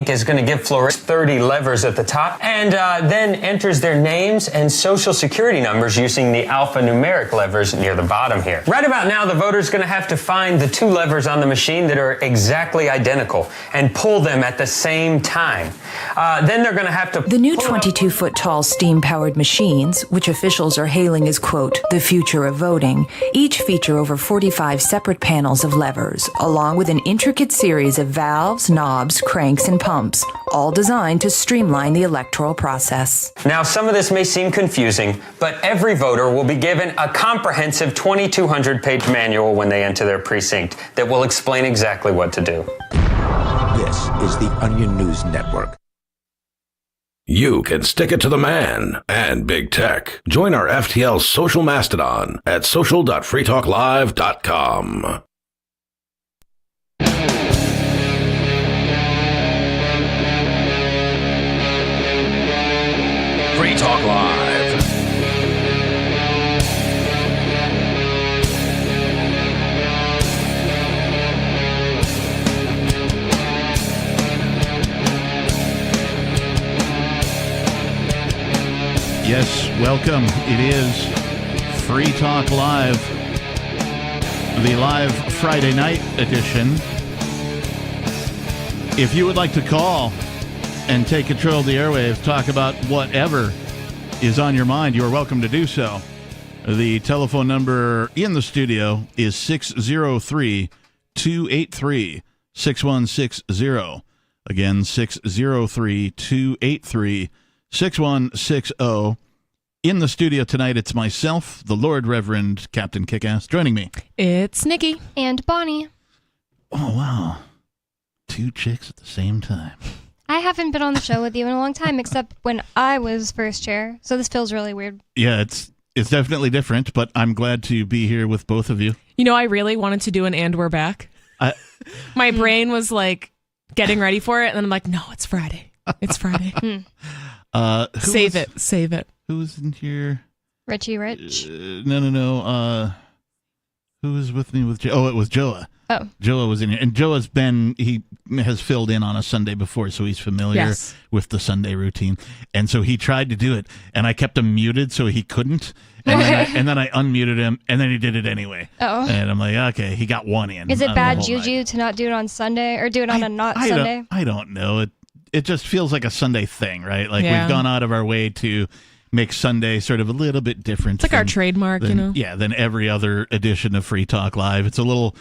is going to give florists 30 levers at the top and then enters their names and social security numbers using the alphanumeric levers near the bottom here. Right about now, the voter's going to have to find the two levers on the machine that are exactly identical and pull them at the same time. Then they're going to have to... The new 22-foot-tall steam-powered machines, which officials are hailing as, quote, the future of voting, each feature over 45 separate panels of levers, along with an intricate series of valves, knobs, cranks, and pumps, all designed to streamline the electoral process. Now, some of this may seem confusing, but every voter will be given a comprehensive 2,200-page manual when they enter their precinct that will explain exactly what to do. This is the Onion News Network. You can stick it to the man and big tech. Join our FTL social mastodon at social.freetalklive.com. Free Talk Live. Yes, welcome. It is Free Talk Live, the live Friday night edition. If you would like to call and take control of the airwaves, talk about whatever is on your mind, you are welcome to do so. The telephone number in the studio is 603-283-6160. Again, 603-283-6160. In the studio tonight, it's myself, the Lord Reverend Captain Kickass. Joining me, it's Nikki. And Bonnie. Oh, wow. Two chicks at the same time. I haven't been on the show with you in a long time, except when I was first chair, so this feels really weird. Yeah, it's definitely different, but I'm glad to be here with both of you. You know, I really wanted to do an "and we're back." My brain was like getting ready for it, and then I'm like, no, it's Friday. It's Friday. Save it. Who's in here? Richie Rich. No. Who was with me with Joe? Oh, it was Joa. Oh. Joa was in here. And Joa's he has filled in on a Sunday before, so he's familiar with the Sunday routine. And so he tried to do it, and I kept him muted so he couldn't. And then I unmuted him, and then he did it anyway. Oh. And I'm like, okay, he got one in. Is it bad juju to not do it on Sunday, or do it on a not Sunday? I don't know. It just feels like a Sunday thing, right? Like we've gone out of our way to make Sunday sort of a little bit different. It's like our trademark, Yeah, than every other edition of Free Talk Live. It's a little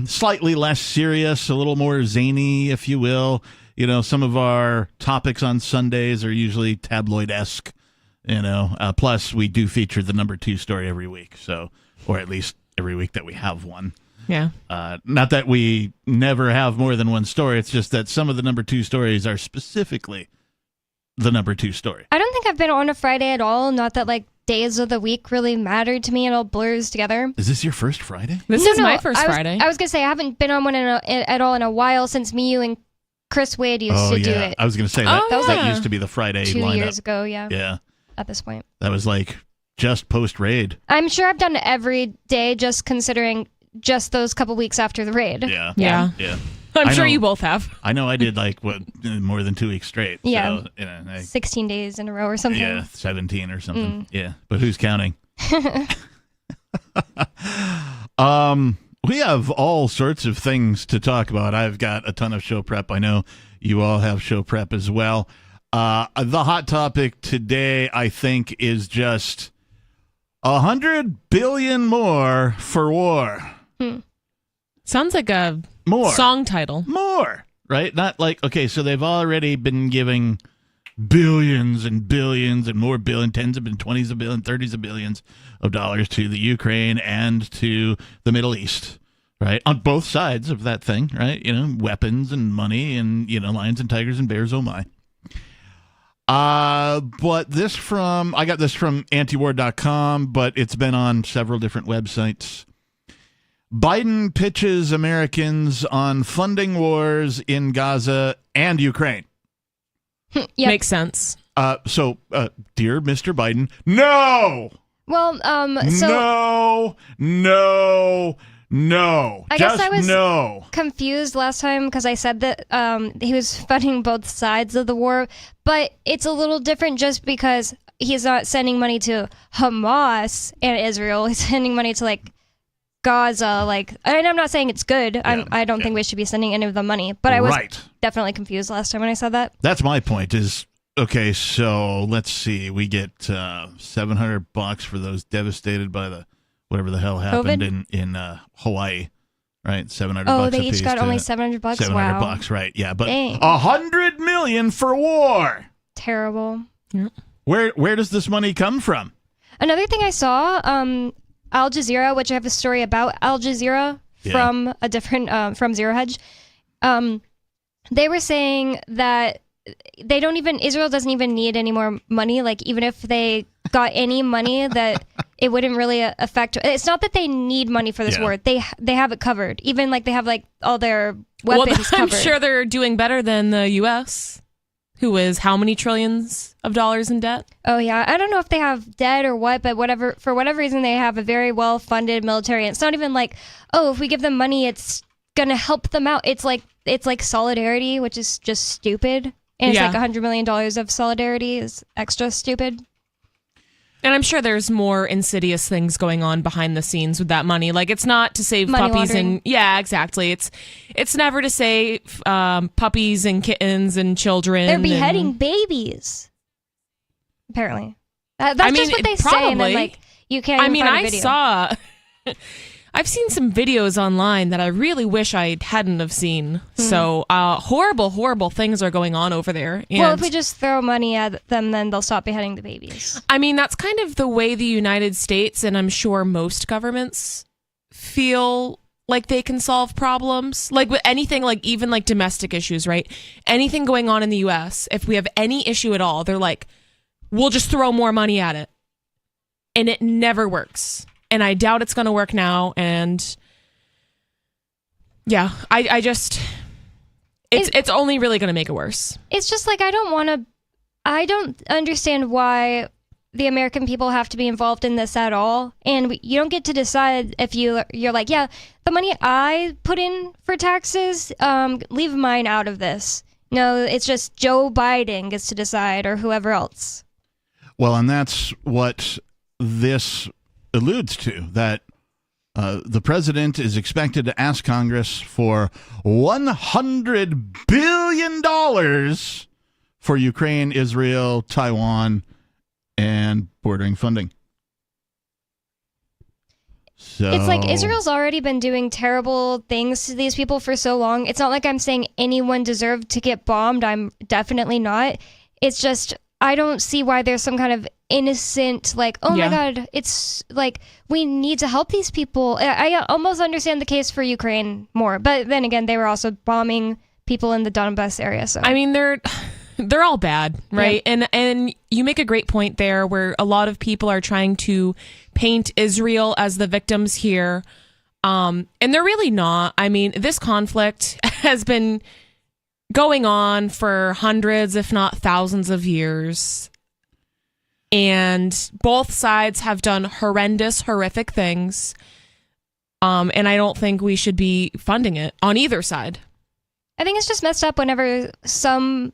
slightly less serious, a little more zany, if you will. You know, some of our topics on Sundays are usually tabloid-esque, plus we do feature the number 2 story every week, or at least every week that we have one. Yeah. Not that we never have more than one story. It's just that some of the number 2 stories are specifically the number 2 story. I don't think I've been on a Friday at all. Not that days of the week really matter to me. It all blurs together. Is this your first Friday? This is my first Friday. I was going to say I haven't been on one at all in a while since me, you, and Chris Wade used to do it. I was going to say that used to be the Friday 2 lineup. years ago, Yeah. At this point. That was just post-raid. I'm sure I've done it every day, just considering just those couple weeks after the raid. Yeah. I'm sure you both have. I know I did more than 2 weeks straight. Yeah. So, 16 days in a row or something. Yeah, 17 or something. Yeah, but who's counting? We have all sorts of things to talk about. I've got a ton of show prep. I know you all have show prep as well. The hot topic today, I think, is just 100 billion more for war. Sounds like a song title. More, right? Not so they've already been giving billions and billions and more billion, tens of billions, 20s of billions, 30s of billions of dollars to the Ukraine and to the Middle East, right? On both sides of that thing, right? Weapons and money and, lions and tigers and bears, oh my. But I got this from antiwar.com, but it's been on several different websites. Biden pitches Americans on funding wars in Gaza and Ukraine. Yep. Makes sense. So, dear Mr. Biden, no! Well, No! No. I Just guess I was no. confused last time because I said that he was funding both sides of the war, but it's a little different just because he's not sending money to Hamas and Israel. He's sending money to like Gaza. Like, and I'm not saying it's good. I don't think we should be sending any of the money, but I was definitely confused last time when I said that. That's my point. Is okay. So let's see. We get $700 for those devastated by the whatever the hell happened in Hawaii, right? $700. Oh, they each got only $700. $700, right? Yeah, but Dang. $100 million for war. Terrible. Yeah. Where does this money come from? Another thing I saw, Al Jazeera, which I have a story about Al Jazeera from a different from Zero Hedge. They were saying that Israel doesn't even need any more money. Like, even if they got any money, that it wouldn't really affect. It's not that they need money for this war. They have it covered. Even like they have like all their weapons covered. I'm sure they're doing better than the U.S., who is how many trillions of dollars in debt? Oh yeah, I don't know if they have debt or what, but for whatever reason, they have a very well-funded military. And it's not even like, oh, if we give them money, it's gonna help them out. It's like solidarity, which is just stupid. And it's like $100 million of solidarity is extra stupid. And I'm sure there's more insidious things going on behind the scenes with that money. Like, it's not to save money puppies laundering. and exactly. It's never to save puppies and kittens and children. They're beheading babies. Apparently, that's just what they say. And then like you can't. Even find a video. I've seen some videos online that I really wish I hadn't have seen. So horrible things are going on over there. And well, if we just throw money at them, then they'll stop beheading the babies. I mean, that's kind of the way the United States, and I'm sure most governments, feel like they can solve problems. Like with anything, like even like domestic issues, right? Anything going on in the U.S., if we have any issue at all, they're like, we'll just throw more money at it. And it never works. And I doubt it's going to work now. And yeah, it's only really going to make it worse. It's just like, I don't understand why the American people have to be involved in this at all. And you don't get to decide if you're like, yeah, the money I put in for taxes, leave mine out of this. No, it's just Joe Biden gets to decide, or whoever else. Well, and that's what this alludes to, that the president is expected to ask Congress for $100 billion for Ukraine, Israel, Taiwan, and bordering funding. So It's like Israel's already been doing terrible things to these people for so long. It's not like I'm saying anyone deserved to get bombed. I'm definitely not. It's just, I don't see why there's some kind of innocent, like, oh my God, it's like, we need to help these people. I almost understand the case for Ukraine more, but then again, they were also bombing people in the Donbass area. So I mean, they're all bad, right? Yeah. And you make a great point there, where a lot of people are trying to paint Israel as the victims here, and they're really not. I mean, this conflict has been going on for hundreds, if not thousands of years. And both sides have done horrific things. And I don't think we should be funding it on either side. I think it's just messed up whenever some,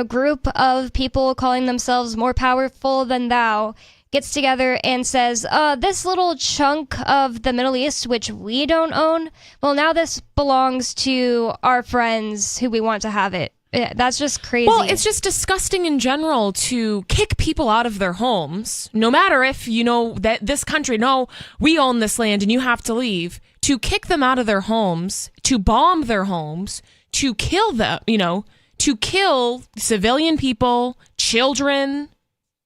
group of people calling themselves more powerful than thou gets together and says, this little chunk of the Middle East, which we don't own, well, now this belongs to our friends who we want to have it. That's just crazy. Well, it's just disgusting in general to kick people out of their homes, no matter if you know that this country, no, we own this land and you have to leave, to kick them out of their homes, to bomb their homes, to kill them, to kill civilian people, children.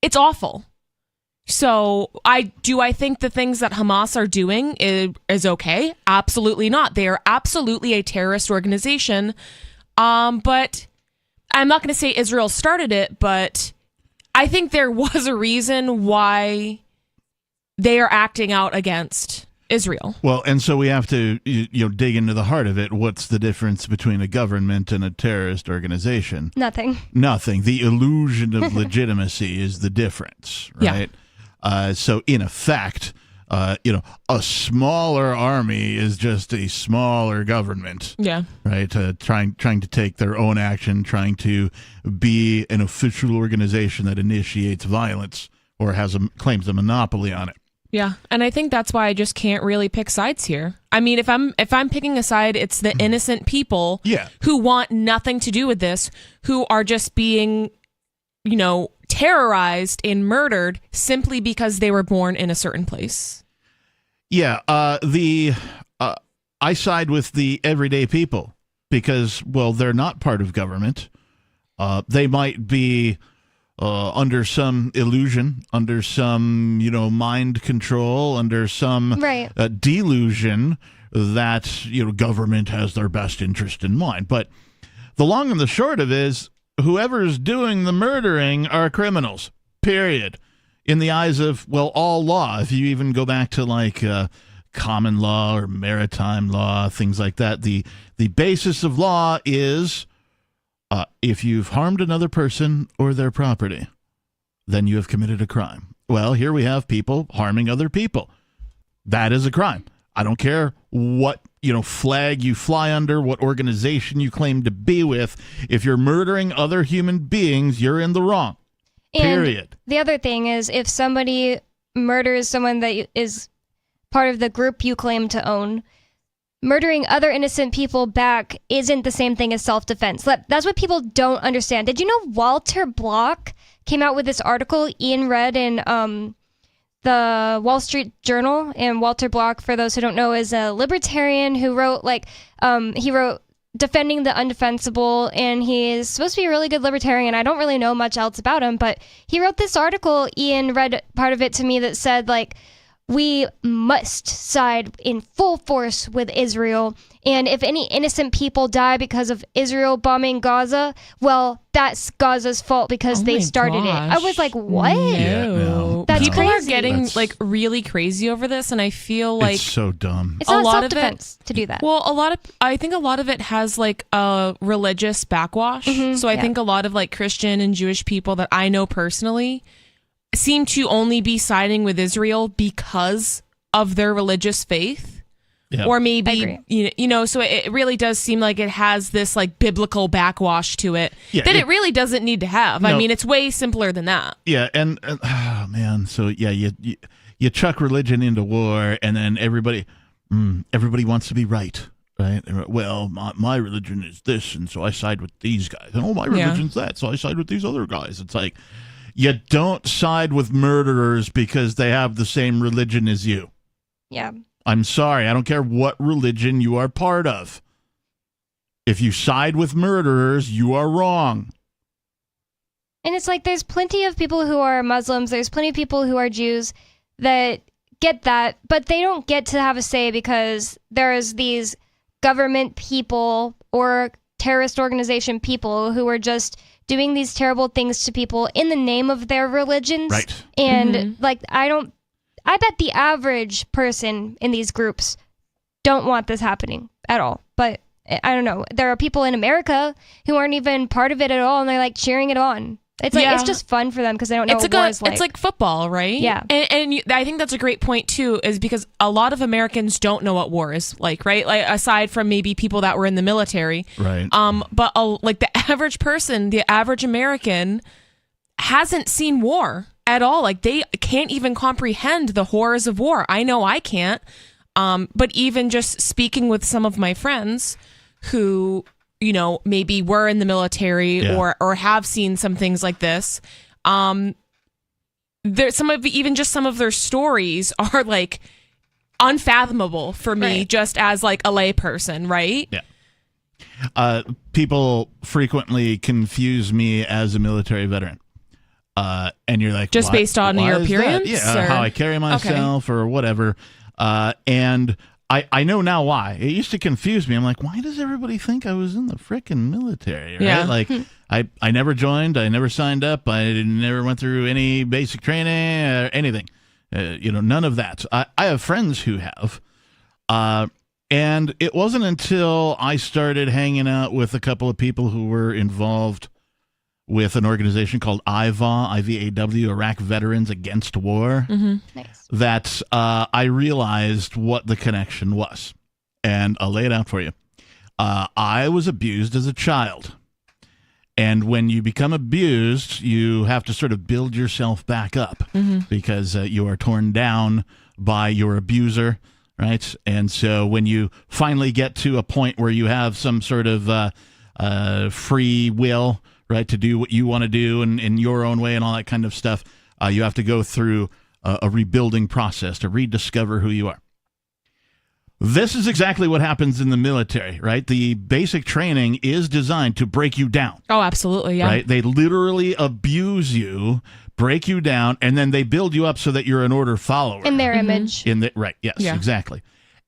It's awful. So I think the things that Hamas are doing is okay? Absolutely not. They are absolutely a terrorist organization. But I'm not going to say Israel started it, but I think there was a reason why they are acting out against Israel. Well, and so we have to dig into the heart of it. What's the difference between a government and a terrorist organization? Nothing. The illusion of legitimacy is the difference, right? Yeah. So in effect, a smaller army is just a smaller government. Yeah. Right. Trying to take their own action, trying to be an official organization that initiates violence or claims a monopoly on it. Yeah, and I think that's why I just can't really pick sides here. I mean, if I'm picking a side, it's the innocent people who want nothing to do with this, who are just being, terrorized and murdered simply because they were born in a certain place. Yeah, I side with the everyday people because, well, they're not part of government. They might be under some illusion, under some, mind control, under some delusion that, government has their best interest in mind. But the long and the short of it is whoever's doing the murdering are criminals, period. In the eyes of, well, all law. If you even go back to common law or maritime law, things like that, the basis of law is if you've harmed another person or their property, then you have committed a crime. Well, here we have people harming other people. That is a crime. I don't care what, flag you fly under, what organization you claim to be with. If you're murdering other human beings, you're in the wrong. Period. And the other thing is if somebody murders someone that is part of the group you claim to own, murdering other innocent people back isn't the same thing as self-defense. That's what people don't understand. Did you know Walter Block came out with this article Ian read in the Wall Street Journal? And Walter Block, for those who don't know, is a libertarian who wrote he wrote Defending the Undefensible, and he is supposed to be a really good libertarian. I don't really know much else about him, but he wrote this article. Ian read part of it to me that said, we must side in full force with Israel. And if any innocent people die because of Israel bombing Gaza, well, that's Gaza's fault because they started it. I was like, what? No. That's People crazy. are getting really crazy over this, and I feel like it's so dumb. It's not self-defense to do that. Well, I think a lot of it has a religious backwash. So I think a lot of Christian and Jewish people that I know personally seem to only be siding with Israel because of their religious faith. Yeah. Or maybe, so it really does seem like it has this biblical backwash to it that it really doesn't need to have. No. I mean, it's way simpler than that. Yeah. And oh man. So yeah, you chuck religion into war and then everybody wants to be right. Right. Well, my religion is this. And so I side with these guys. And my religion's that. So I side with these other guys. It's like, you don't side with murderers because they have the same religion as you. Yeah. I'm sorry. I don't care what religion you are part of. If you side with murderers, you are wrong. And it's there's plenty of people who are Muslims. There's plenty of people who are Jews that get that, but they don't get to have a say because there's these government people or terrorist organization people who are just doing these terrible things to people in the name of their religions. Right. And I bet the average person in these groups don't want this happening at all. But I don't know. There are people in America who aren't even part of it at all, and they're cheering it on. It's it's just fun for them because they don't know what war is like. It's like football, right? Yeah. And I think that's a great point too, is because a lot of Americans don't know what war is like, right? Aside from maybe people that were in the military, right? But the average person, the average American, hasn't seen war at all. They can't even comprehend the horrors of war. I know I can't. But even just speaking with some of my friends who, maybe were in the military or have seen some things like this, there's some of their stories are unfathomable for me, just as a layperson, right? Yeah. People frequently confuse me as a military veteran. And you're like, just based on your appearance? Yeah, how I carry myself or whatever. And I know now why. It used to confuse me. I'm like, why does everybody think I was in the frickin' military? Right? Yeah. I never joined. I never signed up. I never went through any basic training or anything. None of that. I have friends who have. And it wasn't until I started hanging out with a couple of people who were involved with an organization called IVAW, IVAW, Iraq Veterans Against War, Nice. that I realized what the connection was. And I'll lay it out for you. I was abused as a child. And when you become abused, you have to sort of build yourself back up because you are torn down by your abuser, right? And so when you finally get to a point where you have some sort of free will, right, to do what you want to do and in your own way and all that kind of stuff, you have to go through a rebuilding process to rediscover who you are. This is exactly what happens in the military, right? The basic training is designed to break you down. Oh, absolutely, yeah. Right? They literally abuse you, break you down, and then they build you up so that you're an order follower. In their image. Right, yes, Yeah. exactly.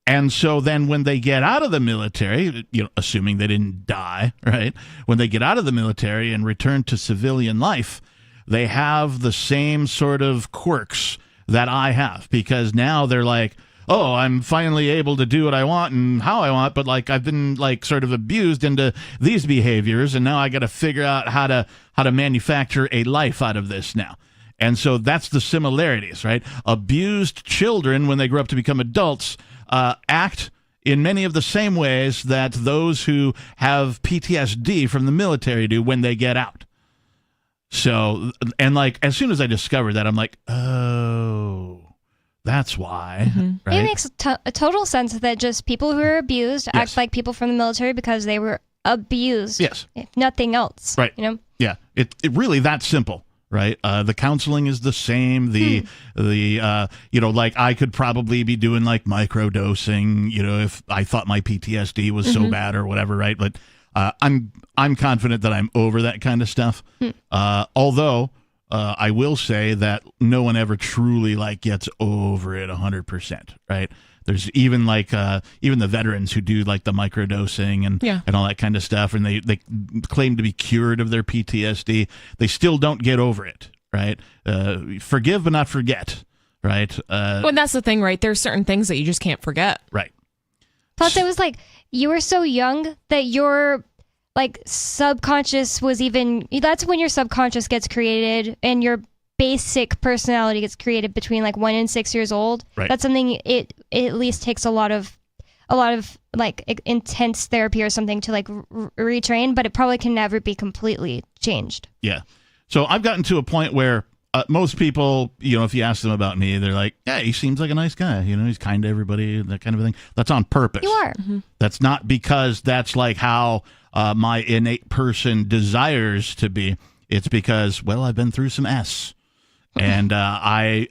And so then when they get out of the military, assuming they didn't die, right? When they get out of the military and return to civilian life, they have the same sort of quirks that I have, because now they're like, oh, I'm finally able to do what I want and how I want, but like I've been like sort of abused into these behaviors, and now I got to figure out how to manufacture a life out of this now. And so that's the similarities, right? Abused children, when they grow up to become adults, act in many of the same ways that those who have PTSD from the military do when they get out. So, and like as soon as I discovered that, I'm like, oh, that's why, right? It makes a total sense that just people who are abused act like people from the military because they were abused. Yes. If nothing else. Right. Yeah. It really that simple, right? The counseling is the same. The like I could probably be doing like microdosing, if I thought my PTSD was so bad or whatever, right? But I'm confident that I'm over that kind of stuff. Although I will say that no one ever truly like gets over it 100%, right? There's even like even the veterans who do like the microdosing and all that kind of stuff, and they claim to be cured of their PTSD. They still don't get over it, right? Forgive but not forget, right? Well, that's the thing, right? There's certain things that you just can't forget. Right. Plus, it was like you were so young that your like subconscious was even. That's when your subconscious gets created and your basic personality gets created between like 1 and 6 years old. Right. That's something it at least takes a lot of like intense therapy or something to like retrain, but it probably can never be completely changed. Yeah. So I've gotten to a point where most people, if you ask them about me, they're like, yeah, he seems like a nice guy. He's kind to everybody, that kind of thing. That's on purpose. You are. That's not because that's like how my innate person desires to be. It's because, well, I've been through some S. And I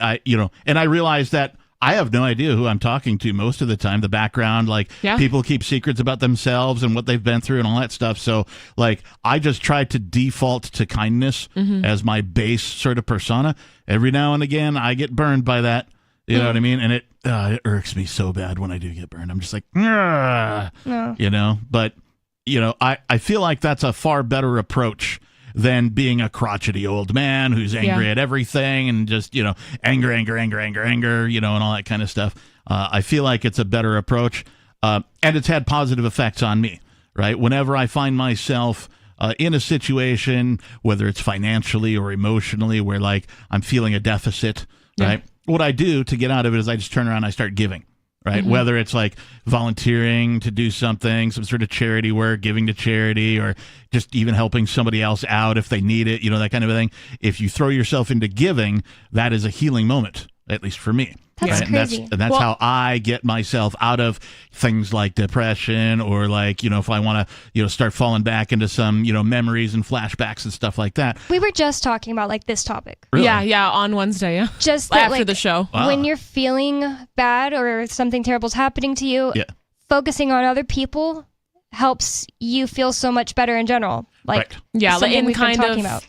and I realize that I have no idea who I'm talking to most of the time. The background, people keep secrets about themselves and what they've been through and all that stuff. So, like, I just try to default to kindness as my base sort of persona. Every now and again, I get burned by that. You know what I mean? And it irks me so bad when I do get burned. I'm just like, no. But, I feel like that's a far better approach than being a crotchety old man who's angry at everything and just, anger, and all that kind of stuff. I feel like it's a better approach, and it's had positive effects on me, right? Whenever I find myself in a situation, whether it's financially or emotionally, where like I'm feeling a deficit, right? What I do to get out of it is I just turn around and I start giving. Right. Whether it's like volunteering to do something, some sort of charity work, giving to charity, or just even helping somebody else out if they need it, that kind of a thing. If you throw yourself into giving, that is a healing moment, at least for me. That's crazy. And that's how I get myself out of things like depression or like, if I want to, start falling back into some, memories and flashbacks and stuff like that. We were just talking about like this topic. Really? Yeah, on Wednesday, Just that, after the show. Wow. When you're feeling bad or something terrible is happening to you, focusing on other people helps you feel so much better in general. Like, something we've been talking about.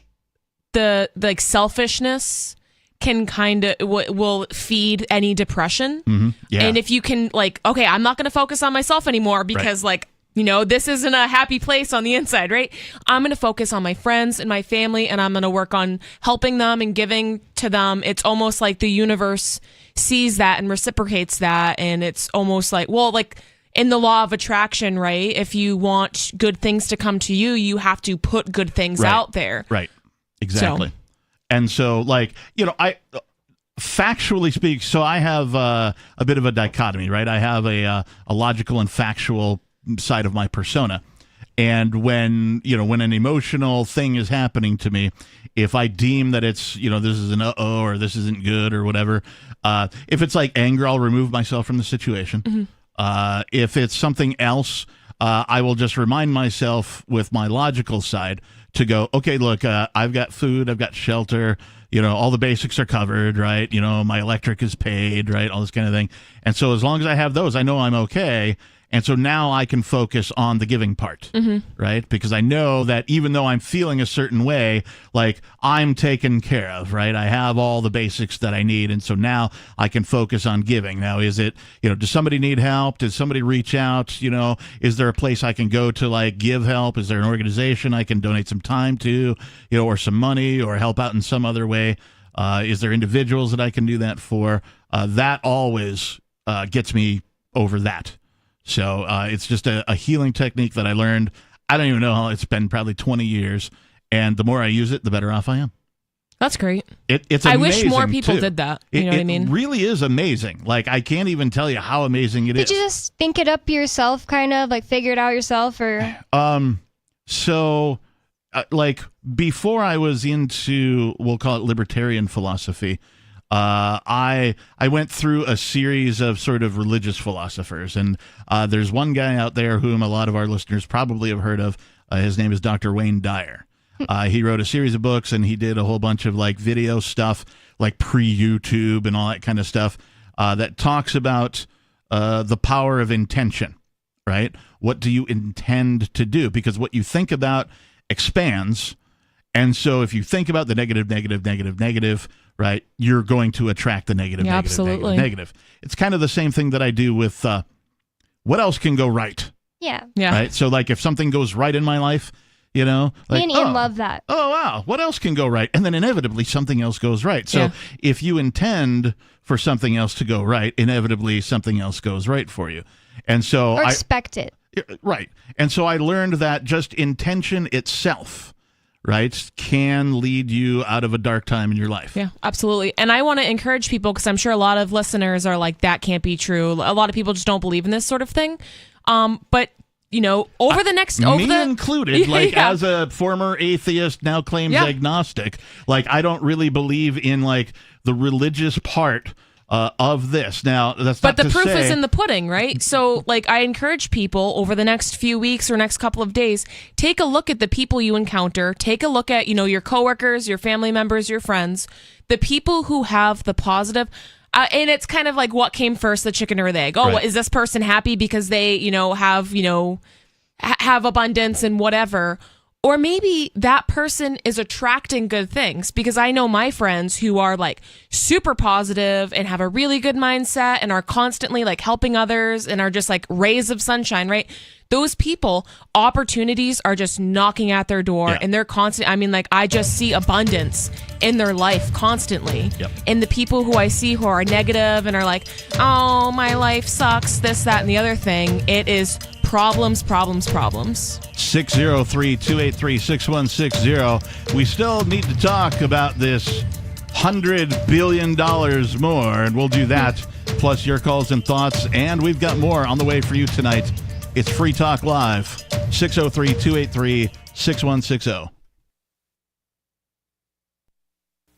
The like selfishness can kind of will feed any depression. And if you can like, okay, I'm not going to focus on myself anymore because this isn't a happy place on the inside, right? I'm going to focus on my friends and my family, and I'm going to work on helping them and giving to them. It's almost like the universe sees that and reciprocates that. And it's almost like, well, like in the law of attraction, right? If you want good things to come to you, you have to put good things out there. Right. Exactly. So. And so, like, I factually speak, so I have a bit of a dichotomy, right? I have a logical and factual side of my persona. And when an emotional thing is happening to me, if I deem that it's, this is an or this isn't good or whatever, if it's like anger, I'll remove myself from the situation. Mm-hmm. If it's something else, I will just remind myself with my logical side to go, okay, look, I've got food, I've got shelter, all the basics are covered, right? My electric is paid, right? All this kind of thing. And so as long as I have those, I know I'm okay. And so now I can focus on the giving part, right? Because I know that even though I'm feeling a certain way, like I'm taken care of, right? I have all the basics that I need. And so now I can focus on giving. Now, is it, does somebody need help? Does somebody reach out? Is there a place I can go to like give help? Is there an organization I can donate some time to, or some money or help out in some other way? Is there individuals that I can do that for? That always gets me over that. So it's just a healing technique that I learned. I don't even know how it's been, probably 20 years. And the more I use it, the better off I am. That's great. It's I amazing, wish more people too. did that. You know what I mean? It really is amazing. Like, I can't even tell you how amazing it is. Did you just think it up yourself, kind of, like figure it out yourself? Or So, like, before I was into, we'll call it libertarian philosophy, I went through a series of sort of religious philosophers, and there's one guy out there whom a lot of our listeners probably have heard of. His name is Dr. Wayne Dyer. He wrote a series of books, and he did a whole bunch of like video stuff, like pre-YouTube and all that kind of stuff, that talks about the power of intention, right? What do you intend to do? Because what you think about expands, and so if you think about the negative, right, you're going to attract the negative, negative. It's kind of the same thing that I do with what else can go right. Yeah. Right. So, like, if something goes right in my life, like, me and Ian love that. Oh, wow. What else can go right? And then inevitably something else goes right. So if you intend for something else to go right, inevitably something else goes right for you. And so or expect it. Right. And so I learned that just intention itself, right, can lead you out of a dark time in your life. Yeah, absolutely. And I want to encourage people, because I'm sure a lot of listeners are like, that can't be true. A lot of people just don't believe in this sort of thing. But over the next, included, like as a former atheist, now claims agnostic, like I don't really believe in like the religious part of this. Now, that's not but the to proof say, is in the pudding, right? So, like, I encourage people over the next few weeks or next couple of days, take a look at the people you encounter. Take a look at, your coworkers, your family members, your friends, the people who have the positive. And it's kind of like, what came first, the chicken or the egg? Oh, right. Is this person happy because they, have abundance and whatever? Or maybe that person is attracting good things, because I know my friends who are like super positive and have a really good mindset and are constantly like helping others and are just like rays of sunshine, right? Those people, opportunities are just knocking at their door and they're constant. I mean, like, I just see abundance in their life constantly. Yep. And the people who I see who are negative and are like, oh, my life sucks, this, that, and the other thing, it is problems. 603-283-6160. We still need to talk about this $100 billion more, and we'll do that, plus your calls and thoughts, and we've got more on the way for you tonight. It's Free Talk Live, 603-283-6160.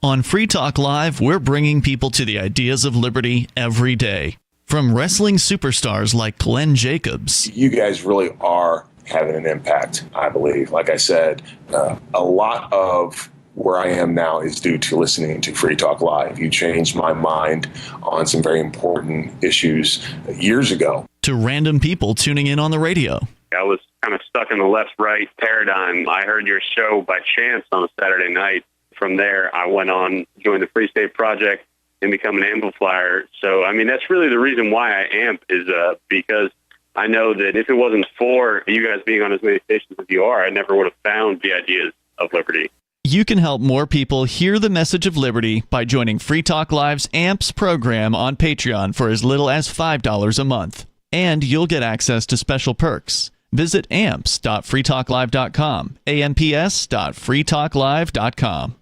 On Free Talk Live, we're bringing people to the ideas of liberty every day. From wrestling superstars like Glenn Jacobs. You guys really are having an impact, I believe. Like I said, a lot of where I am now is due to listening to Free Talk Live. You changed my mind on some very important issues years ago. To random people tuning in on the radio. I was kind of stuck in the left-right paradigm. I heard your show by chance on a Saturday night. From there, I went on, joined the Free State Project, and become an amplifier. So, I mean, that's really the reason why I amp, is because I know that if it wasn't for you guys being on as many stations as you are, I never would have found the ideas of liberty. You can help more people hear the message of liberty by joining Free Talk Live's AMPS program on Patreon for as little as $5 a month. And you'll get access to special perks. Visit amps.freetalklive.com, amps.freetalklive.com.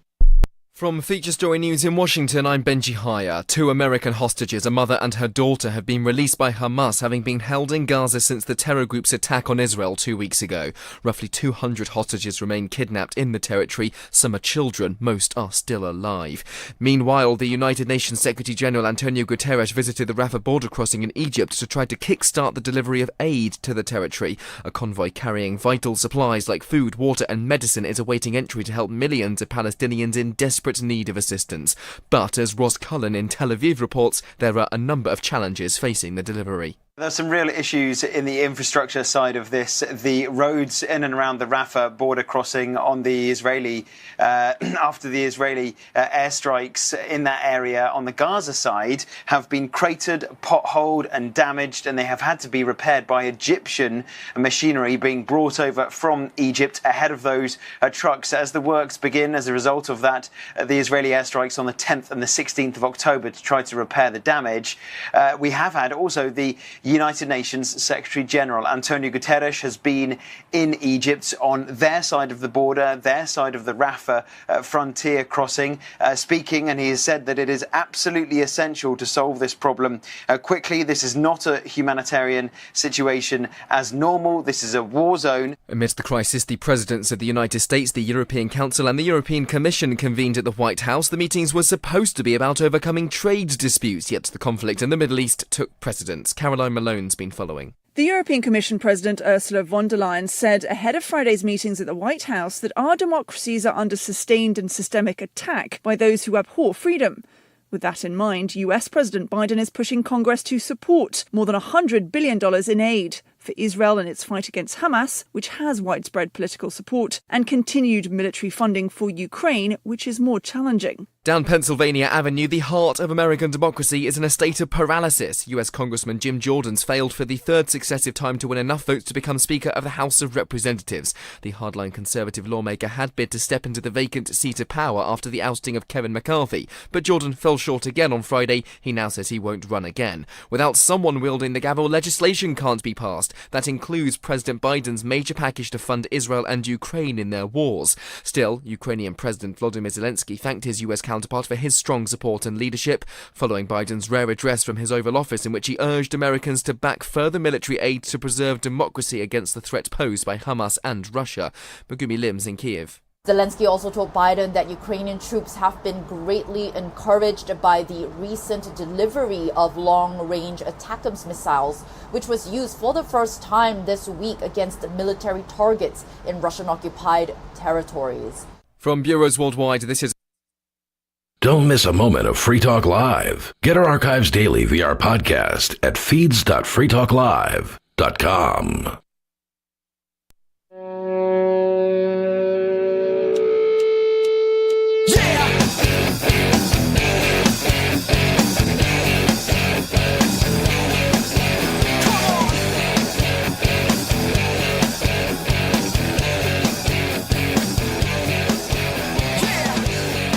From Feature Story News in Washington, I'm Benji Haya. 2 American hostages, a mother and her daughter, have been released by Hamas, having been held in Gaza since the terror group's attack on Israel 2 weeks ago. Roughly 200 hostages remain kidnapped in the territory. Some are children, most are still alive. Meanwhile, the United Nations Secretary-General Antonio Guterres visited the Rafah border crossing in Egypt to try to kickstart the delivery of aid to the territory. A convoy carrying vital supplies like food, water and medicine is awaiting entry to help millions of Palestinians in desperate need of assistance. But as Ross Cullen in Tel Aviv reports, there are a number of challenges facing the delivery. There's some real issues in the infrastructure side of this. The roads in and around the Rafah border crossing on the Israeli, after the Israeli airstrikes in that area on the Gaza side have been cratered, potholed and damaged, and they have had to be repaired by Egyptian machinery being brought over from Egypt ahead of those trucks. As the works begin as a result of that, the Israeli airstrikes on the 10th and the 16th of October to try to repair the damage. We have had also the United Nations Secretary-General Antonio Guterres has been in Egypt on their side of the border, their side of the Rafah frontier crossing, speaking, and he has said that it is absolutely essential to solve this problem quickly. This is not a humanitarian situation as normal. This is a war zone. Amidst the crisis, the presidents of the United States, the European Council and the European Commission convened at the White House. The meetings were supposed to be about overcoming trade disputes, yet the conflict in the Middle East took precedence. Caroline Malone's been following. The European Commission President Ursula von der Leyen said ahead of Friday's meetings at the White House that our democracies are under sustained and systemic attack by those who abhor freedom. With that in mind, US President Biden is pushing Congress to support more than $100 billion in aid for Israel in its fight against Hamas, which has widespread political support, and continued military funding for Ukraine, which is more challenging. Down Pennsylvania Avenue, the heart of American democracy is in a state of paralysis. US Congressman Jim Jordan's failed for the third successive time to win enough votes to become Speaker of the House of Representatives. The hardline conservative lawmaker had bid to step into the vacant seat of power after the ousting of Kevin McCarthy, but Jordan fell short again on Friday. He now says he won't run again. Without someone wielding the gavel, legislation can't be passed. That includes President Biden's major package to fund Israel and Ukraine in their wars. Still, Ukrainian President Volodymyr Zelensky thanked his US counterpart for his strong support and leadership, following Biden's rare address from his Oval Office in which he urged Americans to back further military aid to preserve democracy against the threat posed by Hamas and Russia. Megumi Lim's in Kiev. Zelensky also told Biden that Ukrainian troops have been greatly encouraged by the recent delivery of long-range ATACMS missiles, which was used for the first time this week against military targets in Russian-occupied territories. From bureaus worldwide, this is... Don't miss a moment of Free Talk Live. Get our archives daily via our podcast at feeds.freetalklive.com.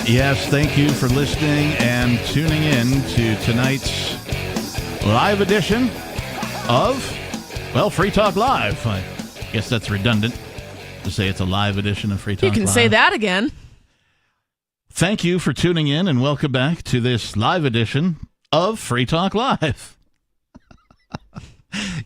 Yes, thank you for listening and tuning in to tonight's live edition of, well, Free Talk Live. I guess that's redundant to say it's a live edition of Free Talk Live. You can say that again. Thank you for tuning in and welcome back to this live edition of Free Talk Live.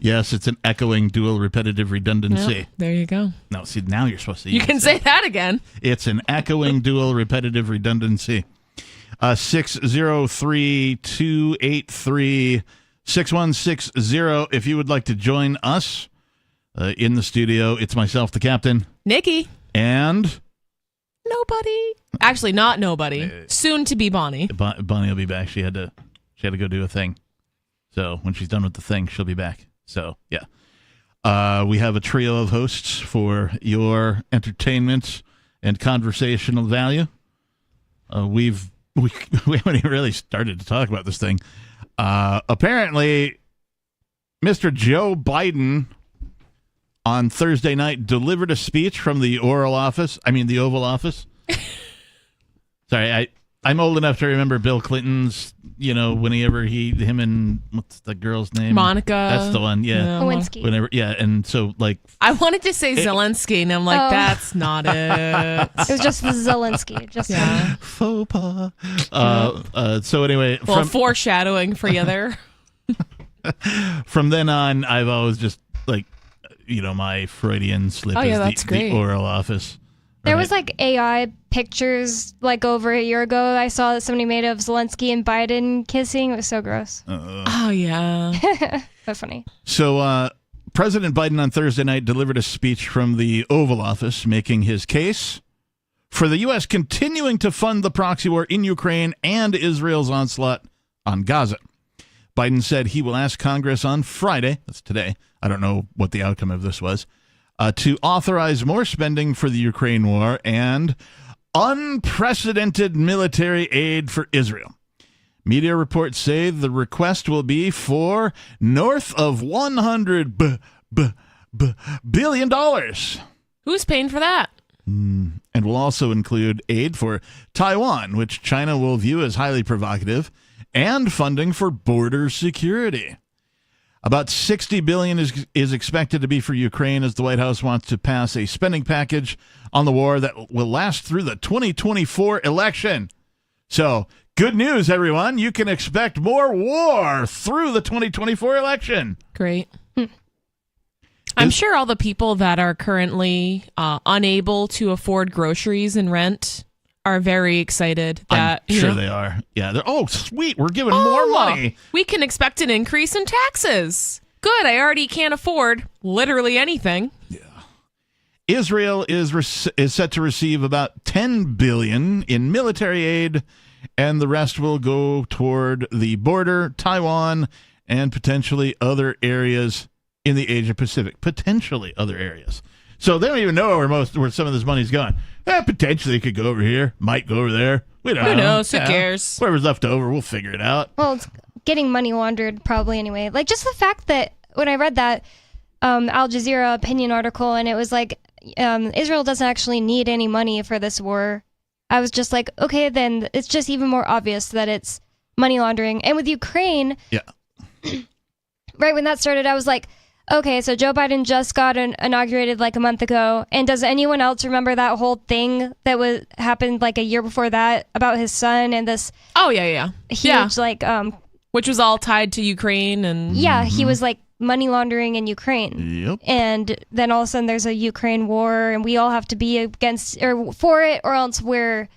Yes, it's an echoing dual repetitive redundancy. Yep, there you go. No, see, now you're supposed to. You can say that again. It's an echoing dual repetitive redundancy. 603-283-6160. If you would like to join us in the studio, it's myself, the captain. Nikki. And? Nobody. Actually, not nobody. Soon to be Bonnie. Bonnie will be back. She had to go do a thing. So when she's done with the thing, she'll be back. So, yeah. We have a trio of hosts for your entertainment and conversational value. We haven't even really started to talk about this thing. Apparently, Mr. Joe Biden on Thursday night delivered a speech from the Oval Office. Sorry, I'm old enough to remember Bill Clinton's, whenever him and what's the girl's name? Monica. That's the one, yeah. Lewinsky. Whenever, yeah, and so I wanted to say Zelensky, and I'm like, that's not it. It was just Zelensky. Faux pas. So anyway. Foreshadowing for you there. From then on, I've always just, my Freudian slip is the oral office. There was AI pictures over a year ago. I saw that somebody made of Zelensky and Biden kissing. It was so gross. Oh, yeah. That's funny. So President Biden on Thursday night delivered a speech from the Oval Office making his case for the U.S. continuing to fund the proxy war in Ukraine and Israel's onslaught on Gaza. Biden said he will ask Congress on Friday, that's today, I don't know what the outcome of this was, to authorize more spending for the Ukraine war and unprecedented military aid for Israel. Media reports say the request will be for north of $100 billion. Who's paying for that? And will also include aid for Taiwan, which China will view as highly provocative, and funding for border security. About $60 billion is expected to be for Ukraine as the White House wants to pass a spending package on the war that will last through the 2024 election. So, good news, everyone. You can expect more war through the 2024 election. Great. I'm sure all the people that are currently unable to afford groceries and rent are very excited that I'm sure they are. Yeah, they're sweet, we're giving more money. We can expect an increase in taxes. Good, I already can't afford literally anything. Yeah. Israel is set to receive about $10 billion in military aid, and the rest will go toward the border, Taiwan, and potentially other areas in the Asia Pacific. Potentially other areas. So they don't even know where some of this money's going. Potentially it could go over here, might go over there. We don't know. Who knows? Who cares? Whatever's left over, we'll figure it out. Well, it's getting money laundered probably anyway. Just the fact that when I read that Al Jazeera opinion article and it was Israel doesn't actually need any money for this war, I was just like, okay, then it's just even more obvious that it's money laundering. And with Ukraine, right when that started, I was like, okay, so Joe Biden just got inaugurated a month ago, and does anyone else remember that whole thing that happened a year before that about his son and this? Oh yeah, huge which was all tied to Ukraine and he was money laundering in Ukraine. Yep. And then all of a sudden there's a Ukraine war, and we all have to be against or for it, or else we're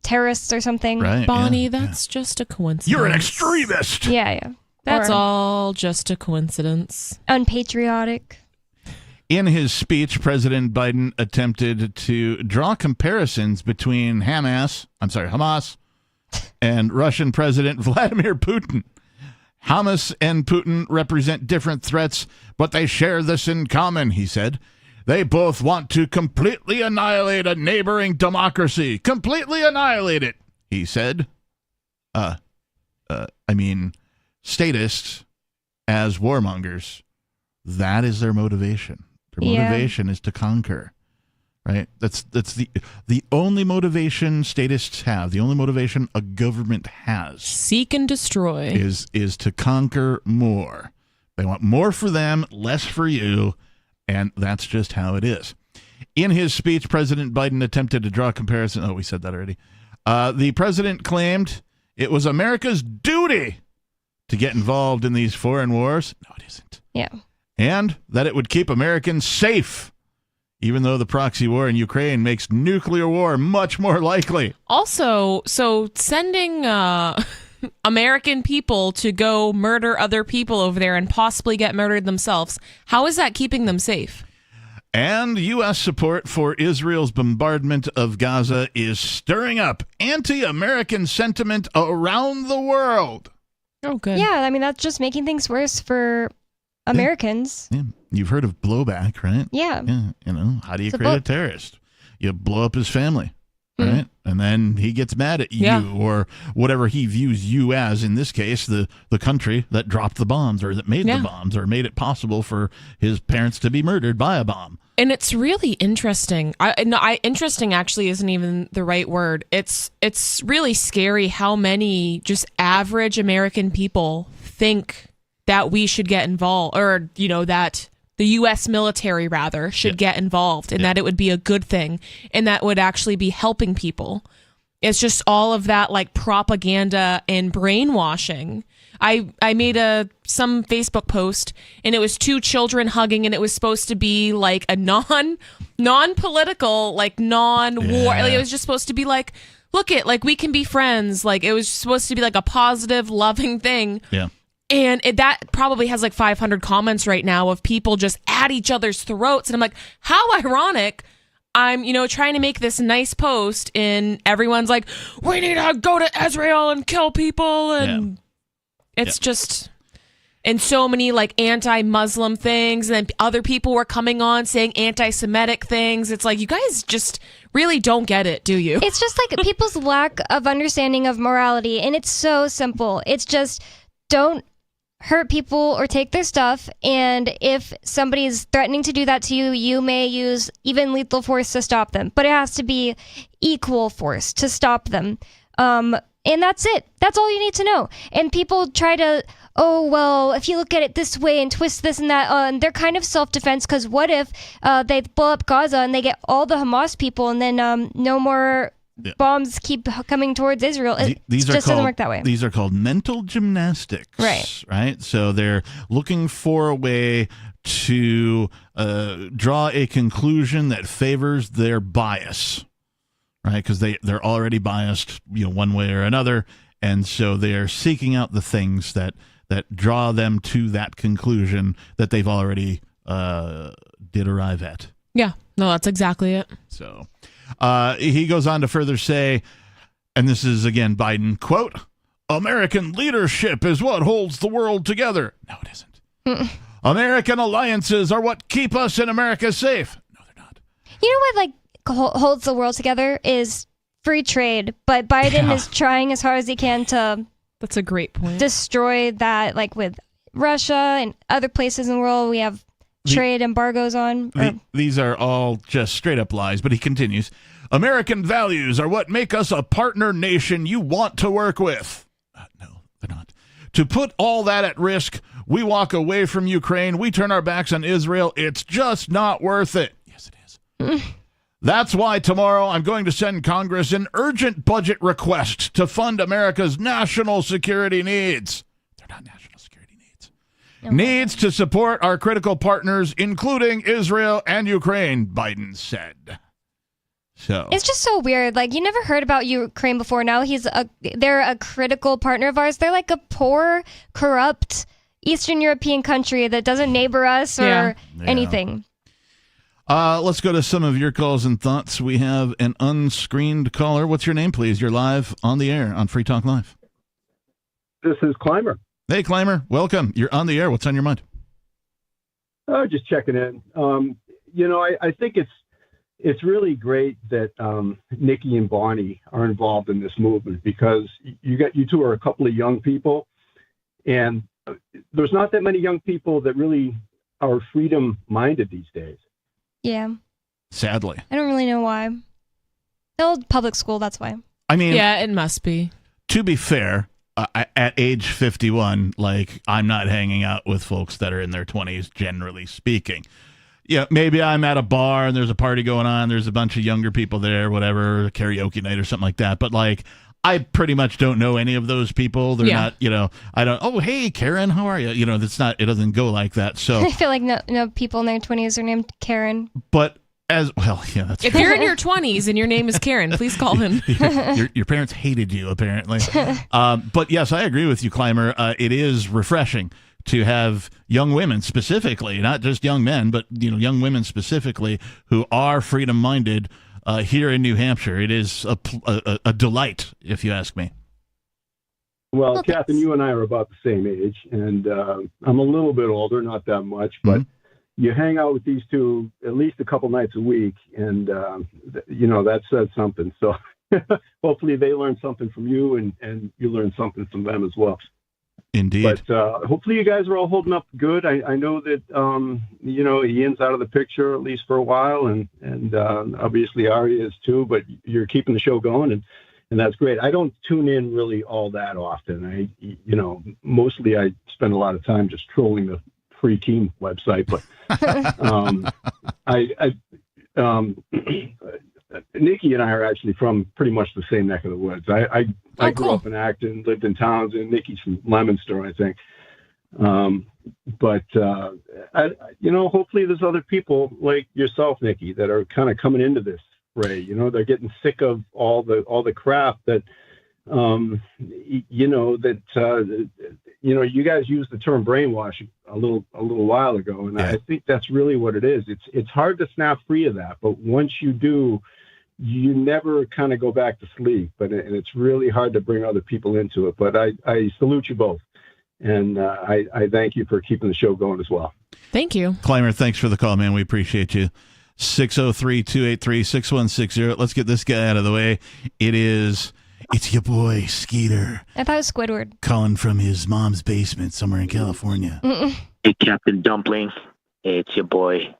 terrorists or something. Right, Bonnie, that's just a coincidence. You're an extremist. Yeah. That's all just a coincidence. Unpatriotic. In his speech, President Biden attempted to draw comparisons between Hamas, and Russian President Vladimir Putin. Hamas and Putin represent different threats, but they share this in common, he said. They both want to completely annihilate a neighboring democracy. Completely annihilate it, he said. Statists as warmongers, that is their motivation. Their motivation is to conquer, right? That's the only motivation statists have. The only motivation a government has, seek and destroy, is to conquer more. They want more for them, less for you, and that's just how it is. In his speech, President Biden attempted to draw a comparison. Oh, we said that already. The president claimed it was America's duty to get involved in these foreign wars. No, it isn't. Yeah. And that it would keep Americans safe, even though the proxy war in Ukraine makes nuclear war much more likely. Also, so sending American people to go murder other people over there and possibly get murdered themselves, how is that keeping them safe? And U.S. support for Israel's bombardment of Gaza is stirring up anti-American sentiment around the world. Oh, good. Yeah, that's just making things worse for Americans. Yeah. You've heard of blowback, right? Yeah. How do you create a terrorist? You blow up his family. right? And then he gets mad at you or whatever he views you as, in this case, the country that dropped the bombs or that made the bombs or made it possible for his parents to be murdered by a bomb. And it's really interesting. Interesting actually isn't even the right word. It's really scary how many just average American people think that we should get involved, or, that the U.S. military, rather, should get involved, and that it would be a good thing, and that would actually be helping people. It's just all of that, like, propaganda and brainwashing. I made some Facebook post, and it was two children hugging, and it was supposed to be like a non-political, like non-war. Like, it was just supposed to be like, look it, like, we can be friends. Like, it was supposed to be like a positive, loving thing. Yeah. And that probably has like 500 comments right now of people just at each other's throats. And I'm like, how ironic. I'm, trying to make this nice post, and everyone's like, we need to go to Israel and kill people. And it's just, and so many like anti-Muslim things. And then other people were coming on saying anti-Semitic things. It's like, you guys just really don't get it, do you? It's just like people's lack of understanding of morality. And it's so simple. It's just, don't hurt people or take their stuff, and if somebody's threatening to do that to you, you may use even lethal force to stop them, but it has to be equal force to stop them. And that's it. That's all you need to know. And people try to, if you look at it this way and twist this and that, and they're kind of self-defense, because what if they blow up Gaza and they get all the Hamas people, and then no more bombs keep coming towards Israel? It doesn't work that way. These are called mental gymnastics. Right? So they're looking for a way to draw a conclusion that favors their bias, right? Because they're already biased, one way or another. And so they're seeking out the things that draw them to that conclusion that they've already did arrive at. Yeah, no, that's exactly it. So he goes on to further say, and this is again Biden, quote, American leadership is what holds the world together. No, it isn't. American alliances are what keep us in America safe. No, they're not. You know what, like, holds the world together is free trade, but Biden is trying as hard as he can to that's a great point. Destroy that, like with Russia and other places in the world we have trade embargoes on. These are all just straight up lies, but he continues, American values are what make us a partner nation you want to work with. No, they're not. To put all that at risk, we walk away from Ukraine, we turn our backs on Israel, it's just not worth it. Yes, it is. That's why tomorrow I'm going to send Congress an urgent budget request to fund America's national security needs. They're not national security needs. Needs to support our critical partners, including Israel and Ukraine, Biden said. So it's just so weird. Like, you never heard about Ukraine before. Now they're a critical partner of ours. They're like a poor, corrupt Eastern European country that doesn't neighbor us or anything. Let's go to some of your calls and thoughts. We have an unscreened caller. What's your name, please? You're live on the air on Free Talk Live. This is Clymer. Hey, Clymer. Welcome. You're on the air. What's on your mind? Just checking in. I think it's really great that Nikki and Bonnie are involved in this movement, because you two are a couple of young people, and there's not that many young people that really are freedom-minded these days. Yeah. Sadly. I don't really know why. The old public school, that's why. I mean, yeah, it must be. To be fair, at age 51, like, I'm not hanging out with folks that are in their 20s, generally speaking. Yeah, maybe I'm at a bar and there's a party going on. There's a bunch of younger people there, whatever, a karaoke night or something like that. But, like, I pretty much don't know any of those people. They're not, I don't, oh, hey, Karen, how are you? It doesn't go like that. So I feel like no people in their 20s are named Karen. But that's if you're in your 20s and your name is Karen, please call him. your parents hated you, apparently. But yes, I agree with you, Clymer. It is refreshing to have young women specifically, not just young men, but young women specifically, who are freedom-minded here in New Hampshire. It is a delight, if you ask me. Well, Catherine, you and I are about the same age, and I'm a little bit older, not that much, but you hang out with these two at least a couple nights a week, and that says something. So hopefully they learn something from you, and you learn something from them as well. Indeed. But hopefully you guys are all holding up good. I know that Ian's out of the picture at least for a while, and obviously Ari is too. But you're keeping the show going, and that's great. I don't tune in really all that often. Mostly I spend a lot of time just trolling the Free Team website, but Nikki and I are actually from pretty much the same neck of the woods. I grew up in Acton, lived in Townsend. Nikki's from Leominster, I think. Hopefully there's other people like yourself, Nikki, that are kind of coming into this fray. They're getting sick of all the crap that you guys used the term brainwash a little while ago, and I think that's really what it is. It's hard to snap free of that, but once you do, you never kind of go back to sleep. And it's really hard to bring other people into it. But I salute you both, and I thank you for keeping the show going as well. Thank you, Clymer. Thanks for the call, man. We appreciate you. 603-283-6160. Let's get this guy out of the way. It's your boy, Skeeter. I thought it was Squidward. Calling from his mom's basement somewhere in California. Hey, Captain Dumpling. Hey, it's your boy,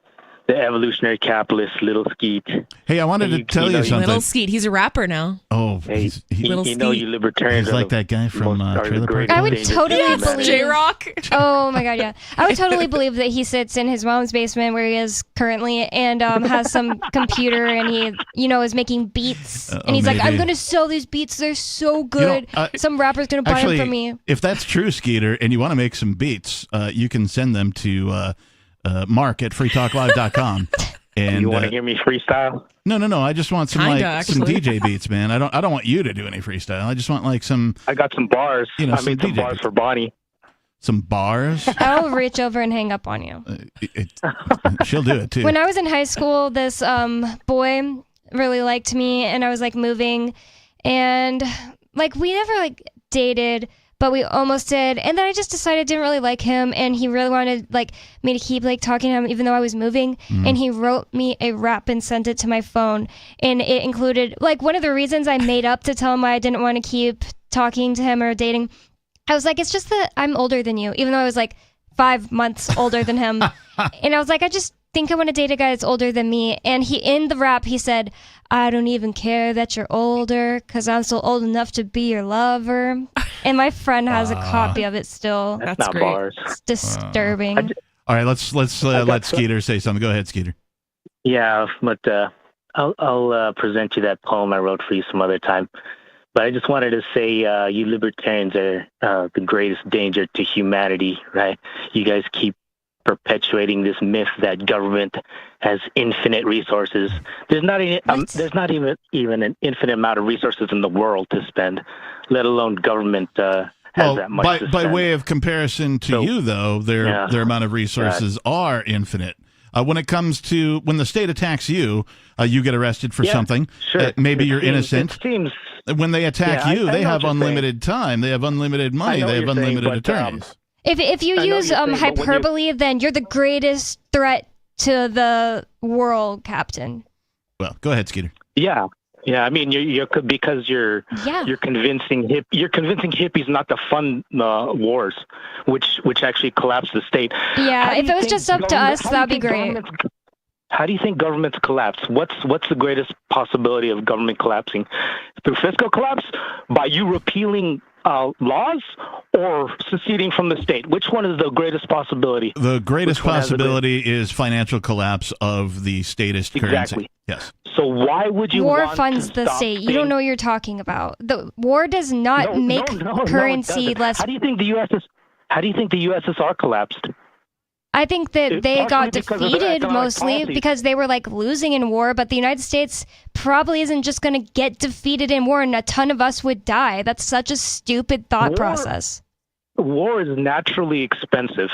the evolutionary capitalist, Little Skeet. Hey, I wanted to tell you something. Little Skeet. He's a rapper now. Oh, hey, you libertarians. He's like that guy from Trailer Park. I would totally believe J-Rock. Oh my god, yeah! I would totally believe that he sits in his mom's basement where he is currently, and has some computer, and he, is making beats, and he's like, "I'm gonna sell these beats. They're so good. Some rapper's gonna buy them from me." If that's true, Skeeter, and you want to make some beats, you can send them to Mark at freetalklive.com. And you want to hear me freestyle? No. I just want some some DJ beats, man. I don't want you to do any freestyle. I just want some. I got some bars. I made some DJ bars beats. for Bonnie. Some bars? I'll reach over and hang up on you. She'll do it too. When I was in high school, this boy really liked me, and I was moving, and we never dated, but we almost did. And then I just decided I didn't really like him, and he really wanted me to keep talking to him even though I was moving. And he wrote me a rap and sent it to my phone, and it included one of the reasons I made up to tell him why I didn't want to keep talking to him or dating. I was like, it's just that I'm older than you, even though I was 5 months older than him. And I was like, I just think I want to date a guy that's older than me. And in the rap, he said, I don't even care that you're older because I'm still old enough to be your lover. And my friend has a copy of it still. That's not great. Bars. It's disturbing. All right, let's let Skeeter say something. Go ahead, Skeeter. Yeah, but I'll present you that poem I wrote for you some other time. But I just wanted to say you libertarians are the greatest danger to humanity, right? You guys keep perpetuating this myth that government has infinite resources. There's not even an infinite amount of resources in the world to spend, let alone government has that much to spend. By way of comparison to you, though, their amount of resources are infinite. When it comes to when the state attacks you, you get arrested for something. Sure. Maybe you're innocent. It seems. When they attack you, they have unlimited time. They have unlimited money. They have unlimited attorneys. If you use hyperbole, then you're the greatest threat to the world, Captain. Well, go ahead, Skeeter. Yeah. I mean, you're because you're convincing hippies not to fund wars, which actually collapse the state. Yeah, if it was just up to us, that'd be great. How do you think governments collapse? What's the greatest possibility of government collapsing? Through fiscal collapse? By you repealing laws or seceding from the state? Which one is the greatest possibility? The greatest possibility is financial collapse of the statist currency. Exactly. Yes. So why would you war want funds to the stop state? You don't know what you're talking about. The war does not make currency less. How do you think the USSR collapsed? I think that they got defeated mostly because they were losing in war, but the United States probably isn't just going to get defeated in war and a ton of us would die. That's such a stupid thought process. War is naturally expensive.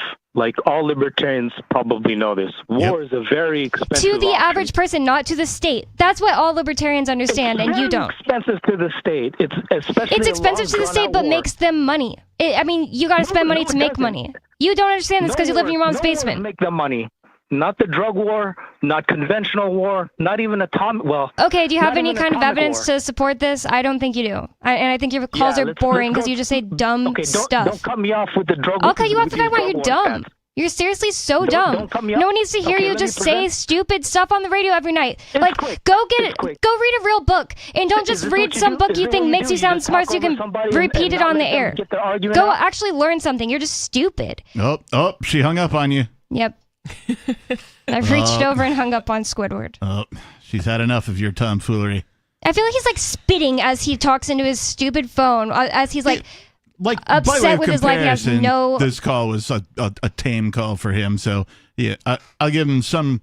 All libertarians probably know this. War is a very expensive to the average person, not to the state. That's what all libertarians understand, and you don't. It's expensive to the state. It's expensive to the state, but makes them money. You got to spend money to make money. You don't understand this because you live in your mom's basement. Make them money. Not the drug war, not conventional war, not even atomic. Well, okay. Do you have not any even kind of atomic evidence war. to support this? I don't think you do. And I think your calls are boring because you just say dumb stuff. Don't cut me off with the drug. I'll cut you off with if I these want. drug You're war dumb. stats. You're seriously so dumb. Don't cut me No off. one needs to hear Okay, you let me just say present- stupid stuff on the radio every night. Like, go read a real book, and don't just this read what you some do? book Is you this think what you makes do? you sound just smart, talk so you over can somebody and repeat it not on the let them air. get their argument Go out? actually learn something. You're just stupid. Oh, she hung up on you. Yep. I've reached over and hung up on Squidward. Oh, she's had enough of your tomfoolery. I feel like he's like spitting as he talks into his stupid phone, as he's like by way upset of with his life. He has comparison, no. this call was a tame call for him. So yeah, I'll give him some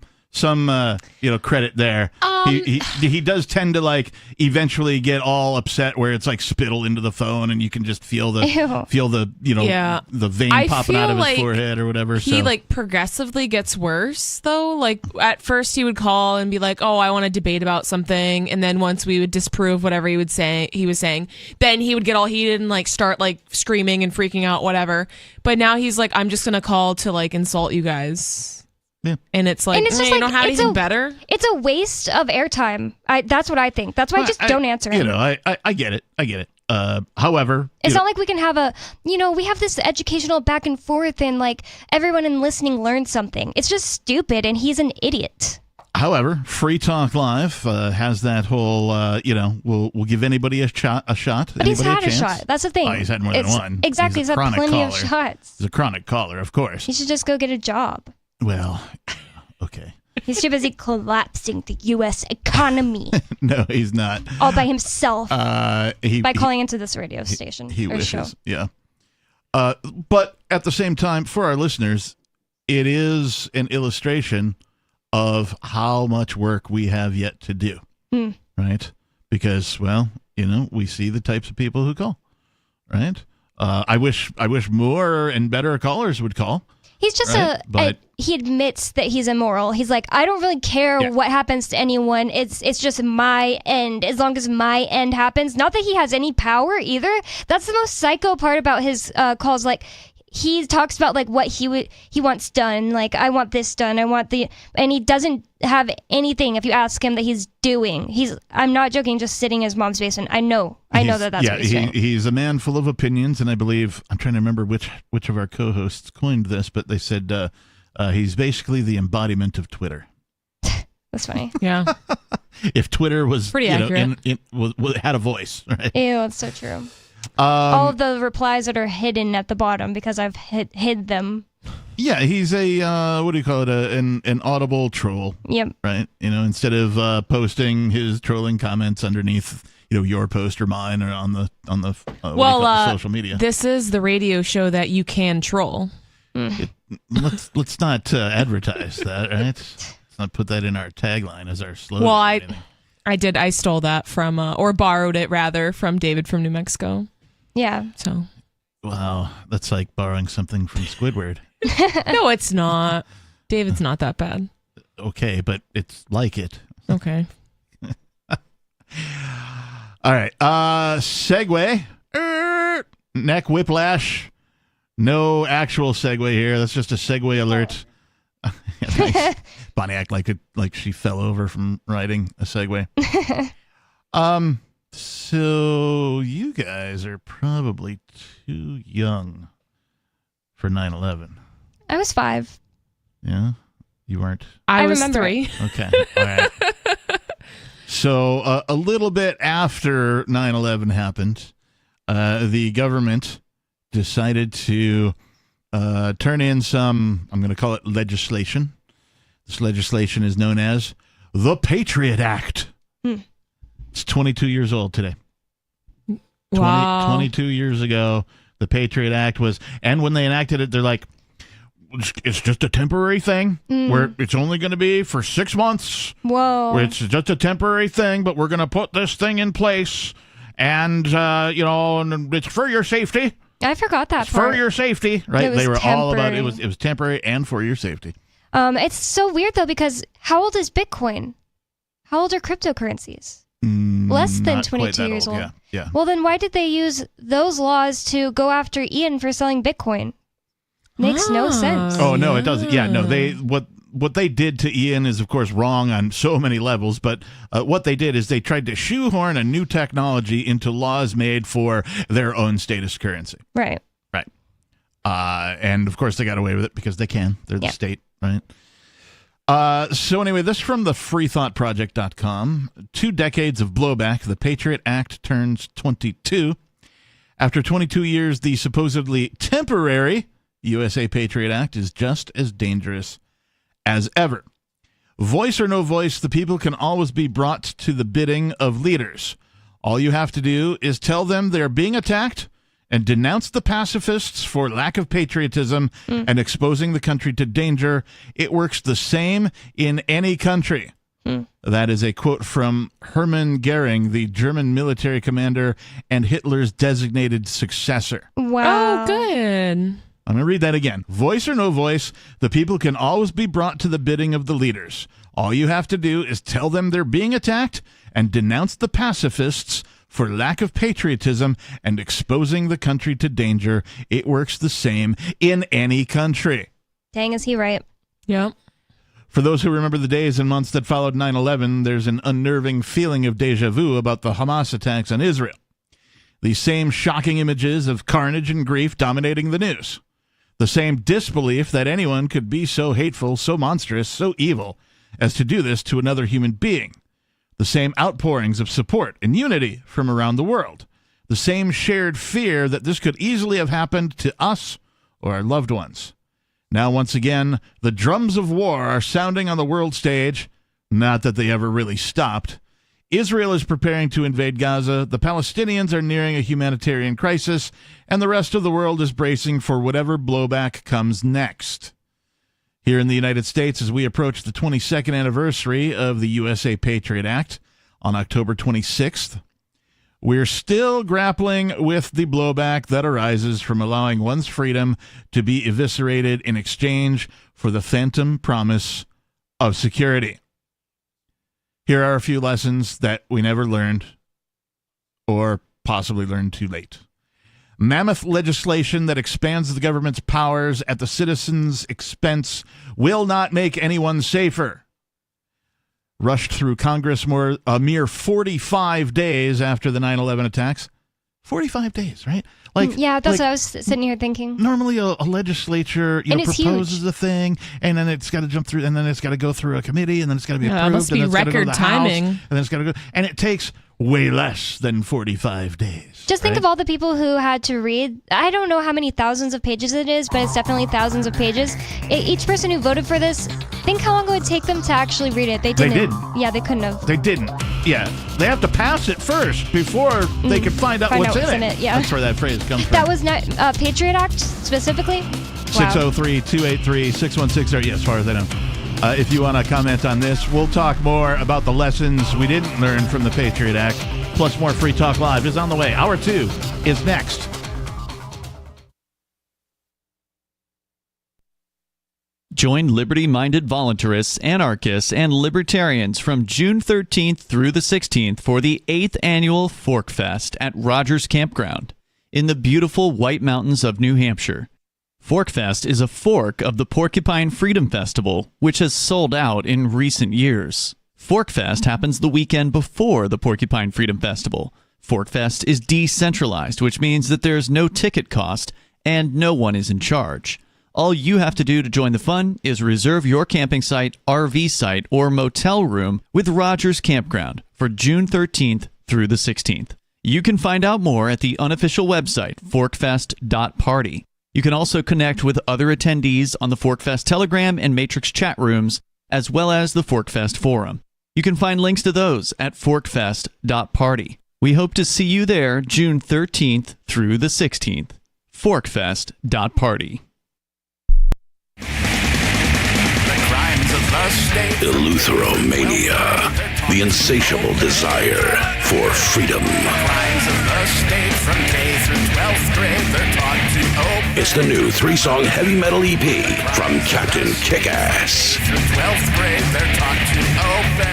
credit there. He does tend to like eventually get all upset where it's like spittle into the phone and you can just feel the the vein popping out of his forehead or whatever. He like progressively gets worse though. Like at first he would call and be like, "Oh, I want to debate about something," and then once we would disprove whatever he was saying, then he would get all heated and like start like screaming and freaking out, whatever. But now he's like, "I'm just gonna call to like insult you guys." Yeah. And it's like, just you know how it's even better? It's a waste of airtime. That's what I think. That's why I just don't answer him. I get it. However, It's not like we can have we have this educational back and forth and like everyone in listening learns something. It's just stupid and he's an idiot. However, Free Talk Live has that whole, we'll give anybody a shot. But he's had a chance. shot. That's the thing. Oh, he's had more than one. Exactly. He's had plenty of shots. He's a chronic caller, of course. He should just go get a job. Well, okay. He's too busy collapsing the U.S. economy. No, he's not. All by himself. By calling into this radio station. He or wishes, show. yeah. But at the same time, for our listeners, it is an illustration of how much work we have yet to do, right? Because, we see the types of people who call, right? I wish more and better callers would call. He's just he admits that he's immoral. He's like, I don't really care what happens to anyone. It's just my end. As long as my end happens. Not that he has any power either. That's the most psycho part about his calls. Like, he talks about like what he wants done. Like, I want this done. And he doesn't have anything. If you ask him that he's doing, I'm not joking. Just sitting in his mom's basement. I know that's what he's doing. He's a man full of opinions, and I believe I'm trying to remember which of our co-hosts coined this, but they said he's basically the embodiment of Twitter. That's funny. Yeah. If Twitter was pretty accurate, had a voice, right? Ew, it's so true. All of the replies that are hidden at the bottom because I've hid them. Yeah, he's a what do you call it? An audible troll. Yep. Right. Instead of posting his trolling comments underneath, your post or mine or on the social media. This is the radio show that you can troll. Let's not advertise that, right? Let's not put that in our tagline as our slogan. Well, I stole that from, or borrowed it rather, from David from New Mexico. Yeah. So. Wow, that's like borrowing something from Squidward. No, it's not. David's not that bad. Okay, but it's like it. Okay. All right. Segue. Neck whiplash. No actual segue here. That's just a segue alert. Nice. Bonnie act like she fell over from riding a Segway. So you guys are probably too young for 9/11. I was 5. Yeah, you weren't. I was remember 3. Okay, all right. So a little bit after 9/11 happened, the government decided to turn in some, I'm going to call it legislation. This legislation is known as the Patriot Act. It's 22 years old today. Wow. 22 years ago, the Patriot Act was, and when they enacted it, they're like, it's just a temporary thing where it's only going to be for 6 months. Whoa. It's just a temporary thing, but we're going to put this thing in place and, and it's for your safety. I forgot that It's part. for your safety, right? They were temporary. all about it was temporary and for your safety. It's so weird though because how old is Bitcoin? How old are cryptocurrencies? Less than Not 22 quite that years old. Yeah. Well, then why did they use those laws to go after Ian for selling Bitcoin? Makes no sense. Oh no, it doesn't. Yeah, no. what they did to Ian is, of course, wrong on so many levels, but what they did is they tried to shoehorn a new technology into laws made for their own status currency. Right. Right. And, of course, they got away with it because they can. They're the state, right? So anyway, this is from the freethoughtproject.com. 2 decades of blowback. The Patriot Act turns 22. After 22 years, the supposedly temporary USA Patriot Act is just as dangerous as ever. Voice or no voice, the people can always be brought to the bidding of leaders. All you have to do is tell them they're being attacked and denounce the pacifists for lack of patriotism and exposing the country to danger. It works the same in any country. That is a quote from Hermann Goering, the German military commander and Hitler's designated successor. Wow. Oh, good. I'm going to read that again. Voice or no voice, the people can always be brought to the bidding of the leaders. All you have to do is tell them they're being attacked and denounce the pacifists for lack of patriotism and exposing the country to danger. It works the same in any country. Dang, is he right? Yep. For those who remember the days and months that followed 9/11, there's an unnerving feeling of déjà vu about the Hamas attacks on Israel. The same shocking images of carnage and grief dominating the news. The same disbelief that anyone could be so hateful, so monstrous, so evil as to do this to another human being. The same outpourings of support and unity from around the world. The same shared fear that this could easily have happened to us or our loved ones. Now, once again, the drums of war are sounding on the world stage. Not that they ever really stopped. Israel is preparing to invade Gaza. The Palestinians are nearing a humanitarian crisis, and the rest of the world is bracing for whatever blowback comes next. Here in the United States, as we approach the 22nd anniversary of the USA Patriot Act on October 26th, we're still grappling with the blowback that arises from allowing one's freedom to be eviscerated in exchange for the phantom promise of security. Here are a few lessons that we never learned or possibly learned too late. Mammoth legislation that expands the government's powers at the citizens' expense will not make anyone safer. Rushed through Congress a mere 45 days after the 9/11 attacks. 45 days, right? Yeah, that's what I was sitting here thinking. Normally a legislature proposes a thing, and then it's got to jump through, and then it's got to go through a committee, and then it's got to be approved. It must be and then it's record gotta go to the timing. House, and then it's got to go, and it takes way less than 45 days. Just think right? of all the people who had to read. I don't know how many thousands of pages it is, but it's definitely thousands of pages. Each person who voted for this, think how long it would take them to actually read it. They didn't. Yeah, they couldn't have. They didn't. Yeah, they have to pass it first before they can find out what's in it. Yeah. That's where that phrase comes from. That was not Patriot Act specifically? Wow. 603-283-6160. Yes, as far as I know. If you want to comment on this, we'll talk more about the lessons we didn't learn from the Patriot Act. Plus more Free Talk Live is on the way. Hour 2 is next. Join liberty-minded voluntarists, anarchists, and libertarians from June 13th through the 16th for the 8th annual Fork Fest at Rogers Campground in the beautiful White Mountains of New Hampshire. Fork Fest is a fork of the Porcupine Freedom Festival, which has sold out in recent years. Fork Fest happens the weekend before the Porcupine Freedom Festival. Fork Fest is decentralized, which means that there's no ticket cost and no one is in charge. All you have to do to join the fun is reserve your camping site, RV site, or motel room with Rogers Campground for June 13th through the 16th. You can find out more at the unofficial website, forkfest.party. You can also connect with other attendees on the ForkFest Telegram and Matrix chat rooms, as well as the ForkFest forum. You can find links to those at forkfest.party. We hope to see you there June 13th through the 16th. forkfest.party. Eleutheromania, the insatiable desire for freedom. It's the new 3-song heavy metal EP from Captain Kickass.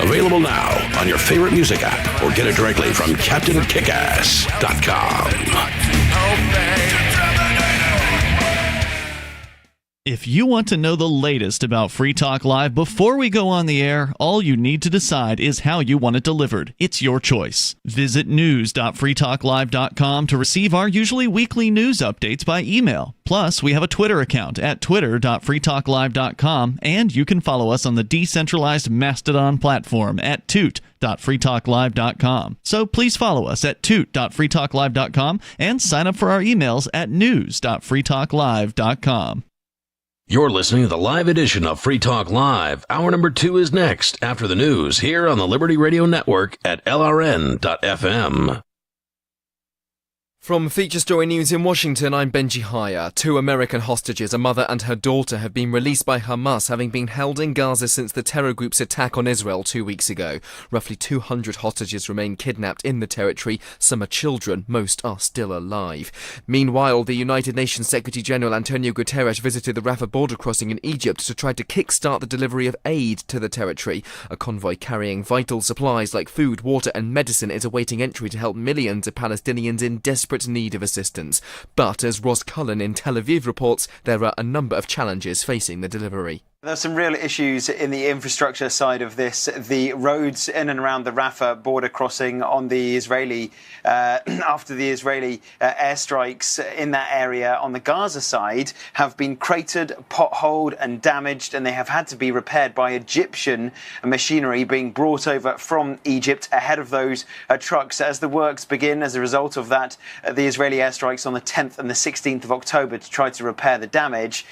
Available now on your favorite music app or get it directly from CaptainKickass.com. If you want to know the latest about Free Talk Live before we go on the air, all you need to decide is how you want it delivered. It's your choice. Visit news.freetalklive.com to receive our usually weekly news updates by email. Plus, we have a Twitter account at twitter.freetalklive.com, and you can follow us on the decentralized Mastodon platform at toot.freetalklive.com. So please follow us at toot.freetalklive.com and sign up for our emails at news.freetalklive.com. You're listening to the live edition of Free Talk Live. Hour number 2 is next after the news here on the Liberty Radio Network at LRN.FM. From Feature Story News in Washington, I'm Benji Haya. 2 American hostages, a mother and her daughter, have been released by Hamas, having been held in Gaza since the terror group's attack on Israel 2 weeks ago. Roughly 200 hostages remain kidnapped in the territory. Some are children, most are still alive. Meanwhile, the United Nations Secretary-General Antonio Guterres visited the Rafah border crossing in Egypt to try to kickstart the delivery of aid to the territory. A convoy carrying vital supplies like food, water and medicine is awaiting entry to help millions of Palestinians in desperate need of assistance. But as Ross Cullen in Tel Aviv reports, there are a number of challenges facing the delivery. There's some real issues in the infrastructure side of this. The roads in and around the Rafah border crossing on the Israeli, after the Israeli airstrikes in that area on the Gaza side have been cratered, potholed and damaged, and they have had to be repaired by Egyptian machinery being brought over from Egypt ahead of those trucks. As the works begin as a result of that, the Israeli airstrikes on the 10th and the 16th of October to try to repair the damage.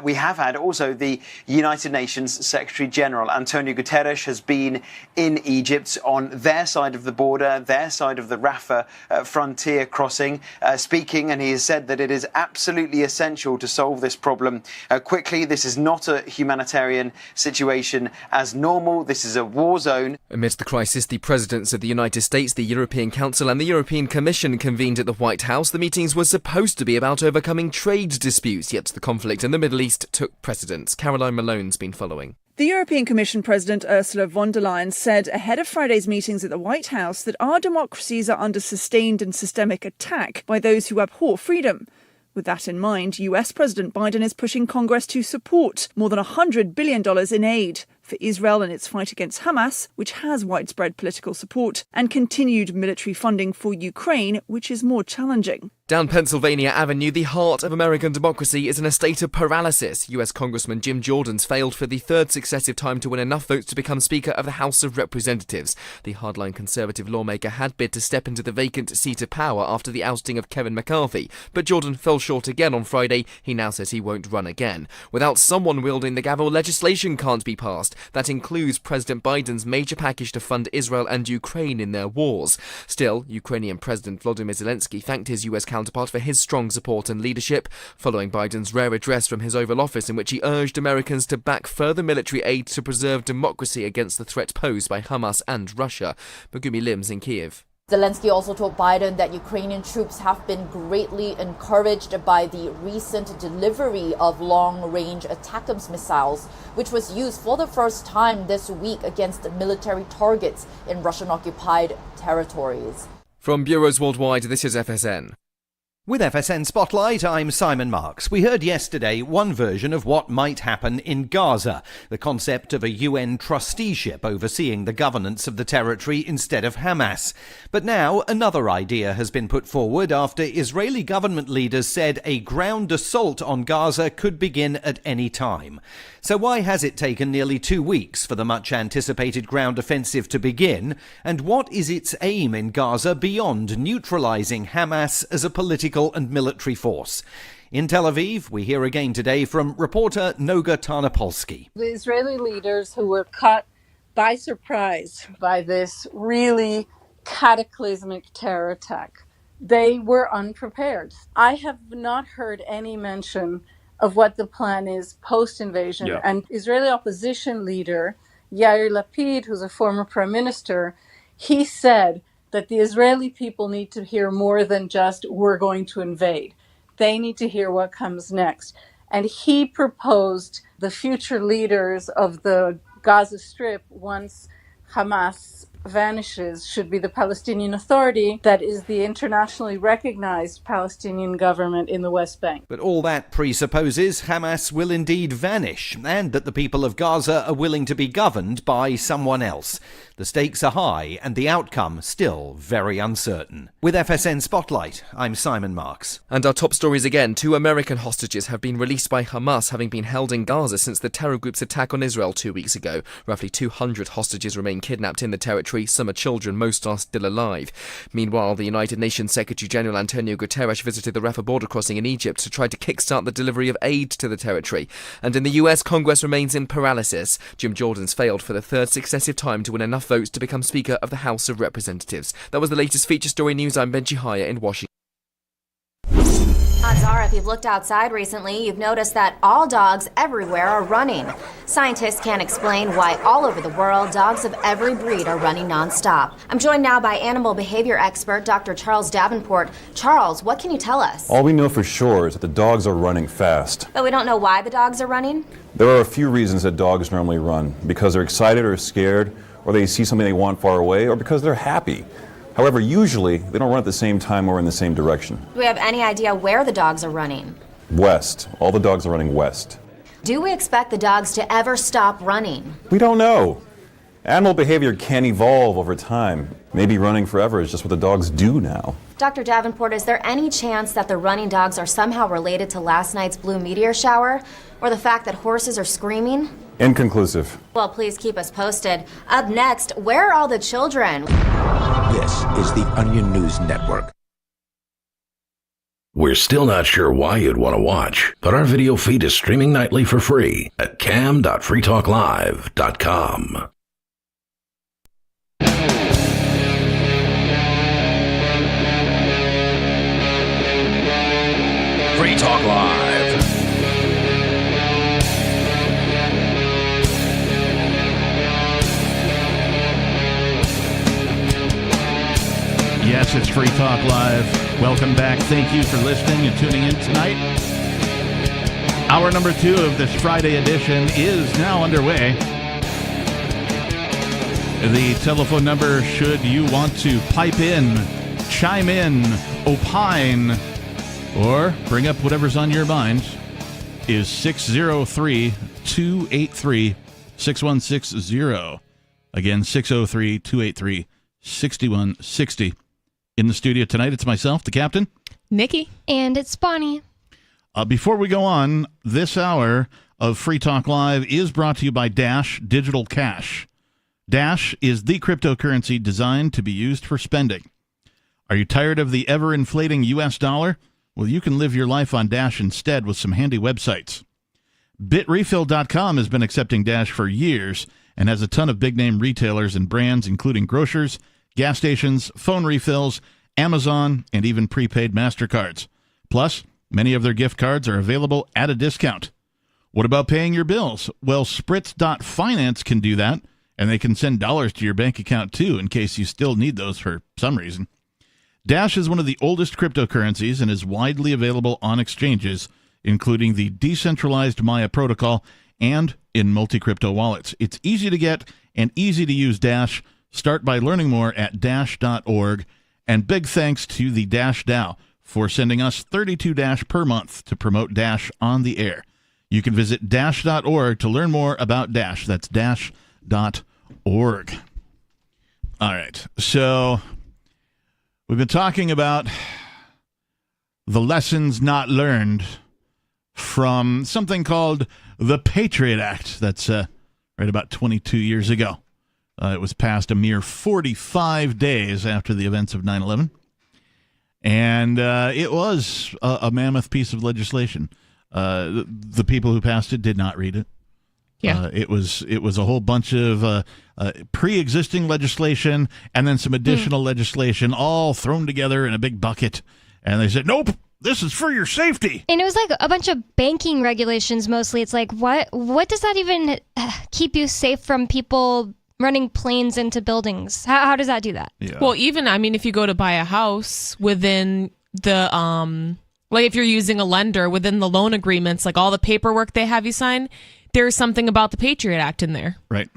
We have had also the United Nations Secretary General Antonio Guterres has been in Egypt on their side of the border, their side of the Rafah frontier crossing, speaking, and he has said that it is absolutely essential to solve this problem quickly. This is not a humanitarian situation as normal. This is a war zone. Amidst the crisis, the presidents of the United States, the European Council and the European Commission convened at the White House. The meetings were supposed to be about overcoming trade disputes, yet the conflict in the Middle East took precedence. Caroline Malone's been following. The European Commission President Ursula von der Leyen said ahead of Friday's meetings at the White House that our democracies are under sustained and systemic attack by those who abhor freedom. With that in mind, US President Biden is pushing Congress to support more than $100 billion in aid for Israel in its fight against Hamas, which has widespread political support, and continued military funding for Ukraine, which is more challenging. Down Pennsylvania Avenue, the heart of American democracy is in a state of paralysis. US Congressman Jim Jordan's failed for the 3rd successive time to win enough votes to become Speaker of the House of Representatives. The hardline conservative lawmaker had bid to step into the vacant seat of power after the ousting of Kevin McCarthy, but Jordan fell short again on Friday. He now says he won't run again. Without someone wielding the gavel, legislation can't be passed. That includes President Biden's major package to fund Israel and Ukraine in their wars. Still, Ukrainian President Volodymyr Zelensky thanked his US counterpart for his strong support and leadership, following Biden's rare address from his Oval Office in which he urged Americans to back further military aid to preserve democracy against the threat posed by Hamas and Russia. Megumi Lims in Kiev. Zelensky also told Biden that Ukrainian troops have been greatly encouraged by the recent delivery of long-range ATACMS missiles, which was used for the first time this week against military targets in Russian-occupied territories. From Bureaus Worldwide, this is FSN. With FSN Spotlight, I'm Simon Marks. We heard yesterday one version of what might happen in Gaza, the concept of a UN trusteeship overseeing the governance of the territory instead of Hamas. But now another idea has been put forward after Israeli government leaders said a ground assault on Gaza could begin at any time. So why has it taken nearly 2 weeks for the much-anticipated ground offensive to begin? And what is its aim in Gaza beyond neutralizing Hamas as a political and military force? In Tel Aviv, we hear again today from reporter Noga Tarnopolsky. The Israeli leaders who were caught by surprise by this really cataclysmic terror attack, they were unprepared. I have not heard any mention of what the plan is post-invasion. Yeah. And Israeli opposition leader Yair Lapid, who's a former prime minister, he said that the Israeli people need to hear more than just, we're going to invade. They need to hear what comes next. And he proposed the future leaders of the Gaza Strip once Hamas vanishes should be the Palestinian Authority, that is the internationally recognized Palestinian government in the West Bank. But all that presupposes Hamas will indeed vanish, and that the people of Gaza are willing to be governed by someone else. The stakes are high, and the outcome still very uncertain. With FSN Spotlight, I'm Simon Marks. And our top stories again. 2 American hostages have been released by Hamas, having been held in Gaza since the terror group's attack on Israel 2 weeks ago. Roughly 200 hostages remain kidnapped in the territory. Some are children, most are still alive. Meanwhile, the United Nations Secretary-General Antonio Guterres visited the Rafah border crossing in Egypt to try to kickstart the delivery of aid to the territory. And in the US, Congress remains in paralysis. Jim Jordan's failed for the 3rd successive time to win enough votes to become Speaker of the House of Representatives. That was the latest feature story news. I'm Benji Haya in Washington. Odds are, if you've looked outside recently, you've noticed that all dogs everywhere are running. Scientists can't explain why all over the world dogs of every breed are running nonstop. I'm joined now by animal behavior expert Dr. Charles Davenport. Charles, what can you tell us? All we know for sure is that the dogs are running fast. But we don't know why the dogs are running? There are a few reasons that dogs normally run. Because they're excited or scared, or they see something they want far away, or because they're happy. However, usually they don't run at the same time or in the same direction. Do we have any idea where the dogs are running? West. All the dogs are running west. Do we expect the dogs to ever stop running? We don't know. Animal behavior can evolve over time. Maybe running forever is just what the dogs do now. Dr. Davenport, is there any chance that the running dogs are somehow related to last night's blue meteor shower? Or the fact that horses are screaming? Inconclusive. Well, please keep us posted. Up next, where are all the children? This is the Onion News Network. We're still not sure why you'd want to watch, but our video feed is streaming nightly for free at cam.freetalklive.com. Free Talk Live. Yes, it's Free Talk Live. Welcome back. Thank you for listening and tuning in tonight. Hour number 2 of this Friday edition is now underway. The telephone number, should you want to pipe in, chime in, opine, or bring up whatever's on your mind, is 603-283-6160. Again, 603-283-6160. In the studio tonight, it's myself, the captain. Nikki. And it's Bonnie. Before we go on, this hour of Free Talk Live is brought to you by Dash Digital Cash. Dash is the cryptocurrency designed to be used for spending. Are you tired of the ever-inflating U.S. dollar? Well, you can live your life on Dash instead with some handy websites. Bitrefill.com has been accepting Dash for years and has a ton of big-name retailers and brands, including grocers, gas stations, phone refills, Amazon, and even prepaid MasterCards. Plus, many of their gift cards are available at a discount. What about paying your bills? Well, Spritz.finance can do that, and they can send dollars to your bank account, too, in case you still need those for some reason. Dash is one of the oldest cryptocurrencies and is widely available on exchanges, including the decentralized Maya protocol and in multi-crypto wallets. It's easy to get and easy to use Dash. Start by learning more at dash.org. And big thanks to the Dash DAO for sending us 32 Dash per month to promote Dash on the air. You can visit dash.org to learn more about Dash. That's dash.org. All right. So we've been talking about the lessons not learned from something called the Patriot Act. That's right about 22 years ago. It was passed a mere 45 days after the events of 9/11. And it was a mammoth piece of legislation. The people who passed it did not read it. Yeah. It was a whole bunch of pre-existing legislation and then some additional legislation all thrown together in a big bucket. And they said, nope, this is for your safety. And it was like a bunch of banking regulations mostly. It's like, what does that even keep you safe from people running planes into buildings? How does that do that? Yeah. Well, even, I mean, if you go to buy a house within the, like if you're using a lender within the loan agreements, like all the paperwork they have you sign, there's something about the Patriot Act in there. Right.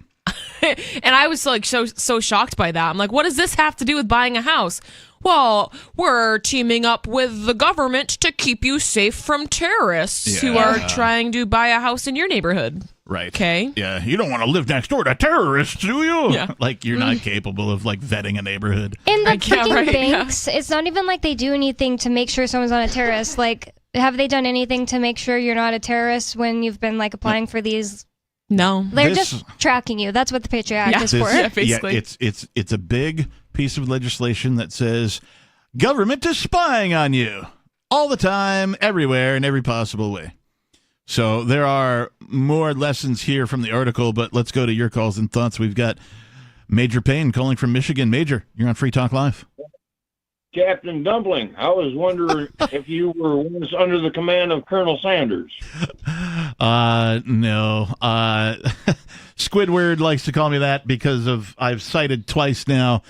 And I was like so shocked by that. I'm like, what does this have to do with buying a house? Well, we're teaming up with the government to keep you safe from terrorists who are trying to buy a house in your neighborhood. Right. Okay. Yeah, you don't want to live next door to terrorists, do you? Yeah. Like, you're not capable of, like, vetting a neighborhood. In the freaking banks, it's not even like they do anything to make sure someone's not a terrorist. Like, have they done anything to make sure you're not a terrorist when you've been, like, applying for these? No. They're just tracking you. That's what the Patriot Act is for. Yeah, basically. Yeah, it's a big piece of legislation that says government is spying on you all the time, everywhere, in every possible way. So there are more lessons here from the article, but let's go to your calls and thoughts. We've got Major Payne calling from Michigan. Major, you're on Free Talk Live. Captain Dumpling, I was wondering if you were once under the command of Colonel Sanders. No. Squidward likes to call me that because I've cited twice now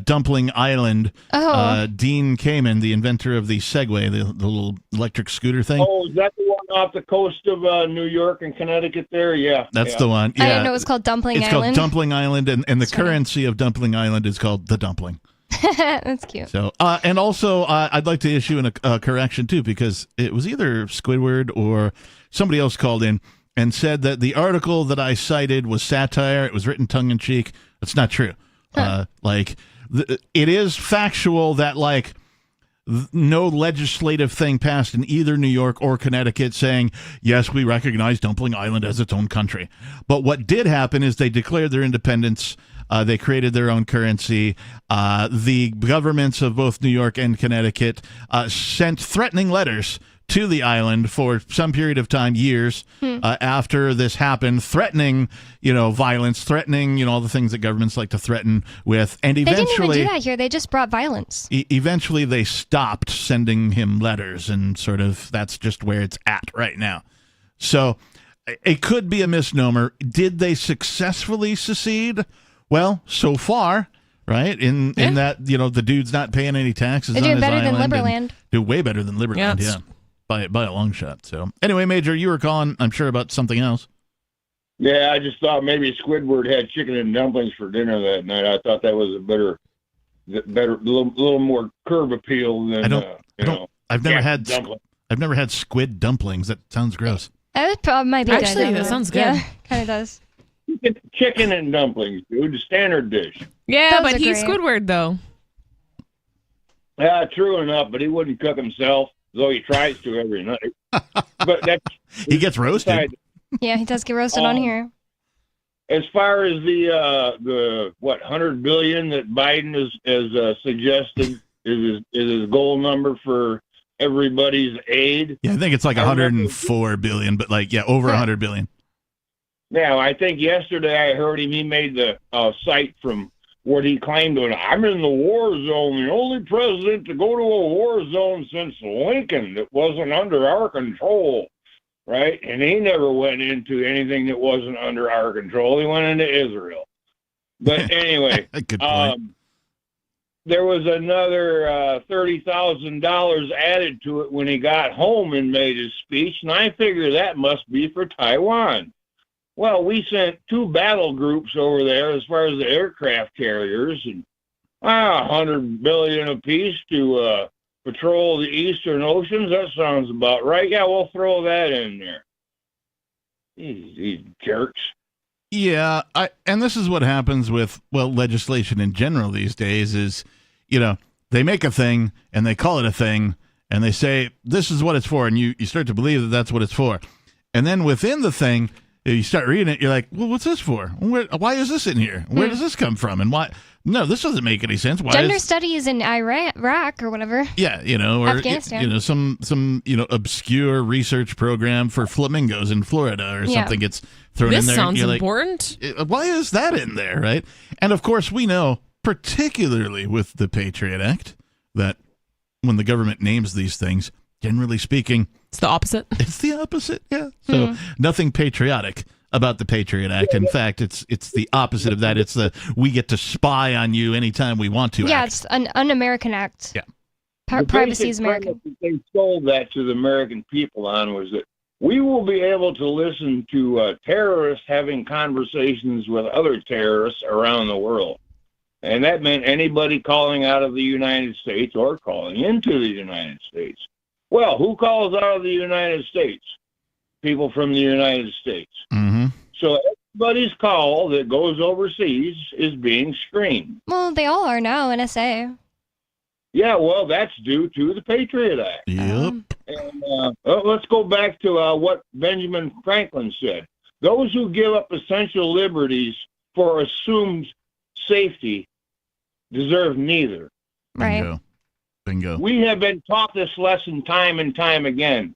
Dumpling Island. Dean Kamen, the inventor of the Segway, the little electric scooter thing. Oh, is that the one off the coast of New York and Connecticut there? Yeah. That's the one. Yeah. I didn't know it was called Dumpling It's Island. called Dumpling Island, and the currency of Dumpling Island is called the dumpling. That's cute. So, and also, I'd like to issue a correction, too, because it was either Squidward or somebody else called in and said that the article that I cited was satire. It was written tongue-in-cheek. That's not true. It is factual that, like, no legislative thing passed in either New York or Connecticut saying, yes, we recognize Dumpling Island as its own country. But what did happen is they declared their independence. They created their own currency. The governments of both New York and Connecticut sent threatening letters to the island for some period of time, years after this happened, threatening, violence, threatening, all the things that governments like to threaten with. And eventually, they didn't even do that here. They just brought violence. Eventually, they stopped sending him letters, and sort of that's just where it's at right now. So it could be a misnomer. Did they successfully secede? Well, so far, right, in that, the dude's not paying any taxes on his island. They're doing better than Liberland. Do way better than Liberland, yeah. By a long shot. So anyway, Major, you were calling, I'm sure, about something else. Yeah, I just thought maybe Squidward had chicken and dumplings for dinner that night. I thought that was a better, little more curb appeal than I've never had squid dumplings. That sounds gross. That probably might be Actually, that sounds good. Yeah, kind of does. Chicken and dumplings, dude, the standard dish. Yeah, but he's Squidward, though. Yeah, true enough, but he wouldn't cook himself, though he tries to every night. But he gets roasted. Yeah, he does get roasted on here. As far as the $100 billion that Biden has suggested is his goal number for everybody's aid. Yeah, I think it's like 104 billion, but over 100 billion. Now, I think yesterday I heard him. He made the cite from what he claimed. I'm in the war zone, the only president to go to a war zone since Lincoln that wasn't under our control, right? And he never went into anything that wasn't under our control. He went into Israel. But anyway, good point. There was another $30,000 added to it when he got home and made his speech, and I figure that must be for Taiwan. Well, we sent 2 battle groups over there as far as the aircraft carriers, and $100 billion apiece to patrol the eastern oceans. That sounds about right. Yeah, we'll throw that in there. These jerks. Yeah, and this is what happens with legislation in general these days is, they make a thing and they call it a thing and they say this is what it's for, and you start to believe that that's what it's for, and then within the thing. You start reading it, you're like, well, what's this for? Why is this in here? Where does this come from? And why? No, this doesn't make any sense. Why Gender studies in Iraq or whatever. Yeah, or Afghanistan. Some obscure research program for flamingos in Florida or something gets thrown in there. This sounds you're important. Like, why is that in there, right? And of course, we know, particularly with the Patriot Act, that when the government names these things, generally speaking, it's the opposite. It's the opposite, yeah. So nothing patriotic about the Patriot Act. In fact, it's the opposite of that. It's we get to spy on you anytime we want to. Yeah, it's an un-American act. Yeah. Privacy is American. They sold that to the American people on was that we will be able to listen to terrorists having conversations with other terrorists around the world. And that meant anybody calling out of the United States or calling into the United States. Well, who calls out of the United States? People from the United States. Mm-hmm. So everybody's call that goes overseas is being screened. Well, they all are now, NSA. Yeah, well, that's due to the Patriot Act. Yep. And let's go back to what Benjamin Franklin said. Those who give up essential liberties for assumed safety deserve neither. Right. Bingo. We have been taught this lesson time and time again.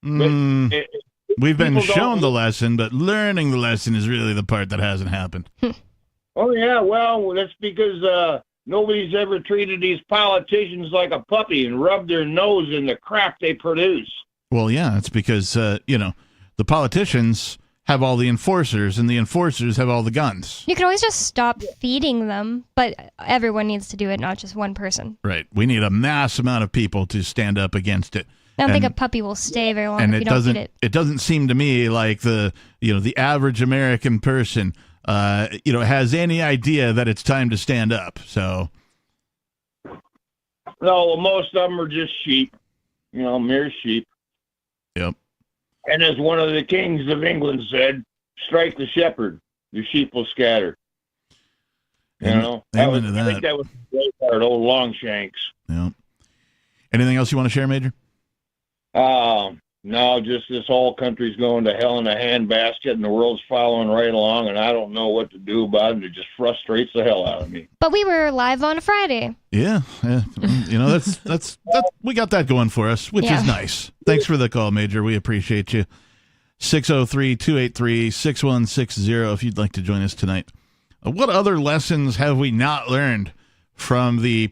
We've been people shown don't- the lesson, but learning the lesson is really the part that hasn't happened. Oh, yeah, well, that's because nobody's ever treated these politicians like a puppy and rubbed their nose in the crap they produce. Well, yeah, it's because, the politicians have all the enforcers, and the enforcers have all the guns. You can always just stop feeding them, but everyone needs to do it, not just one person. Right. We need a mass amount of people to stand up against it. I don't think a And- puppy will stay very long and if it you don't doesn't. feed it. It doesn't seem to me like the average American person, has any idea that it's time to stand up. So, No, well, most of them are just sheep, mere sheep. yep. And as one of the kings of England said, strike the shepherd, the sheep will scatter. Amen to I that. think that was the great part, old Longshanks. Yep. Anything else you want to share, Major? No, just this whole country's going to hell in a handbasket and the world's following right along, and I don't know what to do about it. It just frustrates the hell out of me. But we were live on a Friday. Yeah. That's we got that going for us, which Yeah. is nice. Thanks for the call, Major. We appreciate you. 603-283-6160 if you'd like to join us tonight. What other lessons have we not learned from the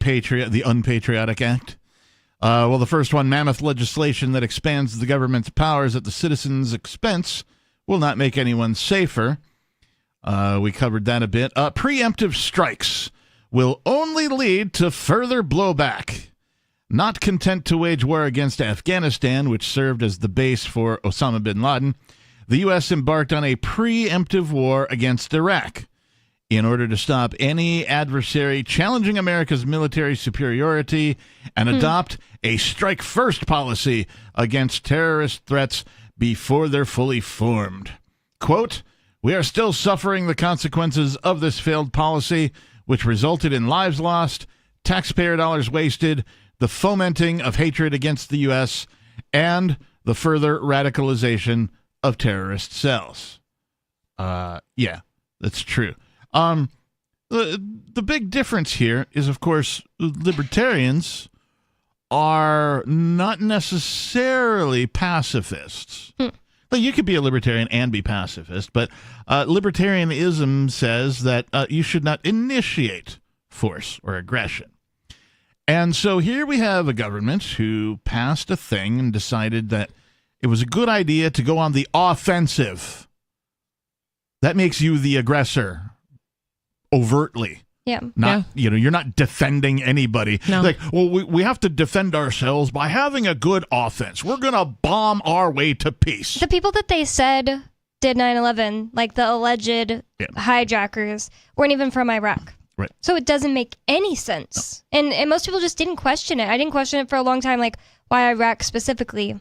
Unpatriotic Act? Well, the first one, mammoth legislation that expands the government's powers at the citizens' expense will not make anyone safer. We covered that a bit. Preemptive strikes will only lead to further blowback. Not content to wage war against Afghanistan, which served as the base for Osama bin Laden, the U.S. embarked on a preemptive war against Iraq in order to stop any adversary challenging America's military superiority and adopt a strike-first policy against terrorist threats before they're fully formed. Quote, "We are still suffering the consequences of this failed policy, which resulted in lives lost, taxpayer dollars wasted, the fomenting of hatred against the U.S., and the further radicalization of terrorist cells." Yeah, that's true. The big difference here is, of course, libertarians are not necessarily pacifists. Like, you could be a libertarian and be pacifist, but libertarianism says that you should not initiate force or aggression. And so here we have a government who passed a thing and decided that it was a good idea to go on the offensive. That makes you the aggressor overtly. Yeah. You're not defending anybody. No. Like, well, we have to defend ourselves by having a good offense. We're going to bomb our way to peace. The people that they said did 9/11, like the alleged hijackers, weren't even from Iraq. Right. So it doesn't make any sense. No. And most people just didn't question it. I didn't question it for a long time, like, why Iraq specifically?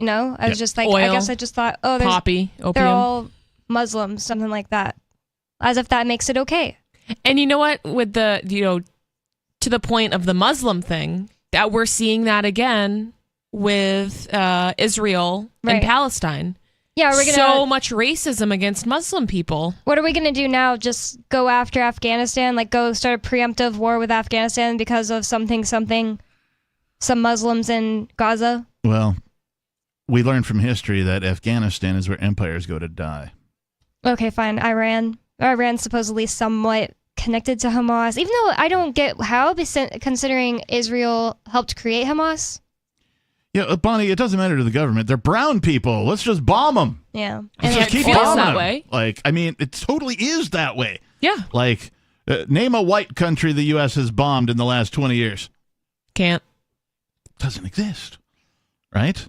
I was just like, I Oil, guess I just thought, oh, poppy, opium. they're all Muslims, something like that. As if that makes it okay. And you know what? With the, to the point of the Muslim thing, that we're seeing that again with Israel and Palestine. Yeah, we're gonna so much racism against Muslim people. What are we gonna do now? Just go after Afghanistan? Like, go start a preemptive war with Afghanistan because of some Muslims in Gaza? Well, we learned from history that Afghanistan is where empires go to die. Okay, fine. Iran's supposedly somewhat connected to Hamas, even though I don't get how, considering Israel helped create Hamas. Yeah, Bonnie, it doesn't matter to the government. They're brown people. Let's just bomb them. Yeah. Let's just keep feels bombing that them. way. Like, I mean, it totally is that way. Yeah. Like, name a white country the U.S. has bombed in the last 20 years. Can't. Doesn't exist. Right?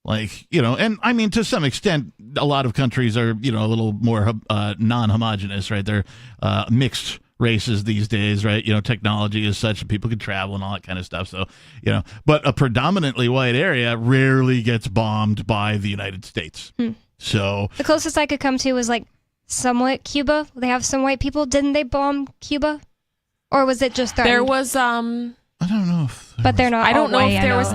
Like, and I mean, to some extent, a lot of countries are, a little more non-homogenous, right? They're mixed races these days, right? Technology is such that people can travel and all that kind of stuff. So, but a predominantly white area rarely gets bombed by the United States. So the closest I could come to was like somewhat Cuba. They have some white people. Didn't they bomb Cuba? Or was it just threatened? There was I don't know if but they're not. I don't know white, if there was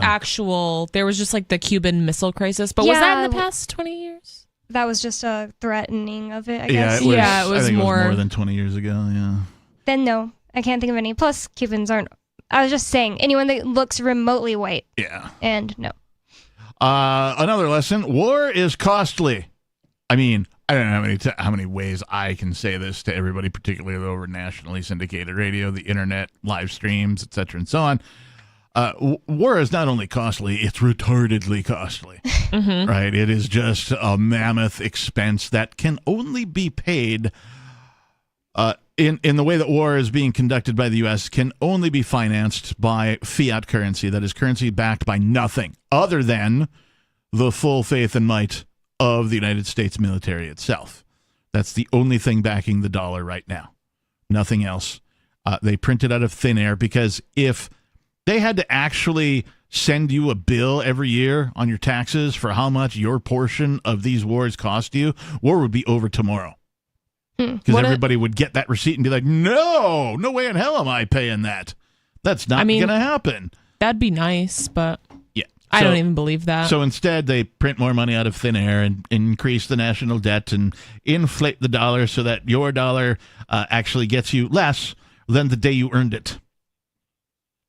there was just like the Cuban Missile Crisis, but was that in the past 20 years? That was just a threatening of it, I yeah, guess. It was I think more... it was more than 20 years ago, yeah. Then no, I can't think of any. Plus, Cubans aren't. I was just saying, anyone that looks remotely white. Yeah. And no. Another lesson, war is costly. I mean, I don't know how many ways I can say this to everybody, particularly over nationally syndicated radio, the internet, live streams, etc., and so on. War is not only costly, it's retardedly costly, right? It is just a mammoth expense that can only be paid in the way that war is being conducted by the U.S. can only be financed by fiat currency, that is currency backed by nothing other than the full faith and might of the United States military itself. That's the only thing backing the dollar right now. Nothing else. They print it out of thin air because if they had to actually send you a bill every year on your taxes for how much your portion of these wars cost you, war would be over tomorrow. Because everybody would get that receipt and be like, no way in hell am I paying that. That's not going to happen. That'd be nice, but yeah, I don't even believe that. So instead, they print more money out of thin air and increase the national debt and inflate the dollar so that your dollar actually gets you less than the day you earned it.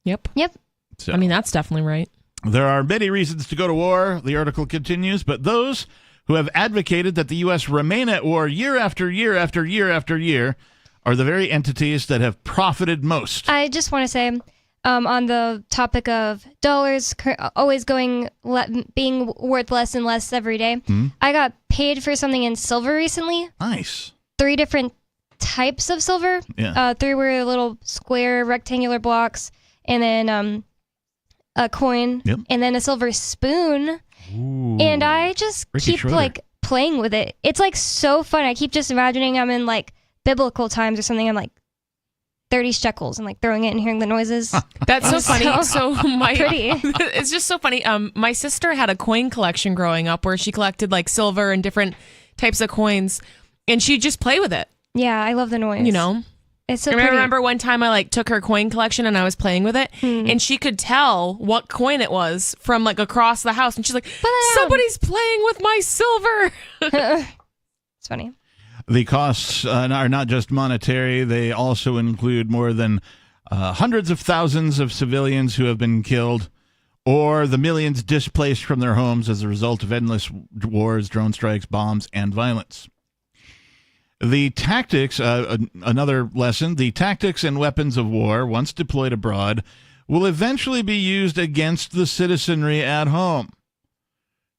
Yep. So, I mean, that's definitely right. There are many reasons to go to war, the article continues, but those who have advocated that the U.S. remain at war year after year after year after year are the very entities that have profited most. I just want to say, on the topic of dollars always being worth less and less every day, I got paid for something in silver recently. Nice. 3 different types of silver. Yeah. 3 were little square rectangular blocks, and then a coin, and then a silver spoon. Ooh. And I just keep like playing with it. It's like so fun. I keep just imagining I'm in like biblical times or something. I'm like 30 shekels and like throwing it and hearing the noises. That's so funny. So pretty. It's just so funny. My sister had a coin collection growing up where she collected like silver and different types of coins, and she'd just play with it. Yeah, I love the noise. It's so I pretty. remember one time I like took her coin collection and I was playing with it, and she could tell what coin it was from like across the house, and she's like, "Somebody's playing with my silver." It's funny. The costs are not just monetary; they also include more than hundreds of thousands of civilians who have been killed, or the millions displaced from their homes as a result of endless wars, drone strikes, bombs, and violence. The tactics, another lesson, the tactics and weapons of war, once deployed abroad, will eventually be used against the citizenry at home.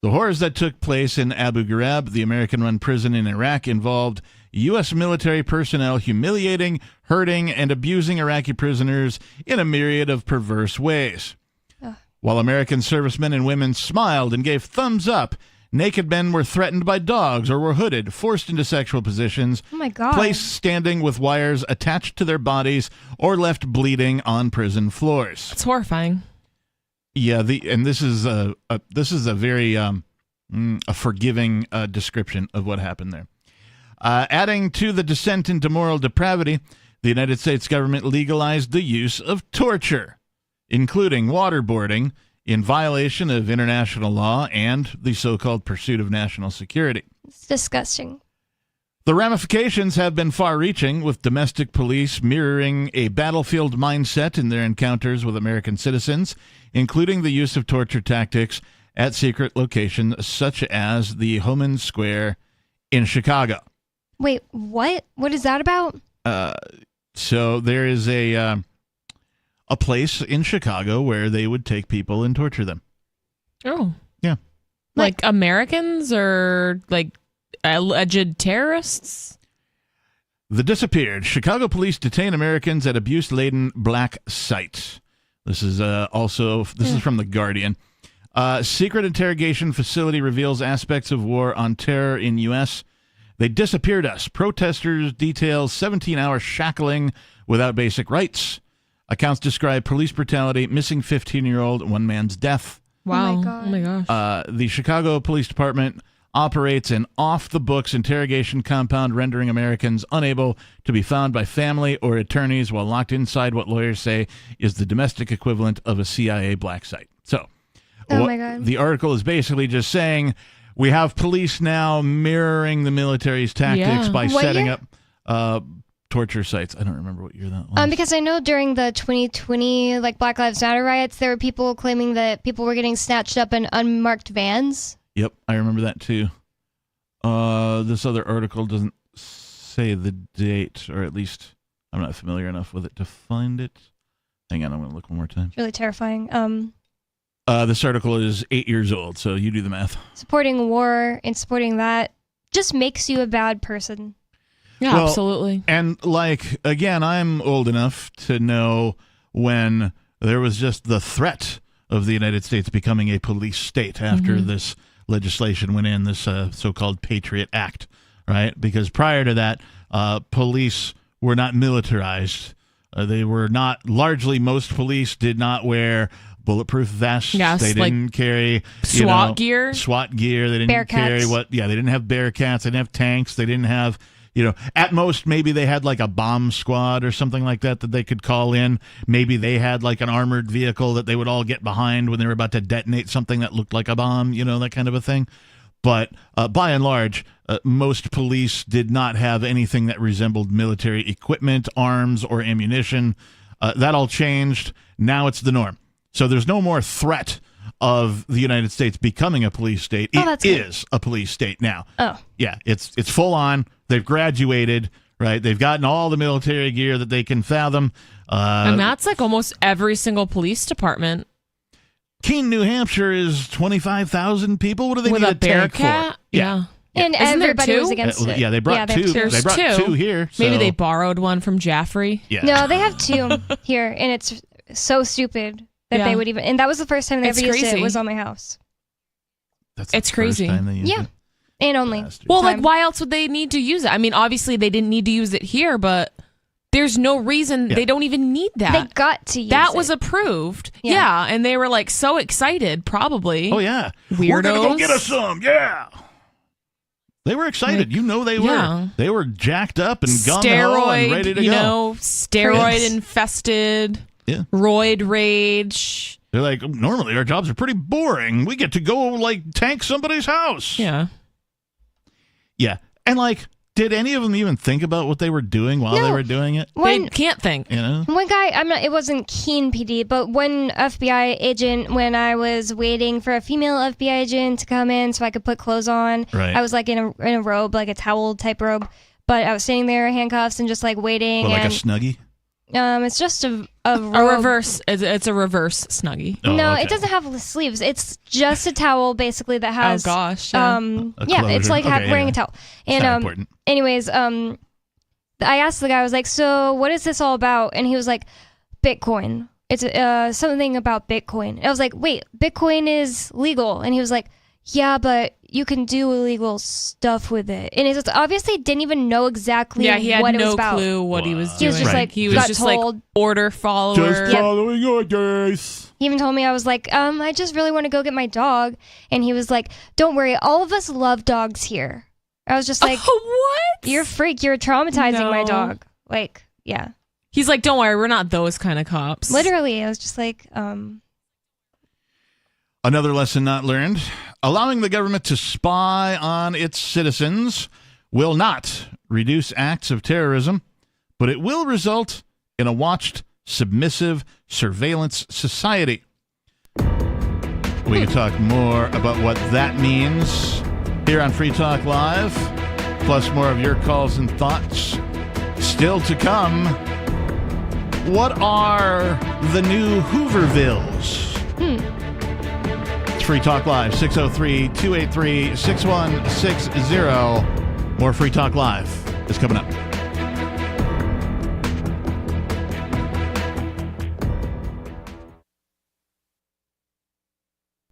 The horrors that took place in Abu Ghraib, the American-run prison in Iraq, involved U.S. military personnel humiliating, hurting, and abusing Iraqi prisoners in a myriad of perverse ways. While American servicemen and women smiled and gave thumbs up, naked men were threatened by dogs or were hooded, forced into sexual positions, oh my God, placed standing with wires attached to their bodies, or left bleeding on prison floors. It's horrifying. Yeah, this is a very a forgiving description of what happened there. Adding to the descent into moral depravity, the United States government legalized the use of torture, including waterboarding, in violation of international law and the so-called pursuit of national security. It's disgusting. The ramifications have been far-reaching, with domestic police mirroring a battlefield mindset in their encounters with American citizens, including the use of torture tactics at secret locations such as the Homan Square in Chicago. Wait, what? What is that about? So there is a place in Chicago where they would take people and torture them. Oh. Yeah. Like Americans or like alleged terrorists? The disappeared. Chicago police detain Americans at abuse-laden black sites. This is is from The Guardian. Secret interrogation facility reveals aspects of war on terror in U.S. They disappeared us. Protesters details 17-hour shackling without basic rights. Accounts describe police brutality, missing 15-year-old, one man's death. Wow. Oh my God. Oh my gosh. The Chicago Police Department operates an off-the-books interrogation compound, rendering Americans unable to be found by family or attorneys while locked inside what lawyers say is the domestic equivalent of a CIA black site. So, Oh my God. the article is basically just saying we have police now mirroring the military's tactics Yeah. by What setting year? up torture sites. I don't remember what year that was. Because I know during the 2020 Black Lives Matter riots, there were people claiming that people were getting snatched up in unmarked vans. Yep, I remember that too. This other article doesn't say the date, or at least I'm not familiar enough with it to find it. Hang on, I'm going to look one more time. It's really terrifying. This article is 8 years old, so you do the math. Supporting war and supporting that just makes you a bad person. Yeah, Well, absolutely. And again, I'm old enough to know when there was just the threat of the United States becoming a police state after this legislation went in, this so-called Patriot Act, right? Because prior to that, police were not militarized. They were not, largely most police did not wear bulletproof vests. Yes, they didn't carry SWAT gear. SWAT gear. They didn't Bearcats. carry they didn't have Bearcats. They didn't have tanks. They didn't have, at most maybe they had like a bomb squad or something like that they could call in. Maybe they had like an armored vehicle that they would all get behind when they were about to detonate something that looked like a bomb, that kind of a thing. But by and large, most police did not have anything that resembled military equipment, arms, or ammunition. That all changed. Now it's the norm. So there's no more threat of the United States becoming a police state. It is a police state now. Oh. Yeah, it's full on. They've graduated, right? They've gotten all the military gear that they can fathom. And that's like almost every single police department. Keene, New Hampshire is 25,000 people. What do they With need a a tank Bearcat? for? Yeah. And Isn't there everybody two? was against it. Yeah, they brought two. There's They brought two here. Maybe so- they borrowed one from Jaffrey. Yeah. No, they have two here, and it's so stupid that Yeah. they would even. And that was the first time they It's ever used it. crazy. It was on my house. That's the It's first crazy. time they used Yeah. it. And only. Well, time. why else would they need to use it? I mean, obviously they didn't need to use it here, but there's no reason Yeah. they don't even need that. They got to use that it. was approved. Yeah. Yeah, and they were like so excited, probably. Oh, yeah. Weirdos. We're going to go get us some. Yeah. They were excited. They were. yeah. They were jacked up and gung-ho and ready to go. Steroid infested. Yeah. Roid rage. They're like, normally our jobs are pretty boring. We get to go, tank somebody's house. Yeah. Yeah. And, did any of them even think about what they were doing while they were doing it? They can't think. One guy, it wasn't Keene PD, but one FBI agent, when I was waiting for a female FBI agent to come in so I could put clothes on, Right. I was in a robe, like a towel type robe, but I was sitting there handcuffs and just waiting. Or like a and Snuggie? it's just a robe. A reverse. It's a reverse Snuggie. No, it doesn't have sleeves. It's just a towel, basically, that has. Oh, gosh, yeah. Yeah, it's closure. like Okay, wearing anyway. a towel. It's And not important. anyways, I asked the guy, I was like, "So, what is this all about?" And he was like, "Bitcoin. It's something about Bitcoin." And I was like, "Wait, Bitcoin is legal?" And he was like, "Yeah, but you can do illegal stuff with it." And it's obviously didn't even know exactly Yeah, he had what it was no about. clue what he was doing. He was just like, he was got just told. order follower. Just following orders. He even told me, I was like, I just really want to go get my dog. And he was like, "Don't worry, all of us love dogs here." I was just like, what? You're a freak. You're traumatizing my No. dog. Yeah. He's like, "Don't worry, we're not those kind of cops." Literally, I was just like, Another lesson not learned. Allowing the government to spy on its citizens will not reduce acts of terrorism, but it will result in a watched, submissive surveillance society. We can talk more about what that means here on Free Talk Live, plus more of your calls and thoughts. Still to come, what are the new Hoovervilles? It's Free Talk Live, 603-283-6160. More Free Talk Live is coming up.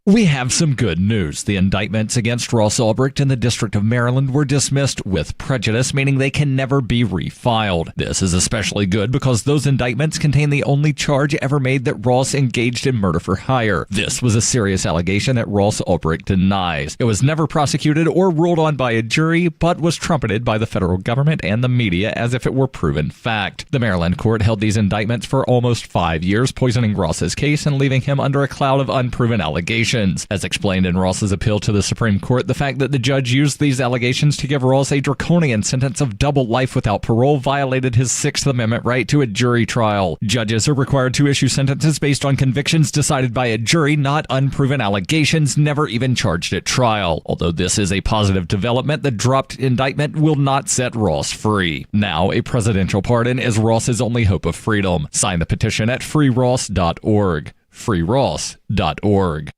We have some good news. The indictments against Ross Ulbricht in the District of Maryland were dismissed with prejudice, meaning they can never be refiled. This is especially good because those indictments contain the only charge ever made that Ross engaged in murder for hire. This was a serious allegation that Ross Ulbricht denies. It was never prosecuted or ruled on by a jury, but was trumpeted by the federal government and the media as if it were proven fact. The Maryland court held these indictments for almost 5 years, poisoning Ross's case and leaving him under a cloud of unproven allegations. As explained in Ross's appeal to the Supreme Court, the fact that the judge used these allegations to give Ross a draconian sentence of double life without parole violated his Sixth Amendment right to a jury trial. Judges are required to issue sentences based on convictions decided by a jury, not unproven allegations never even charged at trial. Although this is a positive development, the dropped indictment will not set Ross free. Now, a presidential pardon is Ross's only hope of freedom. Sign the petition at freeross.org. freeross.org.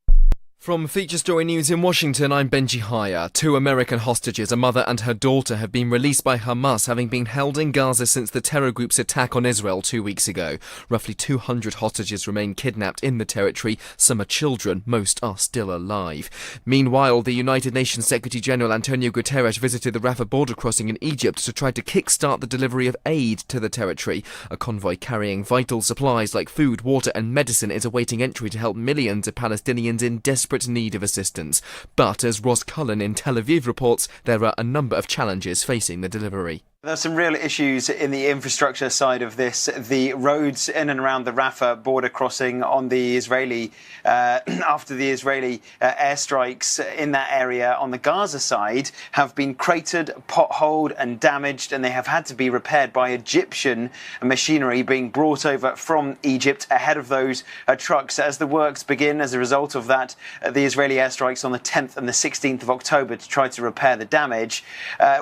From Feature Story News in Washington, I'm Benji Haya. 2 American hostages, a mother and her daughter, have been released by Hamas, having been held in Gaza since the terror group's attack on Israel 2 weeks ago. Roughly 200 hostages remain kidnapped in the territory. Some are children, most are still alive. Meanwhile, the United Nations Secretary-General Antonio Guterres visited the Rafah border crossing in Egypt to try to kickstart the delivery of aid to the territory. A convoy carrying vital supplies like food, water and medicine is awaiting entry to help millions of Palestinians in desperate need of assistance. But as Ross Cullen in Tel Aviv reports, there are a number of challenges facing the delivery. There's some real issues in the infrastructure side of this. The roads in and around the Rafah border crossing on the Israeli, after the Israeli airstrikes in that area on the Gaza side have been cratered, potholed and damaged, and they have had to be repaired by Egyptian machinery being brought over from Egypt ahead of those trucks. As the works begin as a result of that, the Israeli airstrikes on the 10th and the 16th of October to try to repair the damage.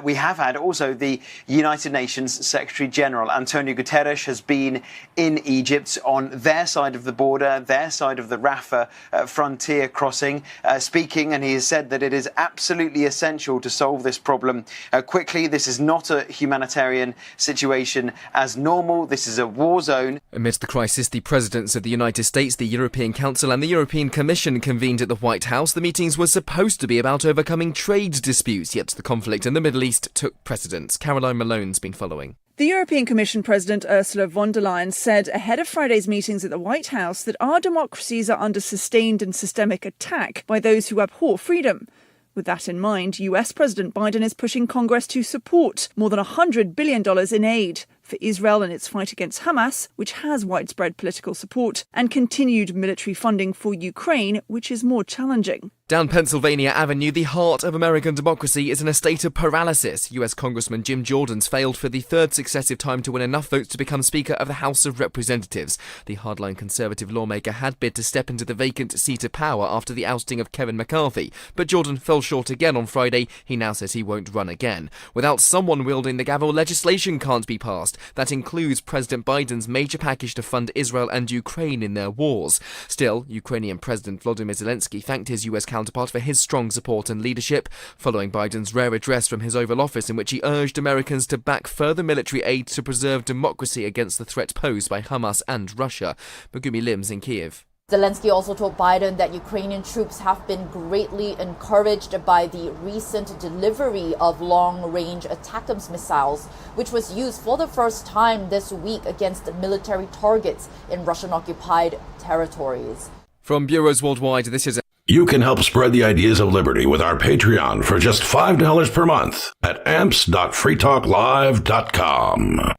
We have had also the United Nations Secretary General Antonio Guterres has been in Egypt on their side of the border, their side of the Rafah frontier crossing, speaking, and he has said that it is absolutely essential to solve this problem quickly. This is not a humanitarian situation as normal. This is a war zone. Amidst the crisis, the presidents of the United States, the European Council and the European Commission convened at the White House. The meetings were supposed to be about overcoming trade disputes, yet the conflict in the Middle East took precedence. Caroline Malone's been following. The European Commission President Ursula von der Leyen said ahead of Friday's meetings at the White House that our democracies are under sustained and systemic attack by those who abhor freedom. With that in mind, US President Biden is pushing Congress to support more than $100 billion in aid for Israel in its fight against Hamas, which has widespread political support, and continued military funding for Ukraine, which is more challenging. Down Pennsylvania Avenue, the heart of American democracy is in a state of paralysis. US Congressman Jim Jordan's failed for the third successive time to win enough votes to become Speaker of the House of Representatives. The hardline conservative lawmaker had bid to step into the vacant seat of power after the ousting of Kevin McCarthy, but Jordan fell short again on Friday. He now says he won't run again. Without someone wielding the gavel, legislation can't be passed. That includes President Biden's major package to fund Israel and Ukraine in their wars. Still, Ukrainian President Volodymyr Zelensky thanked his US counterpart for his strong support and leadership, following Biden's rare address from his Oval Office in which he urged Americans to back further military aid to preserve democracy against the threat posed by Hamas and Russia. Megumi Lims in Kiev. Zelensky also told Biden that Ukrainian troops have been greatly encouraged by the recent delivery of long-range ATACMS missiles, which was used for the first time this week against military targets in Russian-occupied territories. From Bureaus Worldwide, this is You can help spread the ideas of liberty with our Patreon for just $5 per month at amps.freetalklive.com.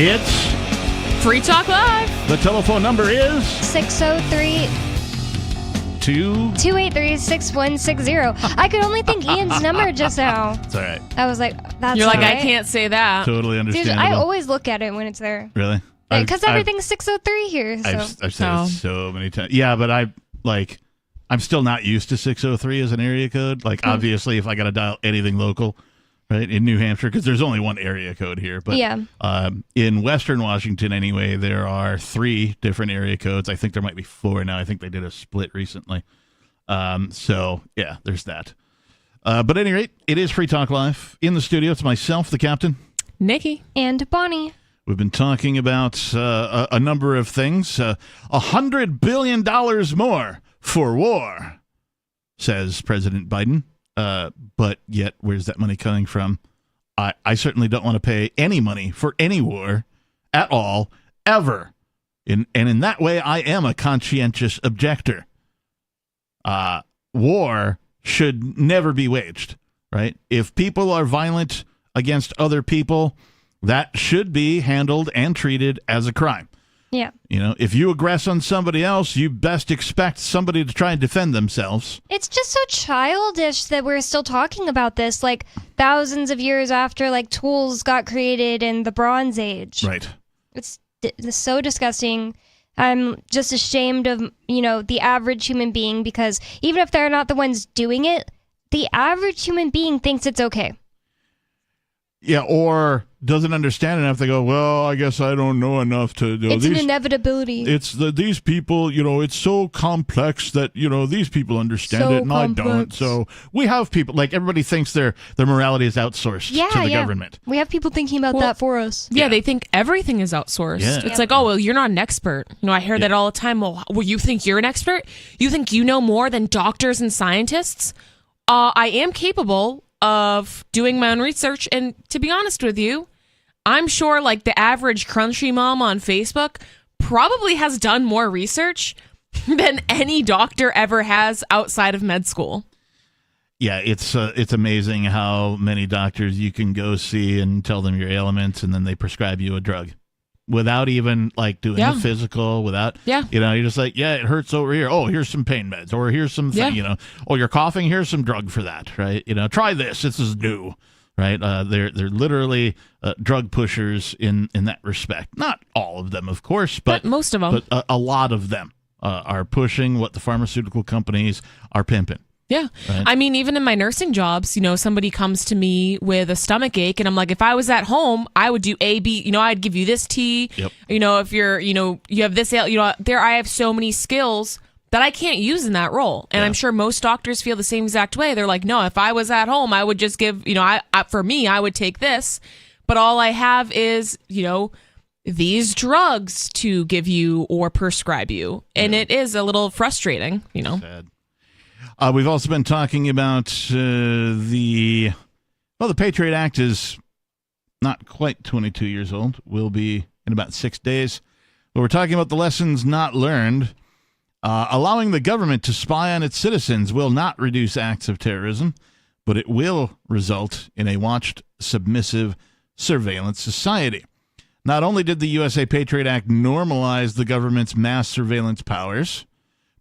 It's Free Talk Live. The telephone number is 603 283-6160. I could only think Ian's number just now. It's all right. I was like, that's You're like, all right. I can't say that. Totally Dude, understandable. I always look at it when it's there. Really? Because everything's 603 here. So. I've said it so many times. Yeah, but I'm still not used to 603 as an area code. Like, obviously, if I got to dial anything local right, in New Hampshire, because there's only one area code here. But in Western Washington, anyway, there are 3 different area codes. I think there might be 4 now. I think they did a split recently. So, yeah, there's that. But at any rate, it is Free Talk Live. In the studio, it's myself, the captain. Nikki. And Bonnie. We've been talking about a number of things. $100 billion more for war, says President Biden. But yet, where's that money coming from? I certainly don't want to pay any money for any war at all, ever. And in that way, I am a conscientious objector. War should never be waged, right? If people are violent against other people, that should be handled and treated as a crime. Yeah. You know, if you aggress on somebody else, you best expect somebody to try and defend themselves. It's just so childish that we're still talking about this, like thousands of years after like tools got created in the Bronze Age. Right. It's so disgusting. I'm just ashamed of, the average human being, because even if they're not the ones doing it, the average human being thinks it's okay. Yeah, or doesn't understand enough. They go, well, I guess I don't know enough to do. It's an inevitability. It's these people, it's so complex that, these people understand it and I don't. So we have people, like everybody thinks their morality is outsourced to the government. We have people thinking about that for us. Yeah, they think everything is outsourced. Yeah. It's like, oh, well, you're not an expert. I hear that all the time. Well, you think you're an expert? You think you know more than doctors and scientists? I am capable of doing my own research, and to be honest with you, I'm sure like the average crunchy mom on Facebook probably has done more research than any doctor ever has outside of med school. Yeah, it's amazing how many doctors you can go see and tell them your ailments, and then they prescribe you a drug without even like doing a physical, without, you're just like, yeah, it hurts over here. Oh, here's some pain meds, or here's some thing, oh, you're coughing. Here's some drug for that, right? Try this. This is new, right? They're literally drug pushers in that respect. Not all of them, of course, but most of them. But a lot of them are pushing what the pharmaceutical companies are pimping. Yeah. Right. I mean, even in my nursing jobs, somebody comes to me with a stomach ache and I'm like, if I was at home, I would do A, B, I'd give you this tea. Yep. If you're, you have this, there I have so many skills that I can't use in that role. And I'm sure most doctors feel the same exact way. They're like, no, if I was at home, I would just give, for me, I would take this. But all I have is, these drugs to give you or prescribe you. And it is a little frustrating, Sad. We've also been talking about the Patriot Act is not quite 22 years old. Will be in about 6 days. But we're talking about the lessons not learned. Allowing the government to spy on its citizens will not reduce acts of terrorism, but it will result in a watched, submissive surveillance society. Not only did the USA Patriot Act normalize the government's mass surveillance powers,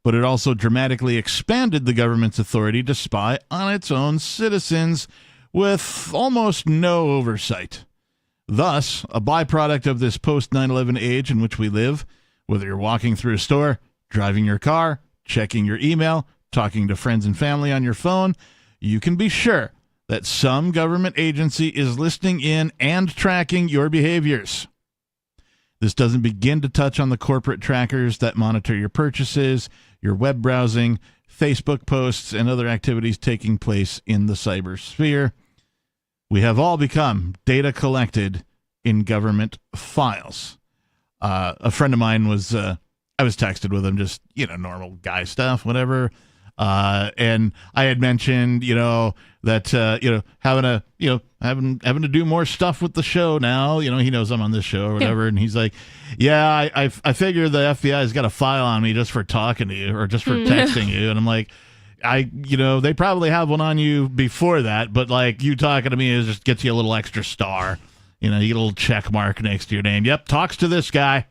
but it also dramatically expanded the government's authority to spy on its own citizens with almost no oversight. Thus, a byproduct of this post-9/11 age in which we live, whether you're walking through a store, driving your car, checking your email, talking to friends and family on your phone, you can be sure that some government agency is listening in and tracking your behaviors. This doesn't begin to touch on the corporate trackers that monitor your purchases, your web browsing, Facebook posts, and other activities taking place in the cybersphere. We have all become data collected in government files. A friend of mine was, I was texted with him, just, normal guy stuff, whatever. And I had mentioned, that, having to do more stuff with the show now. He knows I'm on this show or whatever. Yeah. And he's like, yeah, I figure the FBI's got a file on me just for talking to you or just for texting you. And I'm like, they probably have one on you before that, but like you talking to me is just gets you a little extra star. You get a little check mark next to your name. Yep. Talks to this guy.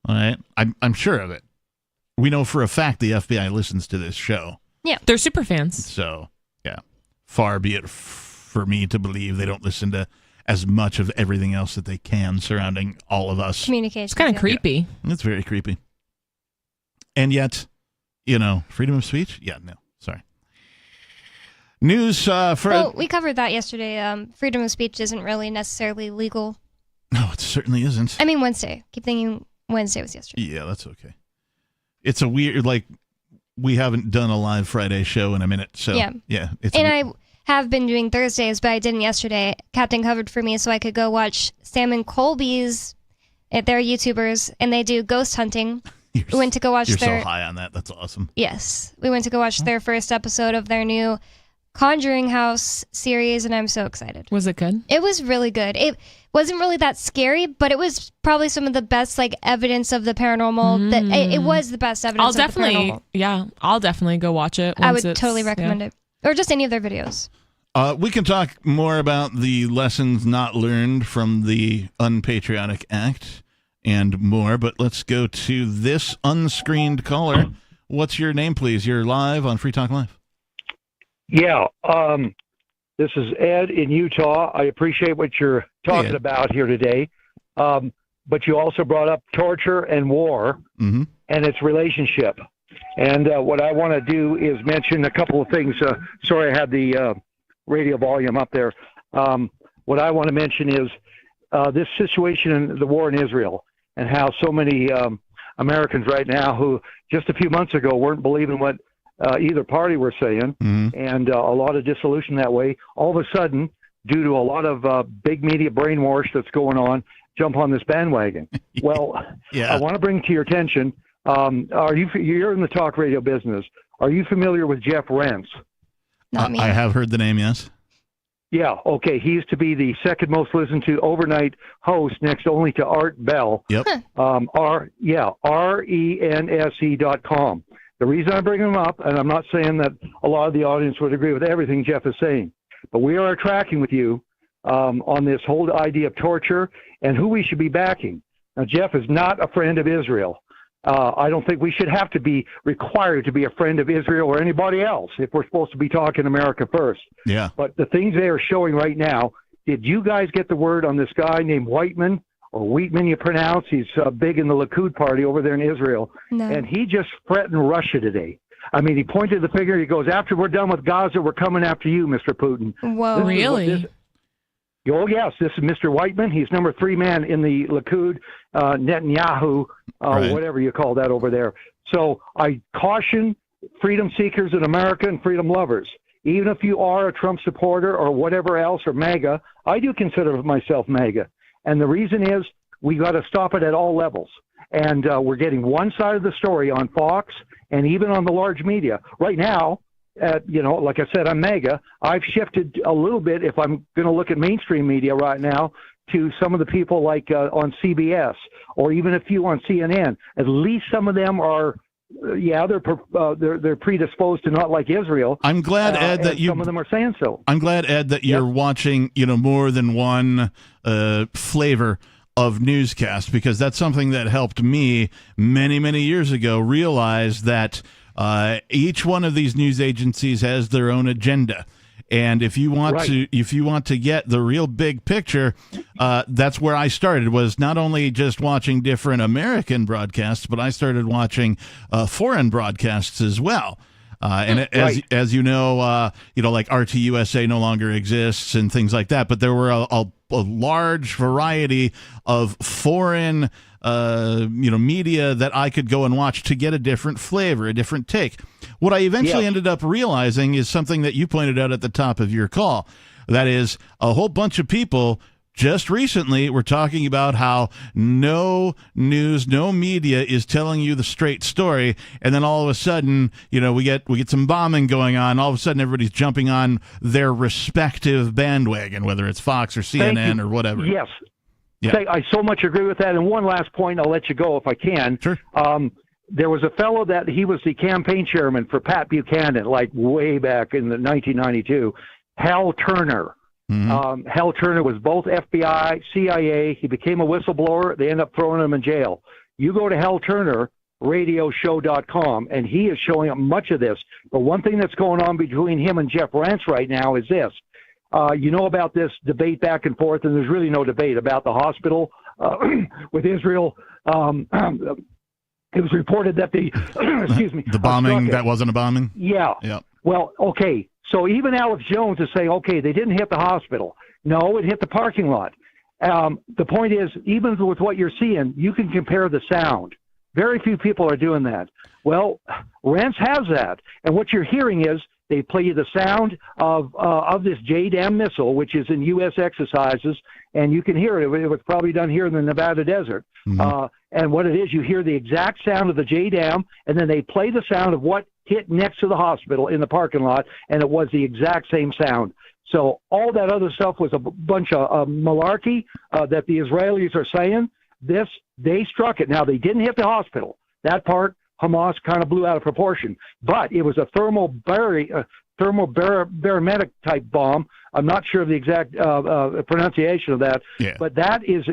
All right. I'm sure of it. We know for a fact the FBI listens to this show. Yeah. They're super fans. So, yeah. Far be it for me to believe they don't listen to as much of everything else that they can surrounding all of us. Communication. It's kind of creepy. Yeah. It's very creepy. And yet, freedom of speech? Yeah, no. Sorry. News for... we covered that yesterday. Freedom of speech isn't really necessarily legal. No, it certainly isn't. I mean, Wednesday. Keep thinking Wednesday was yesterday. Yeah, that's okay. It's a weird, we haven't done a live Friday show in a minute, so yeah. I have been doing Thursdays, but I didn't yesterday. Captain covered for me so I could go watch Sam and Colby's, they're YouTubers, and they do ghost hunting. We went to go watch You're so high on that. That's awesome. Yes. We went to go watch their first episode of their new Conjuring House series, and I'm so excited. Was it good? It was really good. It wasn't really that scary, but it was probably some of the best evidence of the paranormal. It was the best evidence of the paranormal. I'll definitely go watch it. I would totally recommend it. Or just any of their videos. We can talk more about the lessons not learned from the unpatriotic act and more, but let's go to this unscreened caller. What's your name, please? You're live on Free Talk Live. Yeah, this is Ed in Utah. I appreciate what you're talking about here today, but you also brought up torture and war and its relationship. And what I want to do is mention a couple of things. Sorry, I had the radio volume up there. What I want to mention is this situation in the war in Israel and how so many Americans right now who just a few months ago weren't believing what either party were saying, and a lot of dissolution that way. All of a sudden, due to a lot of big media brainwash that's going on, jump on this bandwagon. Well, I want to bring to your attention, you're in the talk radio business. Are you familiar with Jeff Rentz? Not me. I have heard the name, yes. Yeah, okay. He used to be the second most listened to overnight host, next only to Art Bell. Yep. RENSE.com. The reason I bring him up, and I'm not saying that a lot of the audience would agree with everything Jeff is saying, but we are tracking with you on this whole idea of torture and who we should be backing. Now, Jeff is not a friend of Israel. I don't think we should have to be required to be a friend of Israel or anybody else if we're supposed to be talking America first. Yeah. But the things they are showing right now, did you guys get the word on this guy named Whiteman, or Wheatman you pronounce? He's big in the Likud party over there in Israel. No. And he just threatened Russia today. I mean, he pointed the finger. He goes, after we're done with Gaza, we're coming after you, Mr. Putin. Whoa. Really? Oh, yes. This is Mr. Whiteman. He's number 3 man in the Likud, Netanyahu, whatever you call that over there. So I caution freedom seekers in America and freedom lovers. Even if you are a Trump supporter or whatever else, or MAGA, I do consider myself MAGA. And the reason is we got to stop it at all levels. And we're getting one side of the story on Fox and even on the large media. Right now, like I said, I'm MAGA. I've shifted a little bit, if I'm going to look at mainstream media right now, to some of the people like on CBS or even a few on CNN. At least some of them are, they're predisposed to not like Israel. I'm glad, Ed, that some of them are saying so. I'm glad, Ed, that you're watching, more than one flavor of newscast, because that's something that helped me many, many years ago realize that each one of these news agencies has their own agenda. And if you want to get the real big picture, that's where I started, was not only just watching different American broadcasts, but I started watching foreign broadcasts as well. As you know, like RTUSA no longer exists and things like that. But there were a large variety of foreign media that I could go and watch to get a different flavor, a different take. What I eventually ended up realizing is something that you pointed out at the top of your call. That is, a whole bunch of people just recently were talking about how no news, no media is telling you the straight story, and then all of a sudden, we get some bombing going on. All of a sudden, everybody's jumping on their respective bandwagon, whether it's Fox or CNN or whatever. Yes. Yeah. I so much agree with that. And one last point, I'll let you go if I can. Sure. There was a fellow that he was the campaign chairman for Pat Buchanan, like way back in the 1992, Hal Turner. Mm-hmm. Hal Turner was both FBI, CIA. He became a whistleblower. They ended up throwing him in jail. You go to Hal Turner, radioshow.com, and he is showing up much of this. But one thing that's going on between him and Jeff Rentz right now is this. About this debate back and forth, and there's really no debate about the hospital with Israel. It was reported that the, excuse me. The bombing that wasn't a bombing? Yeah. Yeah. Well, okay. So even Alex Jones is saying, okay, they didn't hit the hospital. No, it hit the parking lot. The point is, even with what you're seeing, you can compare the sound. Very few people are doing that. Well, Rents has that. And what you're hearing is they play you the sound of this JDAM missile, which is in U.S. exercises, and you can hear it. It was probably done here in the Nevada desert. Mm-hmm. And what it is, you hear the exact sound of the JDAM, and then they play the sound of what hit next to the hospital in the parking lot, and it was the exact same sound. So all that other stuff was a bunch of malarkey that the Israelis are saying. They struck it. Now, they didn't hit the hospital. That part, Hamas kind of blew out of proportion. But it was a thermobarometric type bomb. I'm not sure of the exact pronunciation of that. Yeah. But that is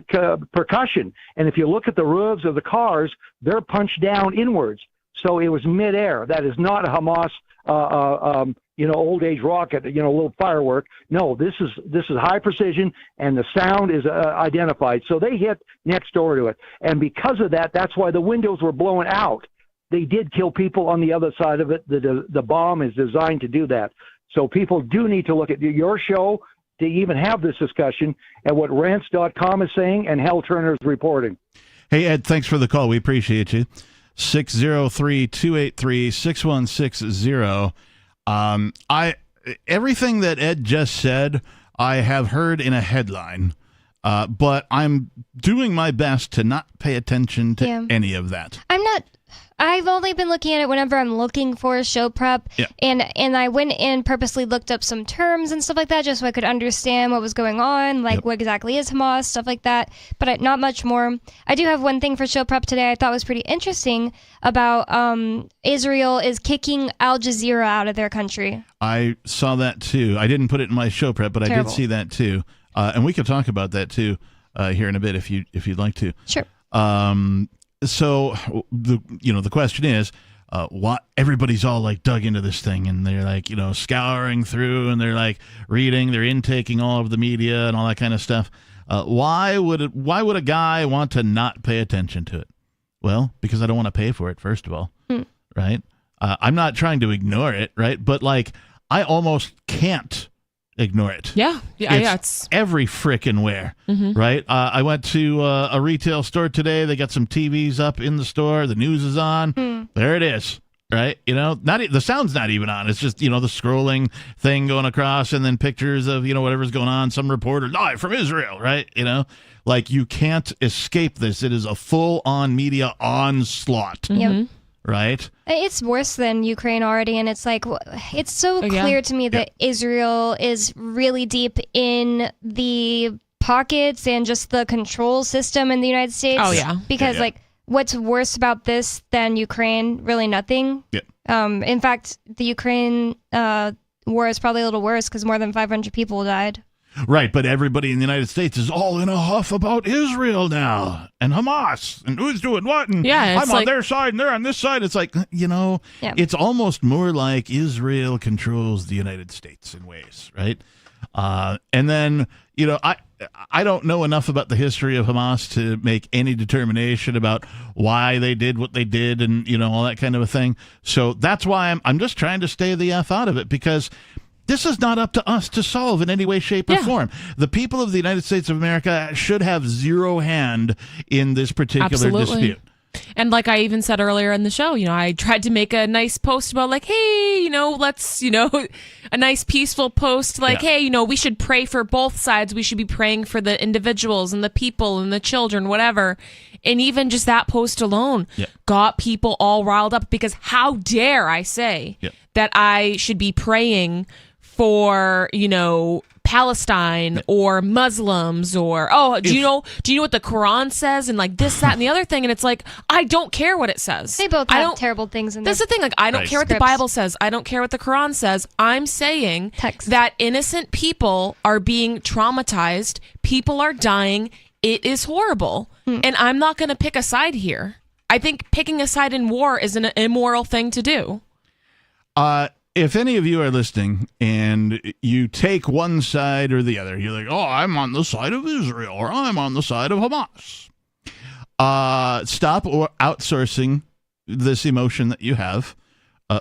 percussion. And if you look at the roofs of the cars, they're punched down inwards. So it was midair. That is not a Hamas, old age rocket, little firework. No, this is high precision, and the sound is identified. So they hit next door to it, and because of that, that's why the windows were blown out. They did kill people on the other side of it. The bomb is designed to do that. So people do need to look at your show to even have this discussion, and what Rants.com is saying, and Hal Turner's reporting. Hey, Ed, thanks for the call. We appreciate you. 603-283-6160. Everything that Ed just said, I have heard in a headline, but I'm doing my best to not pay attention to any of that. I've only been looking at it whenever I'm looking for a show prep, and I went and purposely looked up some terms and stuff like that just so I could understand what was going on, like what exactly is Hamas, stuff like that, but not much more. I do have one thing for show prep today I thought was pretty interesting about Israel is kicking Al Jazeera out of their country. I saw that too. I didn't put it in my show prep, but I did see that too. And we could talk about that too here in a bit if you'd like to. Sure. So the question is, why everybody's all like dug into this thing, and they're like scouring through, and they're like reading, they're intaking all of the media and all that kind of stuff. Why would a guy want to not pay attention to it? Well, because I don't want to pay for it, first of all, right? I'm not trying to ignore it, right? But like I almost can't ignore it. It's every frickin' where, right? I went to a retail store today. They got some TVs up in the store. The news is on. There it is, right? The sound's not even on. It's just the scrolling thing going across, and then pictures of whatever's going on. Some reporter live from Israel, right? Like you can't escape this. It is a full-on media onslaught. Yep. Right? It's worse than Ukraine already, and it's like it's so clear to me that Israel is really deep in the pockets and just the control system in the United States. Oh yeah, because like what's worse about this than Ukraine? Really nothing. Yeah. In fact, the Ukraine war is probably a little worse because more than 500 people died. Right, but everybody in the United States is all in a huff about Israel now and Hamas and who's doing what, and I'm on their side and they're on this side. It's like, it's almost more like Israel controls the United States in ways, right? And then, I don't know enough about the history of Hamas to make any determination about why they did what they did and, all that kind of a thing. So that's why I'm just trying to stay the F out of it, because this is not up to us to solve in any way, shape, or form. The people of the United States of America should have zero hand in this particular dispute. And like I even said earlier in the show, I tried to make a nice post about like, hey, let's, a nice peaceful post like, hey, we should pray for both sides. We should be praying for the individuals and the people and the children, whatever. And even just that post alone got people all riled up, because how dare I say that I should be praying for, Palestine or Muslims or, do you know what the Quran says, and like this, that, and the other thing? And it's like, I don't care what it says. They both have terrible things in there. That's the thing. Like, I don't care what the Bible says. I don't care what the Quran says. I'm saying that innocent people are being traumatized. People are dying. It is horrible. And I'm not going to pick a side here. I think picking a side in war is an immoral thing to do. If any of you are listening and you take one side or the other, you're like, I'm on the side of Israel or I'm on the side of Hamas. Stop or outsourcing this emotion that you have.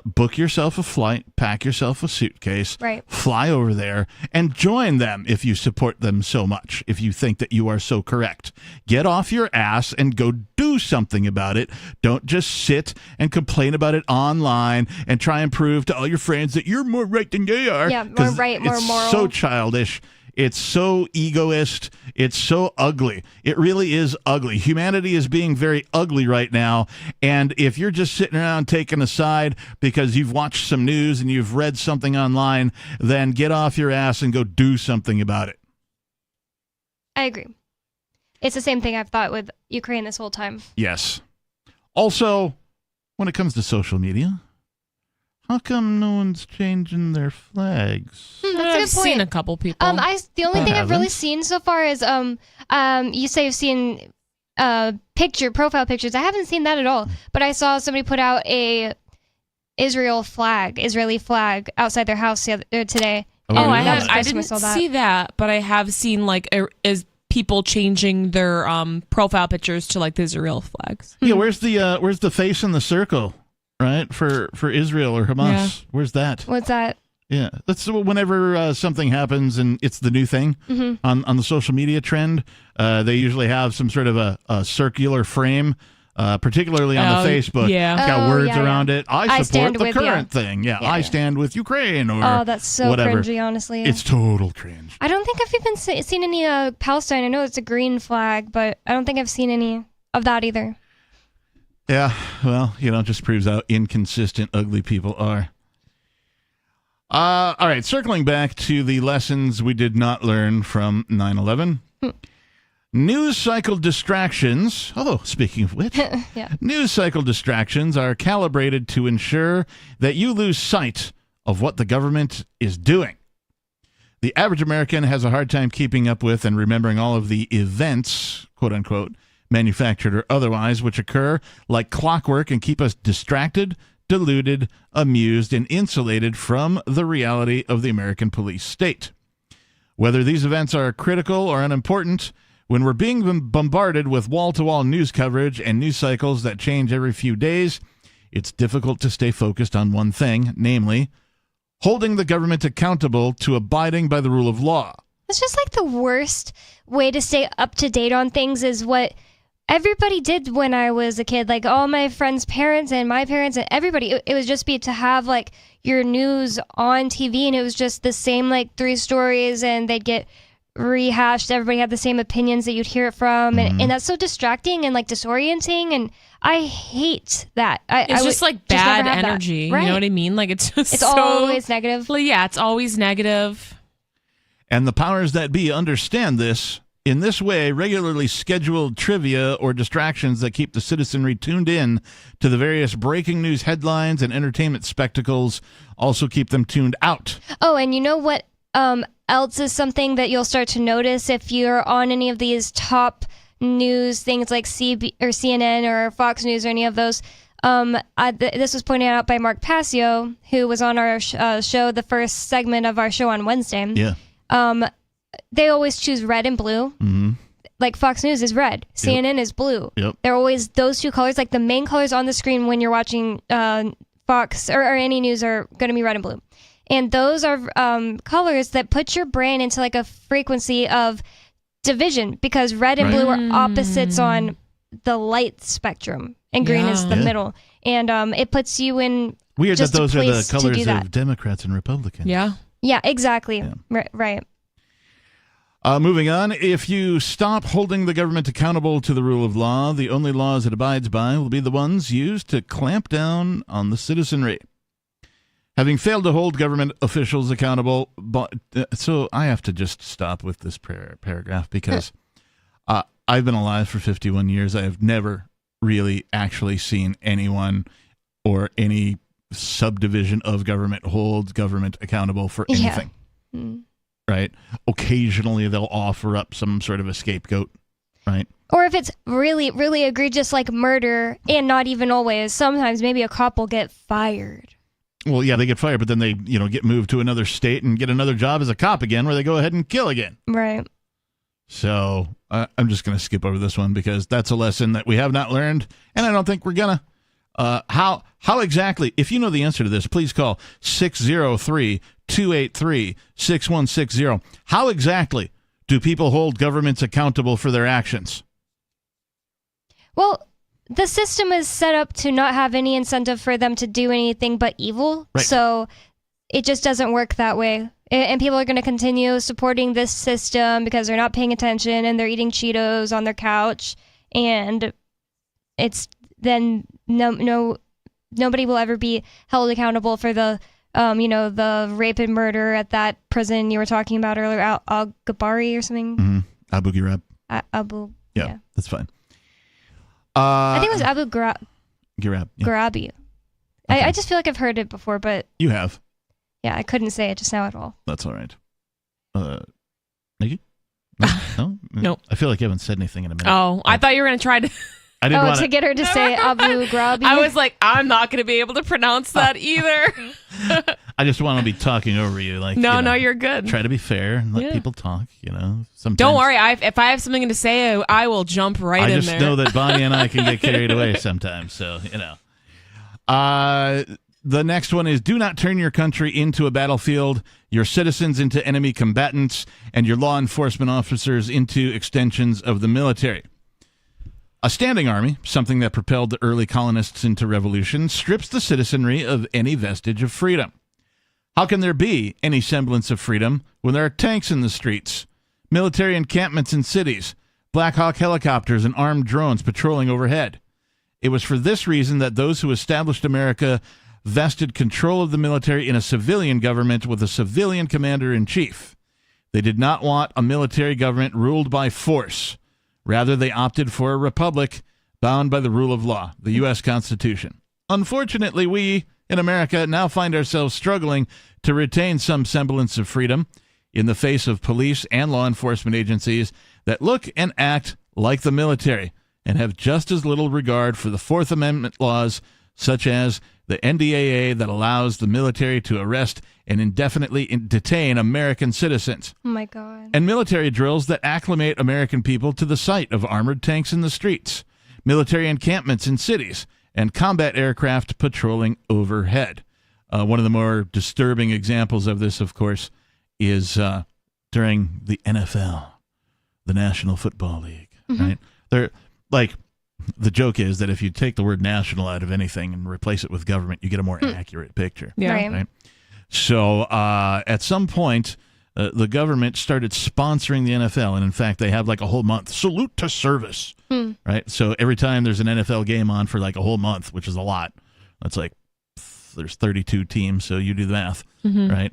book yourself a flight, pack yourself a suitcase, Right. fly over there, and join them if you support them so much, if you think that you are so correct. Get off your ass and go do something about it. Don't just sit and complain about it online and try and prove to all your friends that you're more right than they are. Yeah, more 'Cause right, more it's moral. so childish. It's so egoist. It's so ugly. It really is ugly. Humanity is being very ugly right now. And if you're just sitting around taking a side because you've watched some news and you've read something online, then get off your ass and go do something about it. I agree. It's the same thing I've thought with Ukraine this whole time. Yes. Also, when it comes to social media, how come no one's changing their flags? That's a I've good point. seen a couple people. The only thing I've really haven't. seen so far is you say you've seen profile pictures. I haven't seen that at all. But I saw somebody put out a Israeli flag outside their house today. Oh, I really? I didn't see that, but I have seen is people changing their profile pictures to like the Israel flags. Yeah, where's the face in the circle, right? For Israel or Hamas. Yeah. Where's that? What's that? Yeah, that's whenever something happens and it's the new thing Mhm. on the social media trend. They usually have some sort of a circular frame, particularly on the Facebook. yeah. It's got Oh, words yeah, around yeah. it. I I support stand the with, current yeah. thing. Yeah, Yeah, I yeah. stand with Ukraine or Oh, that's so whatever. cringy, honestly. It's total cringe. I don't think I've even seen any Palestine. I know it's a green flag, but I don't think I've seen any of that either. Yeah, well, just proves how inconsistent ugly people are. All right, circling back to the lessons we did not learn from 9/11. News cycle distractions, although speaking of which, Yeah. news cycle distractions are calibrated to ensure that you lose sight of what the government is doing. The average American has a hard time keeping up with and remembering all of the events, quote unquote, manufactured or otherwise, which occur like clockwork and keep us distracted, deluded, amused, and insulated from the reality of the American police state. Whether these events are critical or unimportant, when we're being bombarded with wall-to-wall news coverage and news cycles that change every few days, it's difficult to stay focused on one thing, namely, holding the government accountable to abiding by the rule of law. It's just like the worst way to stay up to date on things is what everybody did when I was a kid. Like all my friends' parents and my parents and everybody, it would just be to have like your news on TV, and it was just the same like 3 stories, and they'd get rehashed. Everybody had the same opinions that you'd hear it from, and that's so distracting and like disorienting, and I hate that. It's just like bad never have that. energy. Right. You know what I mean? Like it's just It's so, always negative. Well, yeah, it's always negative. And the powers that be understand this. In this way, regularly scheduled trivia or distractions that keep the citizenry tuned in to the various breaking news headlines and entertainment spectacles also keep them tuned out. Oh, and you know what else is something that you'll start to notice if you're on any of these top news things like CNN or Fox News or any of those. This was pointed out by Mark Passio, who was on our show, the first segment of our show on Wednesday. Yeah. They always choose red and blue. Mm-hmm. Like Fox News is red, CNN is blue. Yep. They're always those 2 colors. Like the main colors on the screen when you're watching Fox or any news are going to be red and blue. And those are colors that put your brain into like a frequency of division, because red and blue are opposites on the light spectrum, and green is the middle. And it puts you in Weird just that those a are the place to colors do that. of Democrats and Republicans. Yeah. Yeah, exactly. Right. Moving on, if you stop holding the government accountable to the rule of law, the only laws it abides by will be the ones used to clamp down on the citizenry. Having failed to hold government officials accountable, so I have to just stop with this paragraph because I've been alive for 51 years. I have never really actually seen anyone or any subdivision of government hold government accountable for anything. Yeah. Mm. Right? Occasionally they'll offer up some sort of a scapegoat, right? Or if it's really, really egregious like murder, and not even always, sometimes maybe a cop will get fired. Well, yeah, they get fired, but then they, get moved to another state and get another job as a cop again where they go ahead and kill again. Right. So I'm just going to skip over this one because that's a lesson that we have not learned, and I don't think we're going to. How exactly, if you know the answer to this, please call 603-283-6160. How exactly do people hold governments accountable for their actions? Well, the system is set up to not have any incentive for them to do anything but evil. Right. So it just doesn't work that way. And people are going to continue supporting this system because they're not paying attention and they're eating Cheetos on their couch. And it's then nobody will ever be held accountable for the the rape and murder at that prison you were talking about earlier, Al-Ghabari or something. Mm-hmm. Abu Ghraib. Yeah, that's fine. I think it was Abu Ghraib. Yeah. Ghrabi. Okay. I just feel like I've heard it before, but You have. yeah, I couldn't say it just now at all. That's all right. Nikki? No? Nope. I feel like you haven't said anything in a minute. Oh, I thought you were going to try to... I didn't want to get her to say Abu Ghrabi. I was like, I'm not going to be able to pronounce that either. I just want to be talking over you. No, you're good. Try to be fair and let people talk, Sometimes. Don't worry. If I have something to say, I will jump right in there. I just know that Bonnie and I can get carried away sometimes, so, The next one is do not turn your country into a battlefield, your citizens into enemy combatants, and your law enforcement officers into extensions of the military. A standing army, something that propelled the early colonists into revolution, strips the citizenry of any vestige of freedom. How can there be any semblance of freedom when there are tanks in the streets, military encampments in cities, Black Hawk helicopters and armed drones patrolling overhead? It was for this reason that those who established America vested control of the military in a civilian government with a civilian commander-in-chief. They did not want a military government ruled by force. Rather, they opted for a republic bound by the rule of law, the U.S. Constitution. Unfortunately, we in America now find ourselves struggling to retain some semblance of freedom in the face of police and law enforcement agencies that look and act like the military and have just as little regard for the Fourth Amendment laws, such as the NDAA that allows the military to arrest and indefinitely detain American citizens. Oh, my God. And military drills that acclimate American people to the sight of armored tanks in the streets, military encampments in cities, and combat aircraft patrolling overhead. One of the more disturbing examples of this, of course, is during the NFL, the National Football League, right? They're the joke is that if you take the word national out of anything and replace it with government, you get a more accurate picture. Yeah. Right? So at some point, the government started sponsoring the NFL. And in fact, they have a whole month, salute to service. Right? So every time there's an NFL game on for a whole month, which is a lot, that's there's 32 teams. So you do the math, right?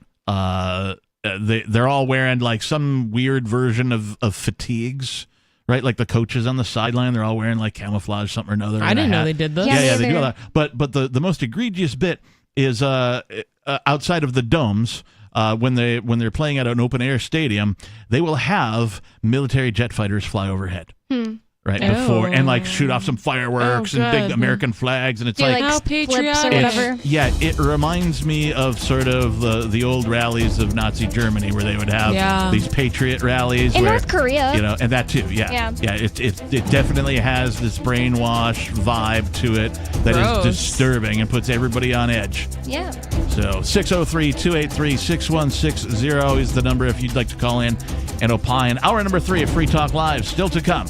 They're all wearing some weird version of fatigues. Right, like the coaches on the sideline, they're all wearing camouflage something or another. I didn't know they did this. Yeah, they do that. But the most egregious bit is outside of the domes, when they're playing at an open air stadium, they will have military jet fighters fly overhead. Right before and shoot off some fireworks and big American flags, and it's how patriotic or whatever. It reminds me of sort of the old rallies of Nazi Germany where they would have these patriot rallies in where, North Korea, and that too. It definitely has this brainwash vibe to it that is disturbing and puts everybody on edge. Yeah. So 603-283-6160 is the number if you'd like to call in and opine. Hour number 3 of Free Talk Live still to come.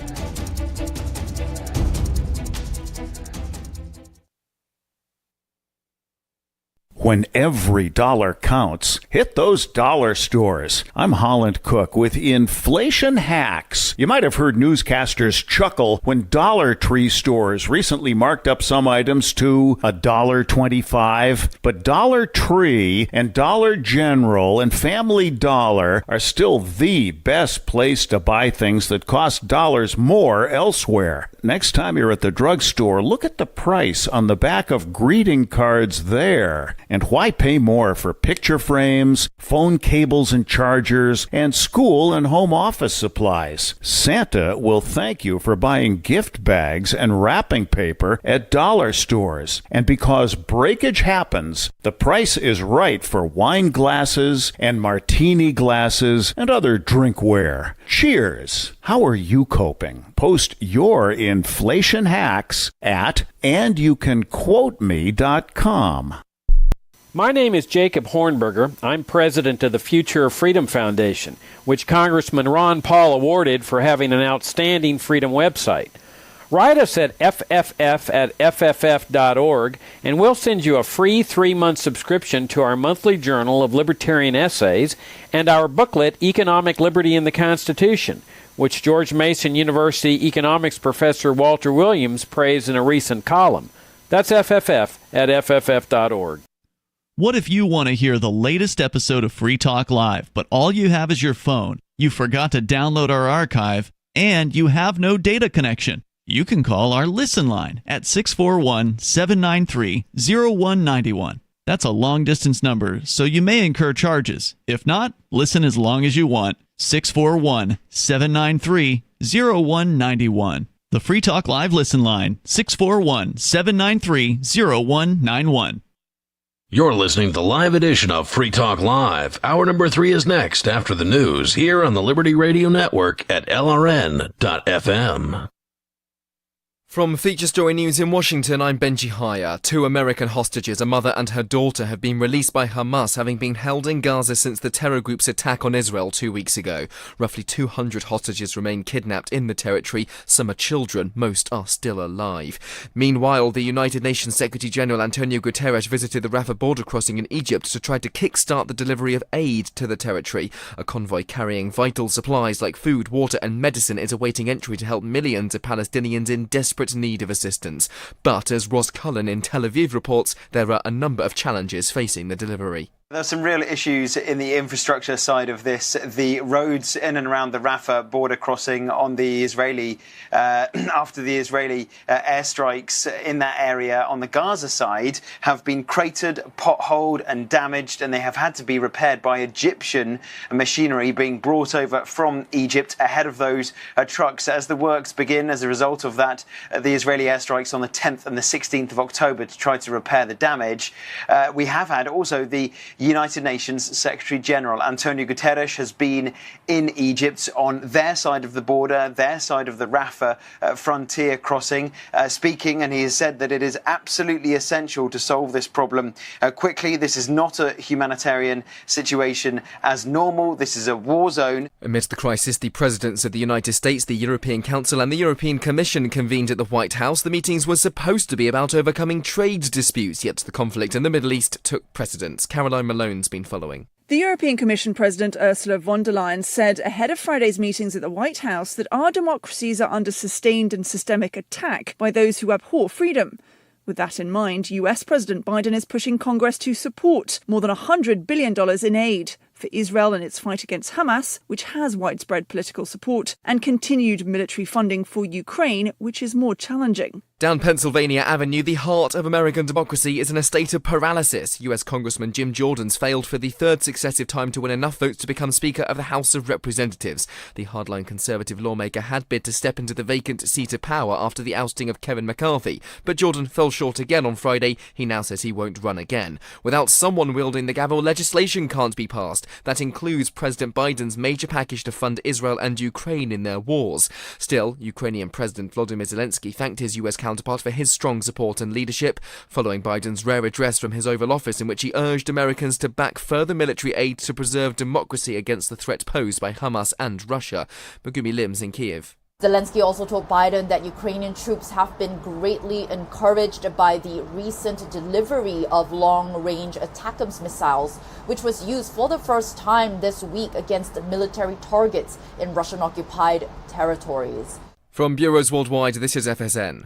When every dollar counts, hit those dollar stores. I'm Holland Cook with Inflation Hacks. You might have heard newscasters chuckle when Dollar Tree stores recently marked up some items to $1.25. But Dollar Tree and Dollar General and Family Dollar are still the best place to buy things that cost dollars more elsewhere. Next time you're at the drugstore, look at the price on the back of greeting cards there. And why pay more for picture frames, phone cables and chargers, and school and home office supplies? Santa will thank you for buying gift bags and wrapping paper at dollar stores. And because breakage happens, the price is right for wine glasses and martini glasses and other drinkware. Cheers! How are you coping? Post your inflation hacks at andyoucanquoteme.com. My name is Jacob Hornberger. I'm president of the Future of Freedom Foundation, which Congressman Ron Paul awarded for having an outstanding freedom website. Write us at fff@fff.org, and we'll send you a free 3-month subscription to our monthly journal of libertarian essays and our booklet, Economic Liberty in the Constitution, which George Mason University economics professor Walter Williams praised in a recent column. That's fff@fff.org. What if you want to hear the latest episode of Free Talk Live, but all you have is your phone, you forgot to download our archive, and you have no data connection? You can call our Listen line at 641-793-0191. That's a long-distance number, so you may incur charges. If not, listen as long as you want. 641-793-0191. The Free Talk Live Listen line, 641-793-0191. You're listening to the live edition of Free Talk Live. Hour number 3 is next after the news here on the Liberty Radio Network at LRN.FM. From Feature Story News in Washington, I'm Benji Haya. 2 American hostages, a mother and her daughter, have been released by Hamas, having been held in Gaza since the terror group's attack on Israel 2 weeks ago. Roughly 200 hostages remain kidnapped in the territory. Some are children, most are still alive. Meanwhile, the United Nations Secretary-General Antonio Guterres visited the Rafah border crossing in Egypt to try to kickstart the delivery of aid to the territory. A convoy carrying vital supplies like food, water and medicine is awaiting entry to help millions of Palestinians in desperate need of assistance. But as Ross Cullen in Tel Aviv reports, there are a number of challenges facing the delivery. There's some real issues in the infrastructure side of this. The roads in and around the Rafah border crossing on the Israeli, after the Israeli airstrikes in that area on the Gaza side have been cratered, potholed and damaged, and they have had to be repaired by Egyptian machinery being brought over from Egypt ahead of those trucks. As the works begin as a result of that, the Israeli airstrikes on the 10th and the 16th of October to try to repair the damage. We have had also the United Nations Secretary General Antonio Guterres has been in Egypt on their side of the border, their side of the Rafah frontier crossing, speaking, and he has said that it is absolutely essential to solve this problem quickly. This is not a humanitarian situation as normal. This is a war zone. Amidst the crisis, the presidents of the United States, the European Council and the European Commission convened at the White House. The meetings were supposed to be about overcoming trade disputes, yet the conflict in the Middle East took precedence. Caroline Malone's been following. The European Commission President Ursula von der Leyen said ahead of Friday's meetings at the White House that our democracies are under sustained and systemic attack by those who abhor freedom. With that in mind, US President Biden is pushing Congress to support more than $100 billion in aid for Israel in its fight against Hamas, which has widespread political support, and continued military funding for Ukraine, which is more challenging. Down Pennsylvania Avenue, the heart of American democracy is in a state of paralysis. US Congressman Jim Jordan's failed for the 3rd successive time to win enough votes to become Speaker of the House of Representatives. The hardline conservative lawmaker had bid to step into the vacant seat of power after the ousting of Kevin McCarthy, but Jordan fell short again on Friday. He now says he won't run again. Without someone wielding the gavel, legislation can't be passed. That includes President Biden's major package to fund Israel and Ukraine in their wars. Still, Ukrainian President Volodymyr Zelensky thanked his US counterpart for his strong support and leadership, following Biden's rare address from his Oval Office in which he urged Americans to back further military aid to preserve democracy against the threat posed by Hamas and Russia. Megumi Lim's in Kiev. Zelensky also told Biden that Ukrainian troops have been greatly encouraged by the recent delivery of long-range ATACMS missiles, which was used for the first time this week against military targets in Russian-occupied territories. From Bureaus Worldwide, this is FSN.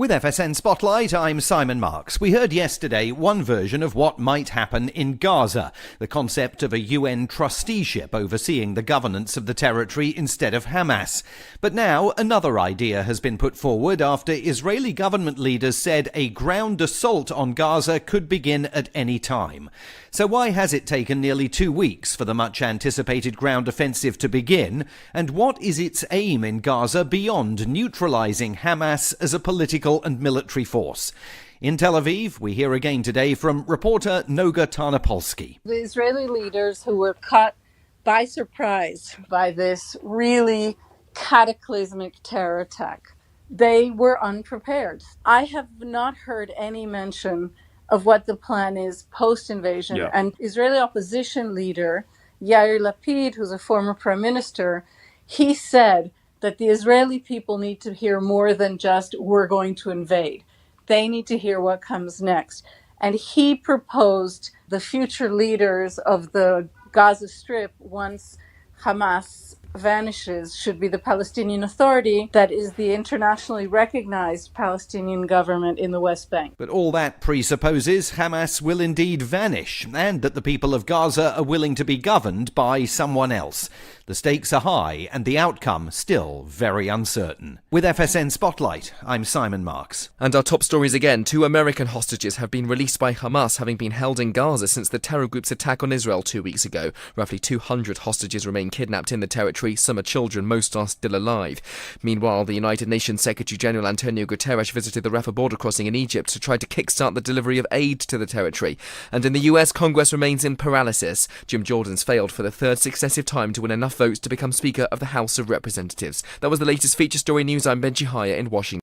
With FSN Spotlight, I'm Simon Marks. We heard yesterday one version of what might happen in Gaza, the concept of a UN trusteeship overseeing the governance of the territory instead of Hamas. But now another idea has been put forward after Israeli government leaders said a ground assault on Gaza could begin at any time. So why has it taken nearly 2 weeks for the much-anticipated ground offensive to begin? And what is its aim in Gaza beyond neutralizing Hamas as a political and military force? In Tel Aviv, we hear again today from reporter Noga Tarnopolsky. The Israeli leaders who were caught by surprise by this really cataclysmic terror attack, they were unprepared. I have not heard any mention of what the plan is post-invasion. Yeah. And Israeli opposition leader Yair Lapid, who's a former prime minister, he said that the Israeli people need to hear more than just, we're going to invade. They need to hear what comes next. And he proposed the future leaders of the Gaza Strip, once Hamas vanishes, should be the Palestinian Authority, that is the internationally recognized Palestinian government in the West Bank. But all that presupposes Hamas will indeed vanish, and that the people of Gaza are willing to be governed by someone else. The stakes are high, and the outcome still very uncertain. With FSN Spotlight, I'm Simon Marks. And our top stories again. 2 American hostages have been released by Hamas, having been held in Gaza since the terror group's attack on Israel 2 weeks ago. Roughly 200 hostages remain kidnapped in the territory. Some are children, most are still alive. Meanwhile, the United Nations Secretary-General Antonio Guterres visited the Rafah border crossing in Egypt to try to kickstart the delivery of aid to the territory. And in the US, Congress remains in paralysis. Jim Jordan's failed for the 3rd successive time to win enough votes to become Speaker of the House of Representatives. That was the latest feature story news. I'm Benji Haya in Washington.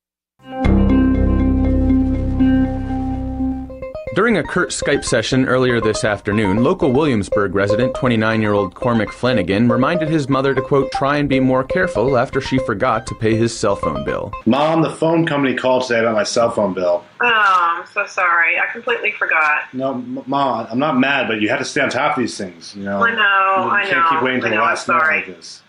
During a curt Skype session earlier this afternoon, local Williamsburg resident 29-year-old Cormac Flanagan reminded his mother to, quote, try and be more careful after she forgot to pay his cell phone bill. Mom, the phone company called today about my cell phone bill. Oh, I'm so sorry. I completely forgot. No, Mom, I'm not mad, but you have to stay on top of these things, you know. I know, you can't keep waiting until the last minute like this.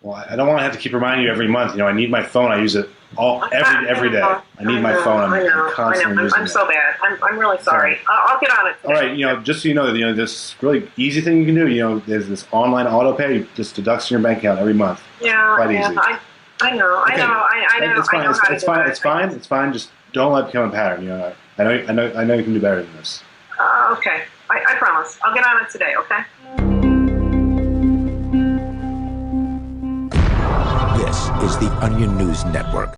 Well, I don't want to have to keep reminding you every month. You know, I need my phone. I use it every day. I need my phone. I'm constantly using it. I'm so bad. I'm really sorry. I'll get on it today. All right, you know, just so you know, this really easy thing you can do. You know, there's this online auto pay. It just deducts from your bank account every month. Yeah, quite easy. I know. Okay. I know. It's fine. I know how to do it. It's fine. Just don't let it become a pattern. You know, I know you can do better than this. Okay. I promise. I'll get on it today. Okay. This is the Onion News Network.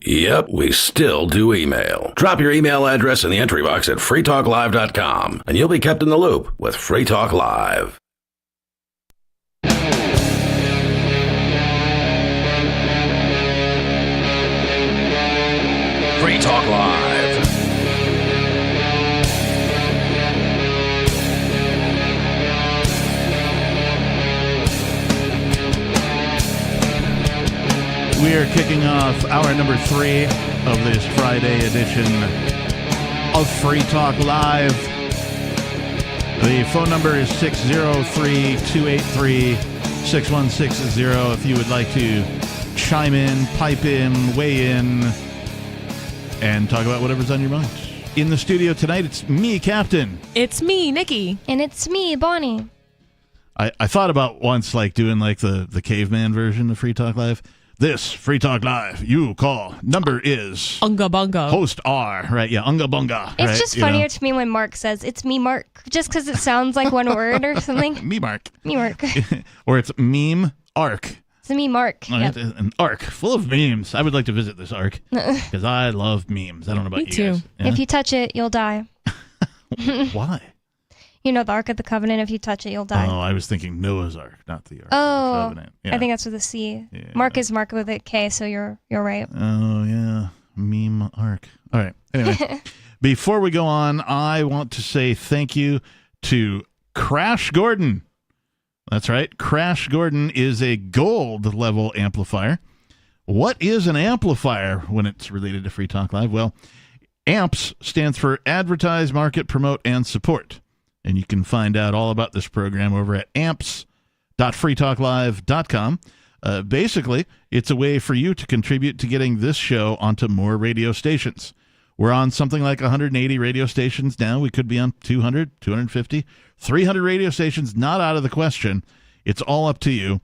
Yep, we still do email. Drop your email address in the entry box at freetalklive.com, and you'll be kept in the loop with Free Talk Live. Free Talk Live. We are kicking off hour number 3 of this Friday edition of Free Talk Live. The phone number is 603-283-6160 if you would like to chime in, pipe in, weigh in, and talk about whatever's on your mind. In the studio tonight, it's me, Captain. It's me, Nikki. And it's me, Bonnie. I thought about once doing the caveman version of Free Talk Live. This, Free Talk Live, you call. Number is... Unga Bunga. Host R, right? Yeah, Unga Bunga. It's right? just funnier to me when Mark says, it's me, Mark, just because it sounds like one word or something. Me, Mark. Me, Mark. Or it's Meme Arc. It's me, Mark. Yep. Yep. An arc full of memes. I would like to visit this arc because I love memes. I don't know about you guys. Yeah? If you touch it, you'll die. Why? You know, the Ark of the Covenant, if you touch it, you'll die. Oh, I was thinking Noah's Ark, not the Ark of the Covenant. Yeah. I think that's with a C. Yeah. Mark is Mark with a K, so you're right. Oh, yeah. Meme Arc. All right. Anyway, before we go on, I want to say thank you to Crash Gordon. That's right. Crash Gordon is a gold level amplifier. What is an amplifier when it's related to Free Talk Live? Well, AMPS stands for Advertise, Market, Promote, and Support. And you can find out all about this program over at amps.freetalklive.com. Basically, it's a way for you to contribute to getting this show onto more radio stations. We're on something like 180 radio stations now. We could be on 200, 250, 300 radio stations. Not out of the question. It's all up to you.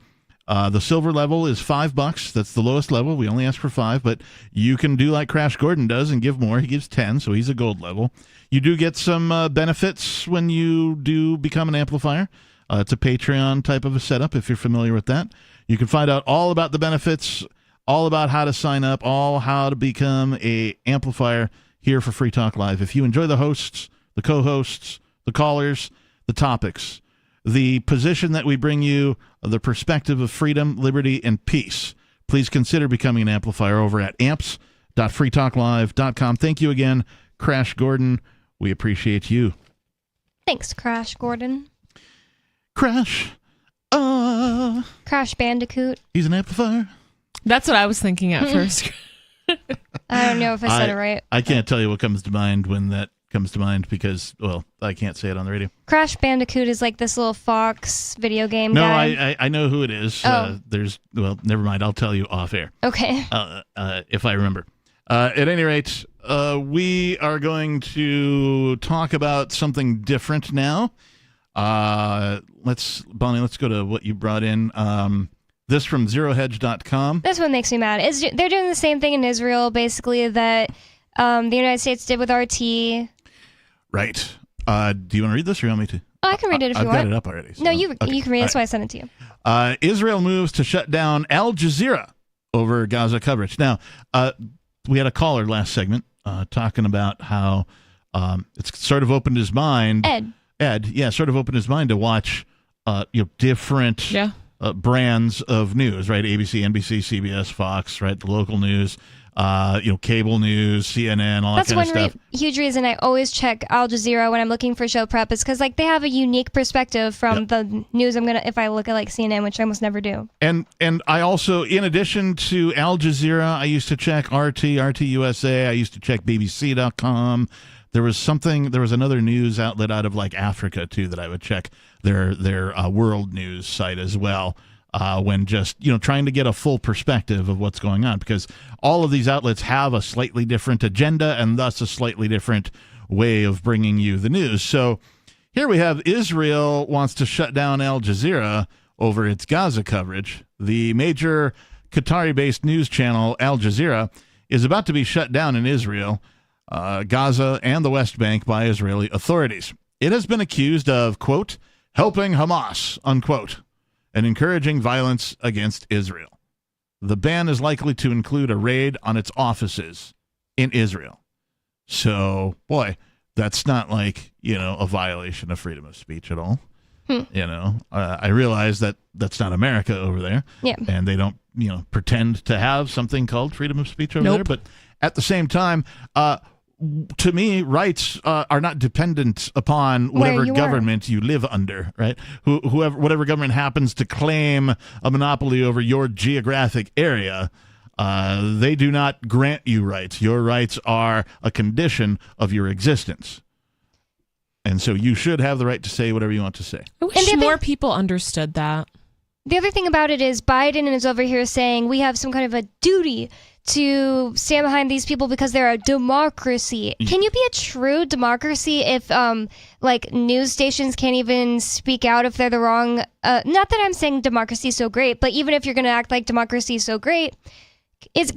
The silver level is $5. That's the lowest level. We only ask for $5, but you can do like Crash Gordon does and give more. He gives 10, so he's a gold level. You do get some benefits when you do become an amplifier. It's a Patreon type of a setup, if you're familiar with that. You can find out all about the benefits, all about how to sign up, all how to become a amplifier here for Free Talk Live. If you enjoy the hosts, the co-hosts, the callers, the topics, the position that we bring you, the perspective of freedom, liberty, and peace, please consider becoming an amplifier over at amps.freetalklive.com. Thank you again, Crash Gordon. We appreciate you. Thanks, Crash Gordon. Crash. Crash Bandicoot. He's an amplifier? That's what I was thinking at first. I don't know if I said it right. I can't tell you what comes to mind when that comes to mind because, well, I can't say it on the radio. Crash Bandicoot is like this little Fox video game No, guy. I know who it is. Oh. Well, never mind. I'll tell you off air. Okay. If I remember. At any rate, we are going to talk about something different now. Bonnie, let's go to what you brought in. This from ZeroHedge.com. That's what makes me mad. They're doing the same thing in Israel, basically, that the United States did with RT. Right. Do you want to read this or you want me to? Oh, I can read it if you want. I've got it up already. So. No, you can read it. That's All why I sent it to you. Israel moves to shut down Al Jazeera over Gaza coverage. Now, we had a caller last segment talking about how it's sort of opened his mind. Ed, yeah, sort of opened his mind to watch different brands of news, right? ABC, NBC, CBS, Fox, right? The local news, cable news, CNN, all that kind of stuff. That's one huge reason I always check Al Jazeera when I'm looking for show prep is because they have a unique perspective from the news if I look at like CNN, which I almost never do. And I also, in addition to Al Jazeera, I used to check RT USA. I used to check BBC.com. There was another news outlet out of like Africa too that I would check their world news site as well when just trying to get a full perspective of what's going on, because all of these outlets have a slightly different agenda and thus a slightly different way of bringing you the news. So here we have Israel wants to shut down Al Jazeera over its Gaza coverage. The major Qatari-based news channel Al Jazeera is about to be shut down in Israel, Gaza, and the West Bank by Israeli authorities. It has been accused of, quote, helping Hamas, unquote, and encouraging violence against Israel. The ban is likely to include a raid on its offices in Israel. So, boy, that's not like, a violation of freedom of speech at all. I realize that that's not America over there. Yeah. And they don't, pretend to have something called freedom of speech over there. But at the same time, to me, rights are not dependent upon whatever government you live under, right? Whatever government happens to claim a monopoly over your geographic area, they do not grant you rights. Your rights are a condition of your existence. And so you should have the right to say whatever you want to say. I wish more people understood that. The other thing about it is Biden is over here saying we have some kind of a duty to stand behind these people because they're a democracy. Can you be a true democracy if news stations can't even speak out if they're the wrong not that I'm saying democracy is so great, but even if you're going to act like democracy is so great,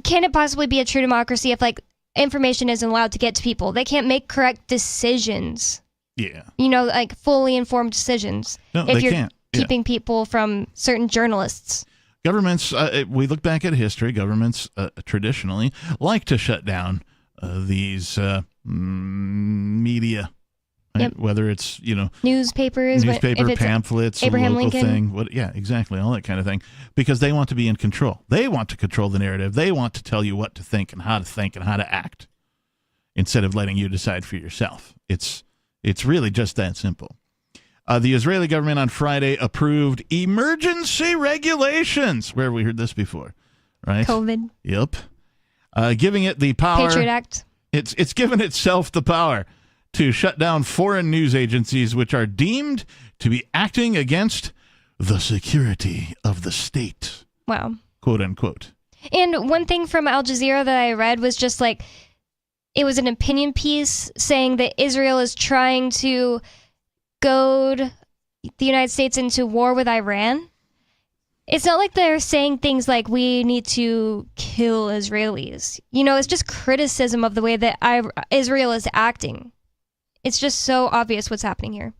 can it possibly be a true democracy if information isn't allowed to get to people? They can't make correct decisions. Yeah. Fully informed decisions. No, if they you're can't. keeping people from certain journalists. Governments, we look back at history, governments traditionally like to shut down these media, right? Yep. Whether it's, newspapers, pamphlets, Abraham local Lincoln. thing. Yeah, exactly, all that kind of thing, because they want to be in control. They want to control the narrative. They want to tell you what to think and how to act instead of letting you decide for yourself. It's really just that simple. The Israeli government on Friday approved emergency regulations. Where have we heard this before? Right? COVID. Yep. Giving it the power. Patriot Act. It's given itself the power to shut down foreign news agencies which are deemed to be acting against the security of the state. Wow. quote unquote. And one thing from Al Jazeera that I read was just like, it was an opinion piece saying that Israel is trying to goad the United States into war with Iran. It's not like they're saying things like, we need to kill Israelis. It's just criticism of the way that Israel is acting. It's just so obvious what's happening here.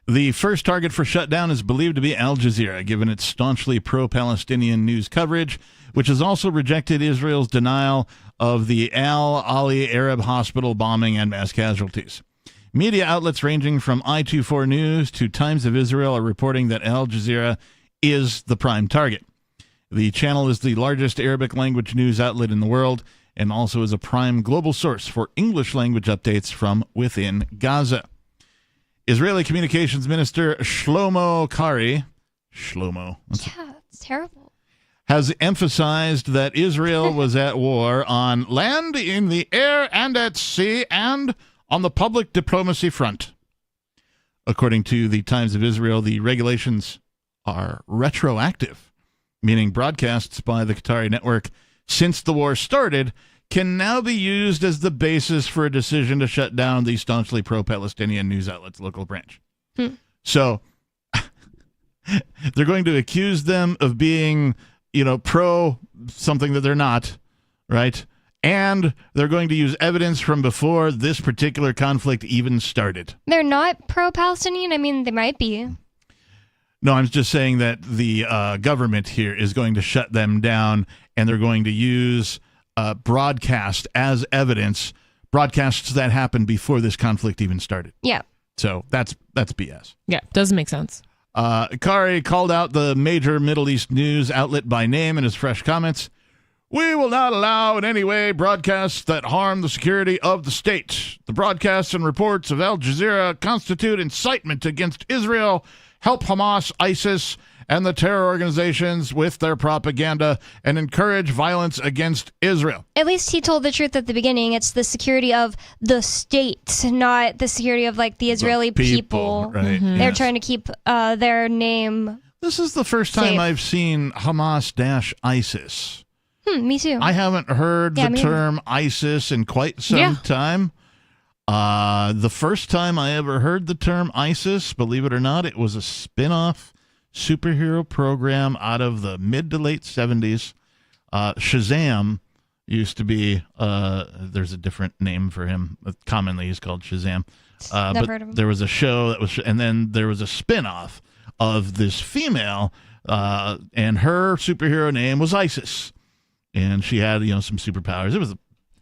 The first target for shutdown is believed to be Al Jazeera, given its staunchly pro-Palestinian news coverage, which has also rejected Israel's denial of the Al-Ali Arab Hospital bombing and mass casualties. Media outlets ranging from I24 News to Times of Israel are reporting that Al Jazeera is the prime target. The channel is the largest Arabic language news outlet in the world and also is a prime global source for English language updates from within Gaza. Israeli Communications Minister Shlomo Kari, It's terrible. has emphasized that Israel was at war on land, in the air, and at sea, and on the public diplomacy front. According to the Times of Israel, the regulations are retroactive, meaning broadcasts by the Qatari network since the war started can now be used as the basis for a decision to shut down the staunchly pro-Palestinian news outlet's local branch. So they're going to accuse them of being, pro something that they're not, right? And they're going to use evidence from before this particular conflict even started. They're not pro-Palestinian? I mean, they might be. No, I'm just saying that the government here is going to shut them down, and they're going to use broadcast as evidence, broadcasts that happened before this conflict even started. Yeah. So that's BS. Yeah, doesn't make sense. Kari called out the major Middle East news outlet by name in his fresh comments. We will not allow in any way broadcasts that harm the security of the state. The broadcasts and reports of Al Jazeera constitute incitement against Israel, help Hamas, ISIS, and the terror organizations with their propaganda, and encourage violence against Israel. At least he told the truth at the beginning. It's the security of the state, not the security of the Israeli people. Right, They're yes. trying to keep their name. This is the first time safe. I've seen Hamas-ISIS. Me too. I haven't heard the me term ISIS in quite some time. The first time I ever heard the term ISIS, believe it or not, it was a spin-off superhero program out of the mid to late 70s. Shazam used to be, there's a different name for him. Commonly he's called Shazam. Never heard of him. There was a show that was, and then there was a spin-off of this female, and her superhero name was Isis. And she had, some superpowers. It was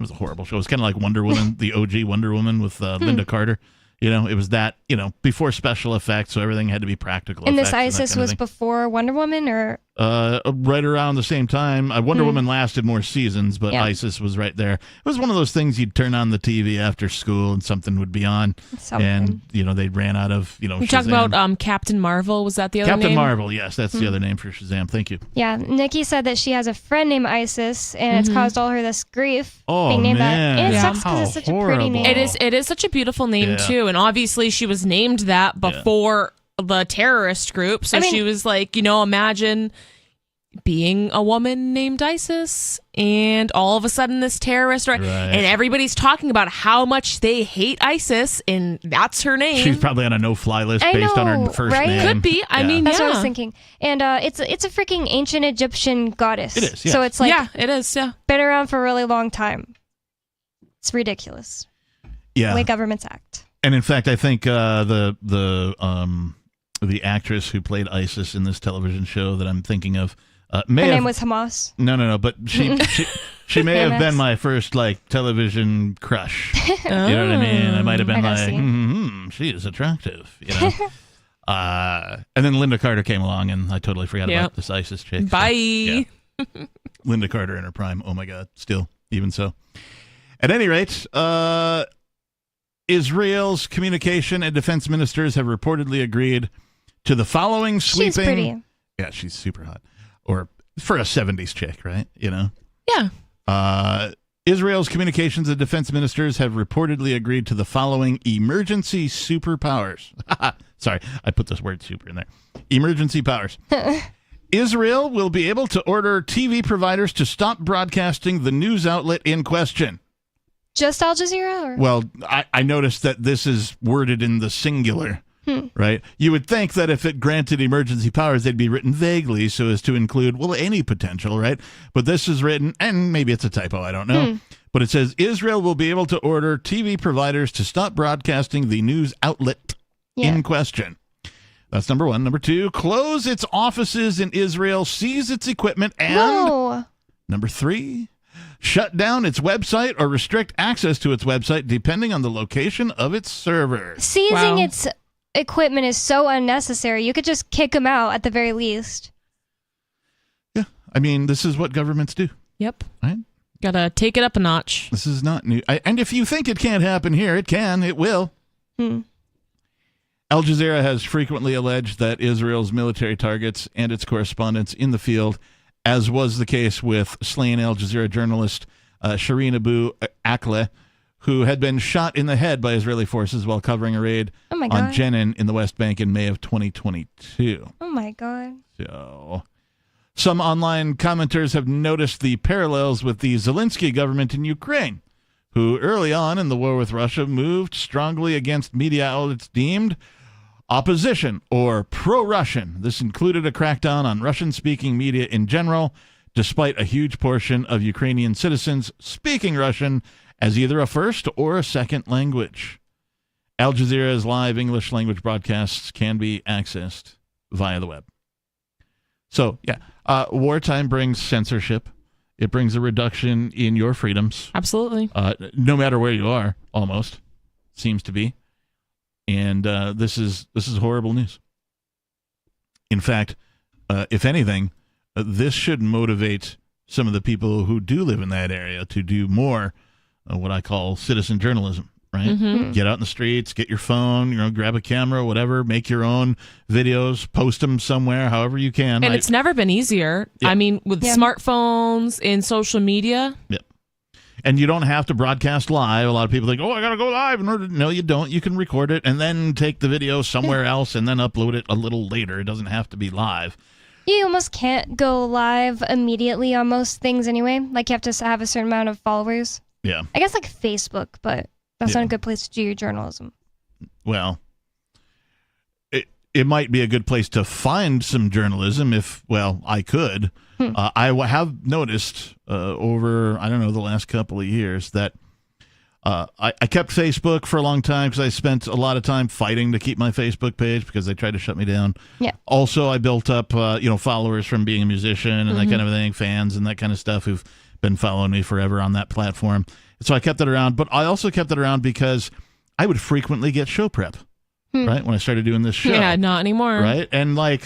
a horrible show. It was kind of like Wonder Woman, the OG Wonder Woman with Linda Carter. It was that, before special effects, so everything had to be practical. And this effects ISIS and that was kind of before Wonder Woman, or? right around the same time. Wonder Woman lasted more seasons, but ISIS was right there. It was one of those things you'd turn on the TV after school and something would be on. And, they ran out of, We Shazam. talked about Captain Marvel. Was that the other name? Captain Marvel, yes. That's the other name for Shazam. Thank you. Yeah, Nikki said that she has a friend named Isis, and it's caused all her this grief being named man. that. And it Yeah. sucks because it's such a pretty name. It is such a beautiful name too, and obviously she was named that before the terrorist group. So she was like, imagine being a woman named Isis, and all of a sudden this terrorist, and everybody's talking about how much they hate ISIS, and that's her name. She's probably on a no-fly list based on her first name. Could be. I mean, that's what I was thinking. And it's a freaking ancient Egyptian goddess. It is, yes. So it's like, it is. Yeah, been around for a really long time. It's ridiculous. Yeah, the way governments act. And in fact, I think the actress who played Isis in this television show that I'm thinking of Her name was Hamas. No, but she may have been my first television crush. You know what I mean? I might have been she is attractive. And then Linda Carter came along, and I totally forgot about this ISIS chick. Bye. So, Linda Carter in her prime. Oh my God. Still, even so. At any rate, Israel's communication and defense ministers have reportedly agreed to the following sweeping. She's pretty. Yeah, she's super hot. Or for a 70s chick, right? Yeah. Israel's communications and defense ministers have reportedly agreed to the following emergency superpowers. Sorry, I put this word super in there. Emergency powers. Israel will be able to order TV providers to stop broadcasting the news outlet in question. Just Al Jazeera? Or? Well, I noticed that this is worded in the singular, right? You would think that if it granted emergency powers, they'd be written vaguely so as to include, well, any potential, right? But this is written, and maybe it's a typo, I don't know. But it says Israel will be able to order TV providers to stop broadcasting the news outlet in question. That's number one. Number two, close its offices in Israel, seize its equipment, and number three, shut down its website or restrict access to its website depending on the location of its server. Seizing its equipment is so unnecessary. You could just kick them out at the very least. Yeah. I mean, this is what governments do. Yep. Right? Gotta take it up a notch. This is not new. And if you think it can't happen here, it can. It will. Al Jazeera has frequently alleged that Israel's military targets and its correspondents in the field, as was the case with slain Al Jazeera journalist Shireen Abu Akleh, who had been shot in the head by Israeli forces while covering a raid on Jenin in the West Bank in May of 2022. Oh, my God. So, some online commenters have noticed the parallels with the Zelensky government in Ukraine, who early on in the war with Russia moved strongly against media outlets deemed opposition or pro-Russian. This included a crackdown on Russian-speaking media in general, despite a huge portion of Ukrainian citizens speaking Russian as either a first or a second language. Al Jazeera's live English language broadcasts can be accessed via the web. So, wartime brings censorship. It brings a reduction in your freedoms. Absolutely. No matter where you are, almost, seems to be. And this is horrible news. In fact, if anything, this should motivate some of the people who do live in that area to do more what I call citizen journalism, right? Mm-hmm. Get out in the streets, get your phone, grab a camera, whatever, make your own videos, post them somewhere, however you can. And it's never been easier. Yeah. I mean, with smartphones and social media. Yep. And you don't have to broadcast live. A lot of people think, I got to go live. No, you don't. You can record it and then take the video somewhere else and then upload it a little later. It doesn't have to be live. You almost can't go live immediately on most things anyway. Like, you have to have a certain amount of followers. Yeah. I guess like Facebook, but that's not a good place to do your journalism. Well, it might be a good place to find some journalism if, I could. I have noticed over, the last couple of years that I kept Facebook for a long time because I spent a lot of time fighting to keep my Facebook page because they tried to shut me down. Yeah. Also, I built up, followers from being a musician and that kind of thing, fans and that kind of stuff who've been following me forever on that platform. So I kept it around, but I also kept it around because I would frequently get show prep, right? When I started doing this show. Yeah, not anymore. Right? And I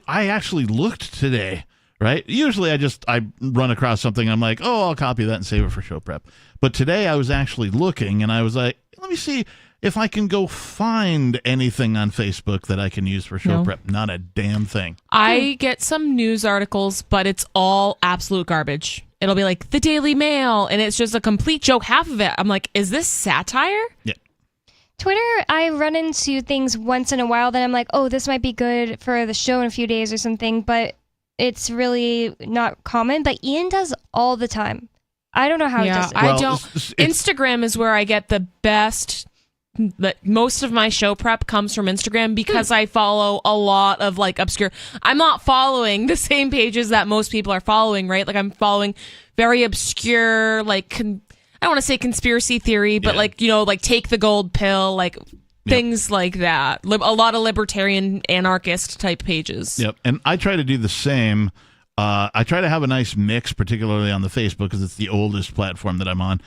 actually looked today, right? Usually I run across something, I'm like, I'll copy that and save it for show prep. But today I was actually looking and I was like, let me see if I can go find anything on Facebook that I can use for show prep. Not a damn thing. I get some news articles, but it's all absolute garbage. It'll be like the Daily Mail, and it's just a complete joke. Half of it, I'm like, is this satire? Yeah. Twitter, I run into things once in a while that I'm like, this might be good for the show in a few days or something, but it's really not common. But Ian does all the time. I don't know how he does it. I don't. Instagram is where I get the best. Most of my show prep comes from Instagram because I follow a lot of obscure. I'm not following the same pages that most people are following, right? Like, I'm following very obscure, I don't want to say conspiracy theory, but take the gold pill, things like that. A lot of libertarian anarchist type pages. Yep. And I try to do the same. I try to have a nice mix, particularly on the Facebook because it's the oldest platform that I'm on.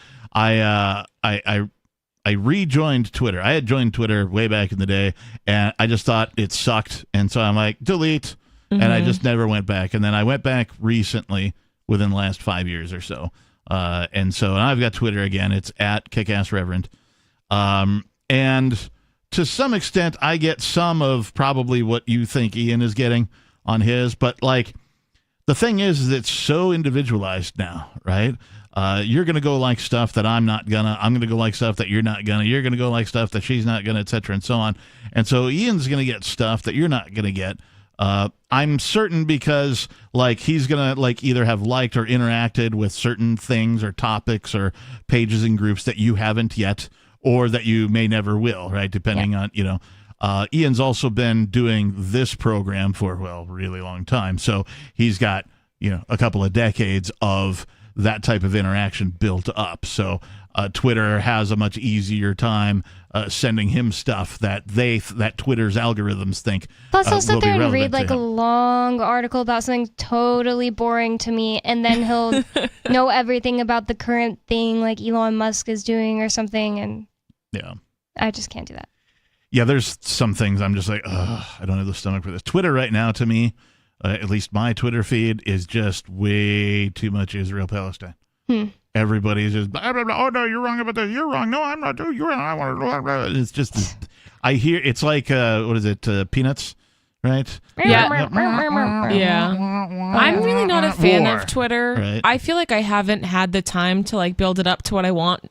I rejoined Twitter. I had joined Twitter way back in the day, and I just thought it sucked. And so I'm like, delete. And I just never went back. And then I went back recently within the last 5 years or so. And I've got Twitter again. It's at KickassReverend. And to some extent, I get some of probably what you think Ian is getting on his. But the thing is it's so individualized now, right? You're going to go like stuff that I'm not gonna. I'm going to go like stuff that you're not gonna. You're going to go like stuff that she's not gonna, et cetera, and so on. And so Ian's going to get stuff that you're not going to get I'm certain because like he's gonna like either have liked or interacted with certain things or topics or pages and groups that you haven't yet, or that you may never will, right? Depending on, you know. Ian's also been doing this program for, well, a really long time. So he's got, you know, a couple of decades of that type of interaction built up. So Twitter has a much easier time sending him stuff that Twitter's algorithms think Plus, he'll will sit be there and relevant read to like a him. long article about something totally boring to me, and then he'll know everything about the current thing like Elon Musk is doing or something, and Yeah. I just can't do that. Yeah, there's some things I'm just like, ugh, I don't have the stomach for this. Twitter right now, to me, at least my Twitter feed, is just way too much Israel-Palestine. Everybody's just, blah, blah, blah. Oh, no, you're wrong about this. You're wrong. No, I'm not. You're wrong. I want to. Blah, blah. It's just, I hear, it's like, what is it, Peanuts, right? Yeah. I'm really not a fan of Twitter. Right. I feel like I haven't had the time to like build it up to what I want.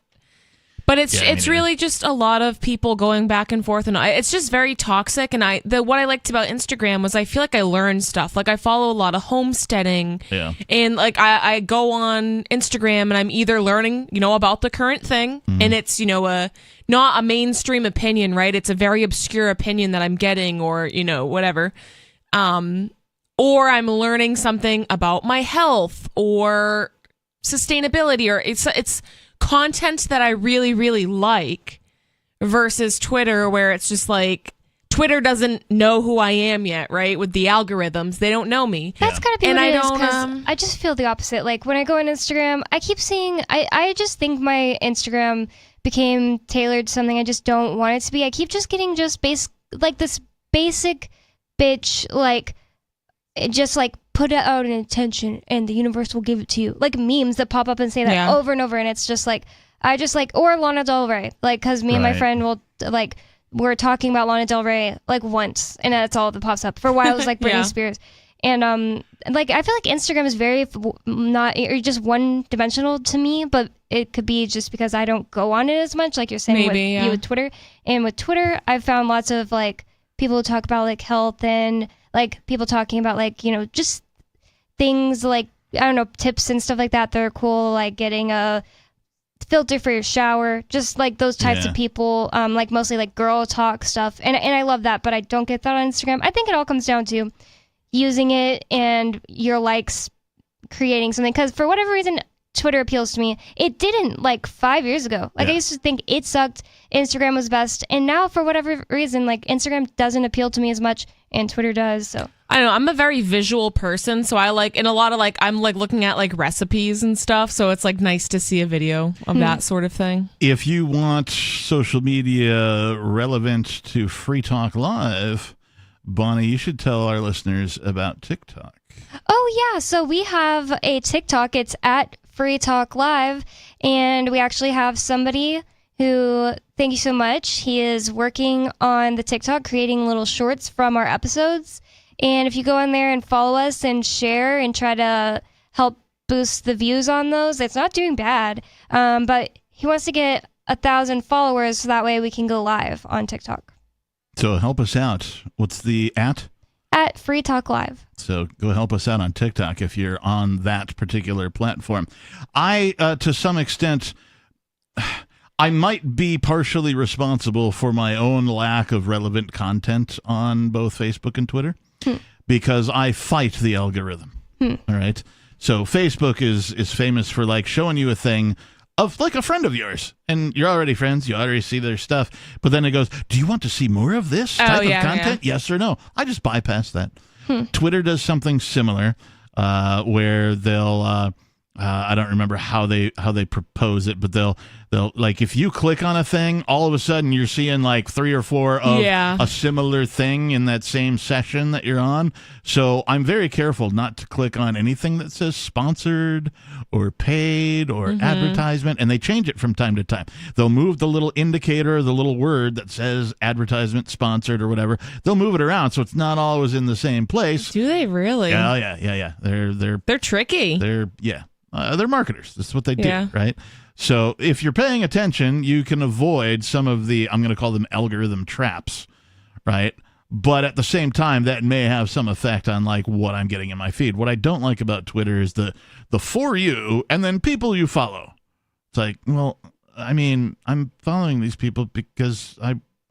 But it's really just a lot of people going back and forth, and it's just very toxic. And what I liked about Instagram was I feel like I learned stuff. Like I follow a lot of homesteading, and like I go on Instagram and I'm either learning, you know, about the current thing, and it's, you know, not a mainstream opinion, right? It's a very obscure opinion that I'm getting, or, you know, whatever. Or I'm learning something about my health or sustainability, or it's content that I really, really like, versus Twitter, where it's just like Twitter doesn't know who I am yet, right? With the algorithms, they don't know me. That's gotta be and what I it is, don't. 'cause I just feel the opposite. Like when I go on Instagram, I keep seeing. I just think my Instagram became tailored to something I just don't want it to be. I keep just getting this basic bitch, like just like put out an intention and the universe will give it to you. Like memes that pop up and say that over and over, and it's just like or Lana Del Rey, like because me and my friend will like. We're talking about Lana Del Rey like once, and that's all that pops up. For a while, it was like Britney Spears, and like I feel like Instagram is very not or just one dimensional to me, but it could be just because I don't go on it as much, like you're saying with Twitter. And with Twitter, I've found lots of like people who talk about like health and like people talking about like, you know, just things like I don't know, tips and stuff like that. They're cool, like getting a filter for your shower, just like those types of people, like mostly like girl talk stuff, and I love that, but I don't get that on Instagram. I think it all comes down to using it and your likes creating something, because for whatever reason Twitter appeals to me. It didn't like 5 years ago. Like I used to think it sucked, Instagram was best, and now for whatever reason like Instagram doesn't appeal to me as much and Twitter does. So I don't know, I'm a very visual person, so I like, in a lot of like, I'm like looking at like recipes and stuff, so it's like nice to see a video of that sort of thing. If you want social media relevant to Free Talk Live, Bonnie, you should tell our listeners about TikTok. Oh yeah, so we have a TikTok. It's at Free Talk Live, and we actually have somebody who, thank you so much, he is working on the TikTok, creating little shorts from our episodes. And if you go in there and follow us and share and try to help boost the views on those, it's not doing bad. But he wants to get 1,000 followers so that way we can go live on TikTok. So help us out. What's the at? At Free Talk Live. So go help us out on TikTok if you're on that particular platform. I, to some extent, I might be partially responsible for my own lack of relevant content on both Facebook and Twitter. Because I fight the algorithm. All right. So Facebook is famous for like showing you a thing of like a friend of yours, and you're already friends. You already see their stuff. But then it goes, do you want to see more of this type of content? Yes or no? I just bypass that. Twitter does something similar where they'll I don't remember how they propose it, but they'll like if you click on a thing, all of a sudden you're seeing like 3 or 4 of a similar thing in that same session that you're on. So I'm very careful not to click on anything that says sponsored or paid or advertisement, and they change it from time to time. They'll move the little indicator, the little word that says advertisement, sponsored, or whatever. They'll move it around so it's not always in the same place. Do they really? Yeah. They're tricky. They're marketers. That's what they do, right? So if you're paying attention, you can avoid some of the, I'm going to call them algorithm traps, right? But at the same time, that may have some effect on like what I'm getting in my feed. What I don't like about Twitter is the for you and then people you follow. It's like, well, I mean, I'm following these people because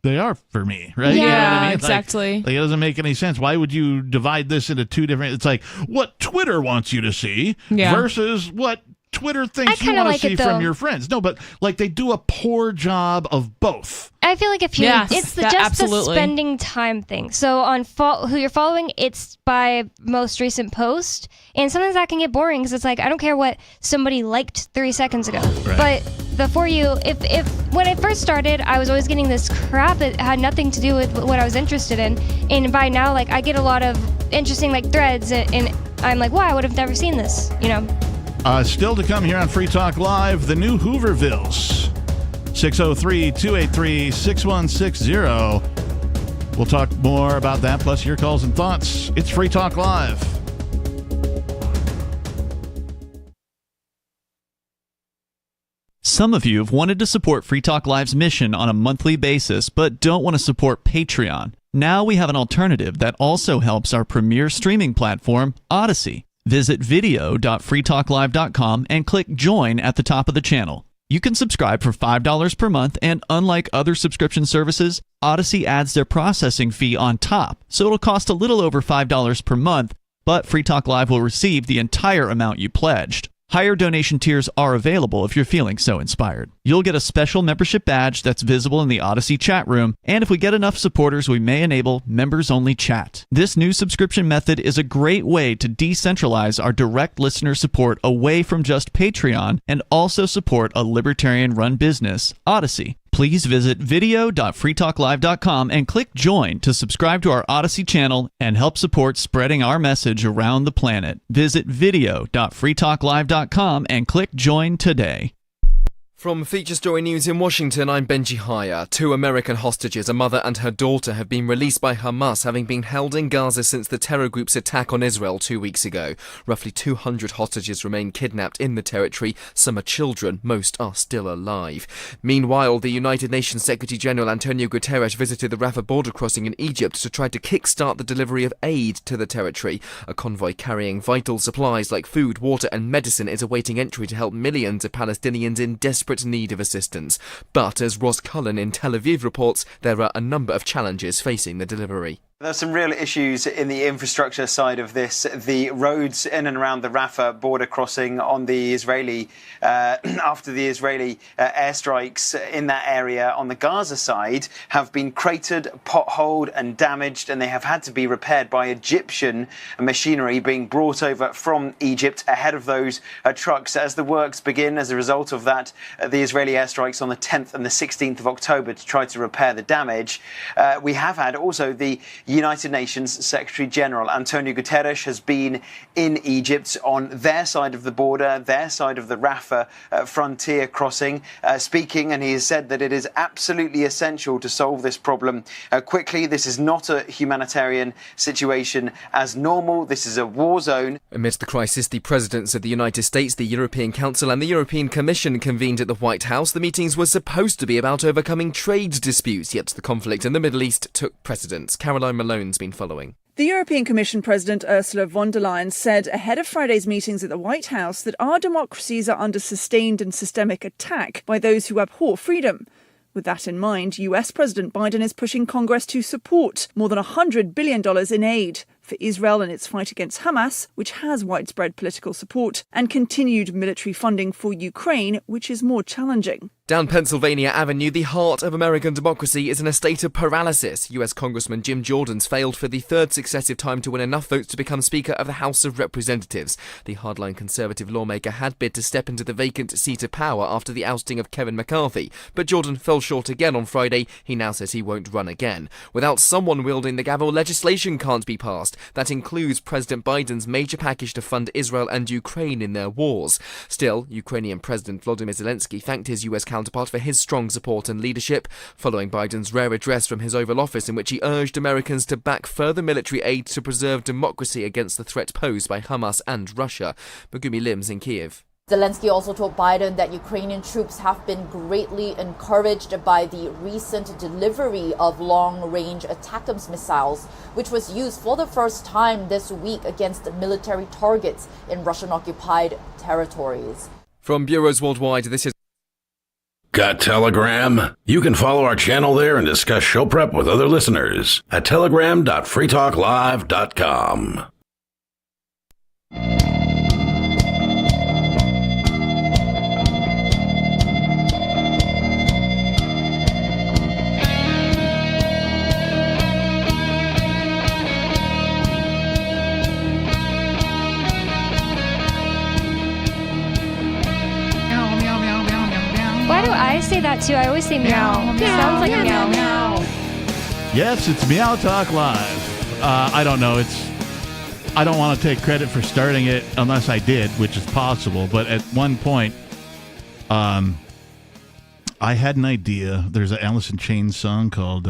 they are for me, right? Yeah, you know what I mean? exactly. Like, it doesn't make any sense. Why would you divide this into two different? It's like what Twitter wants you to see versus what Twitter thinks you want to see from your friends. No, but like they do a poor job of both. I feel like if you, it's just absolutely. the spending time thing. So on who you're following, it's by most recent post, and sometimes that can get boring because it's like I don't care what somebody liked 3 seconds ago. Right. But the for you, if when I first started, I was always getting this crap that had nothing to do with what I was interested in, and by now, like I get a lot of interesting like threads, and I'm like, wow, I would have never seen this, you know. Still to come here on Free Talk Live, the new Hoovervilles. 603-283-6160. We'll talk more about that, plus your calls and thoughts. It's Free Talk Live. Some of you have wanted to support Free Talk Live's mission on a monthly basis, but don't want to support Patreon. Now we have an alternative that also helps our premier streaming platform, Odyssey. Visit video.freetalklive.com and click Join at the top of the channel. You can subscribe for $5 per month, and unlike other subscription services, Odyssey adds their processing fee on top, so it'll cost a little over $5 per month, but Free Talk Live will receive the entire amount you pledged. Higher donation tiers are available if you're feeling so inspired. You'll get a special membership badge that's visible in the Odyssey chat room, and if we get enough supporters, we may enable members-only chat. This new subscription method is a great way to decentralize our direct listener support away from just Patreon and also support a libertarian-run business, Odyssey. Please visit video.freetalklive.com and click Join to subscribe to our Odyssey channel and help support spreading our message around the planet. Visit video.freetalklive.com and click Join today. From Feature Story News in Washington, I'm Benji Haya. 2 American hostages, a mother and her daughter, have been released by Hamas, having been held in Gaza since the terror group's attack on Israel 2 weeks ago. Roughly 200 hostages remain kidnapped in the territory. Some are children, most are still alive. Meanwhile, the United Nations Secretary-General Antonio Guterres visited the Rafah border crossing in Egypt to try to kickstart the delivery of aid to the territory. A convoy carrying vital supplies like food, water and medicine is awaiting entry to help millions of Palestinians in desperate need of assistance. But as Ross Cullen in Tel Aviv reports, there are a number of challenges facing the delivery. There's some real issues in the infrastructure side of this. The roads in and around the Rafah border crossing on the Israeli, after the Israeli airstrikes in that area on the Gaza side have been cratered, potholed and damaged, and they have had to be repaired by Egyptian machinery being brought over from Egypt ahead of those trucks. As the works begin as a result of that, the Israeli airstrikes on the 10th and the 16th of October to try to repair the damage. We have had also the United Nations Secretary General Antonio Guterres has been in Egypt on their side of the border, their side of the Rafah frontier crossing, speaking, and he has said that it is absolutely essential to solve this problem quickly. This is not a humanitarian situation as normal. This is a war zone. Amidst the crisis, the presidents of the United States, the European Council and the European Commission convened at the White House. The meetings were supposed to be about overcoming trade disputes, yet the conflict in the Middle East took precedence. Caroline Malone's been following. The European Commission President Ursula von der Leyen said ahead of Friday's meetings at the White House that our democracies are under sustained and systemic attack by those who abhor freedom. With that in mind, US President Biden is pushing Congress to support more than $100 billion in aid for Israel in its fight against Hamas, which has widespread political support, and continued military funding for Ukraine, which is more challenging. Down Pennsylvania Avenue, the heart of American democracy is in a state of paralysis. US Congressman Jim Jordan's failed for the third successive time to win enough votes to become Speaker of the House of Representatives. The hardline conservative lawmaker had bid to step into the vacant seat of power after the ousting of Kevin McCarthy, but Jordan fell short again on Friday. He now says he won't run again. Without someone wielding the gavel, legislation can't be passed. That includes President Biden's major package to fund Israel and Ukraine in their wars. Still, Ukrainian President Volodymyr Zelensky thanked his US counterpart for his strong support and leadership, following Biden's rare address from his Oval Office in which he urged Americans to back further military aid to preserve democracy against the threat posed by Hamas and Russia. Megumi Lim's in Kiev. Zelensky also told Biden that Ukrainian troops have been greatly encouraged by the recent delivery of long-range ATACMS missiles, which was used for the first time this week against military targets in Russian-occupied territories. From bureaus worldwide, this is Got Telegram? You can follow our channel there and discuss show prep with other listeners at telegram.freetalklive.com. Why do I say that too? I always say meow. It sounds like meow. Yes, it's Meow Talk Live. I don't know. I don't want to take credit for starting it unless I did, which is possible. But at one point, I had an idea. There's an Alice in Chains song called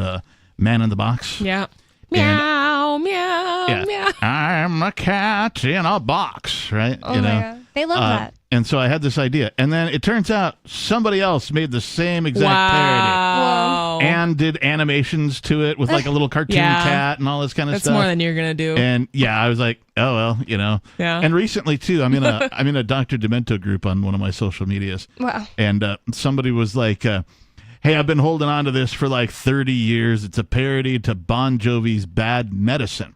Man in the Box. Yeah. And- Meow, meow. I'm a cat in a box, right? Oh my God. They love that. And so I had this idea. And then it turns out somebody else made the same exact parody. And did animations to it with like a little cartoon cat and all this kind of That's stuff. more than you're going to do. And I was like, oh, well, Yeah. And recently, too, I'm in a Dr. Demento group on one of my social medias. Wow. And somebody was like, hey, I've been holding on to this for like 30 years. It's a parody to Bon Jovi's Bad Medicine.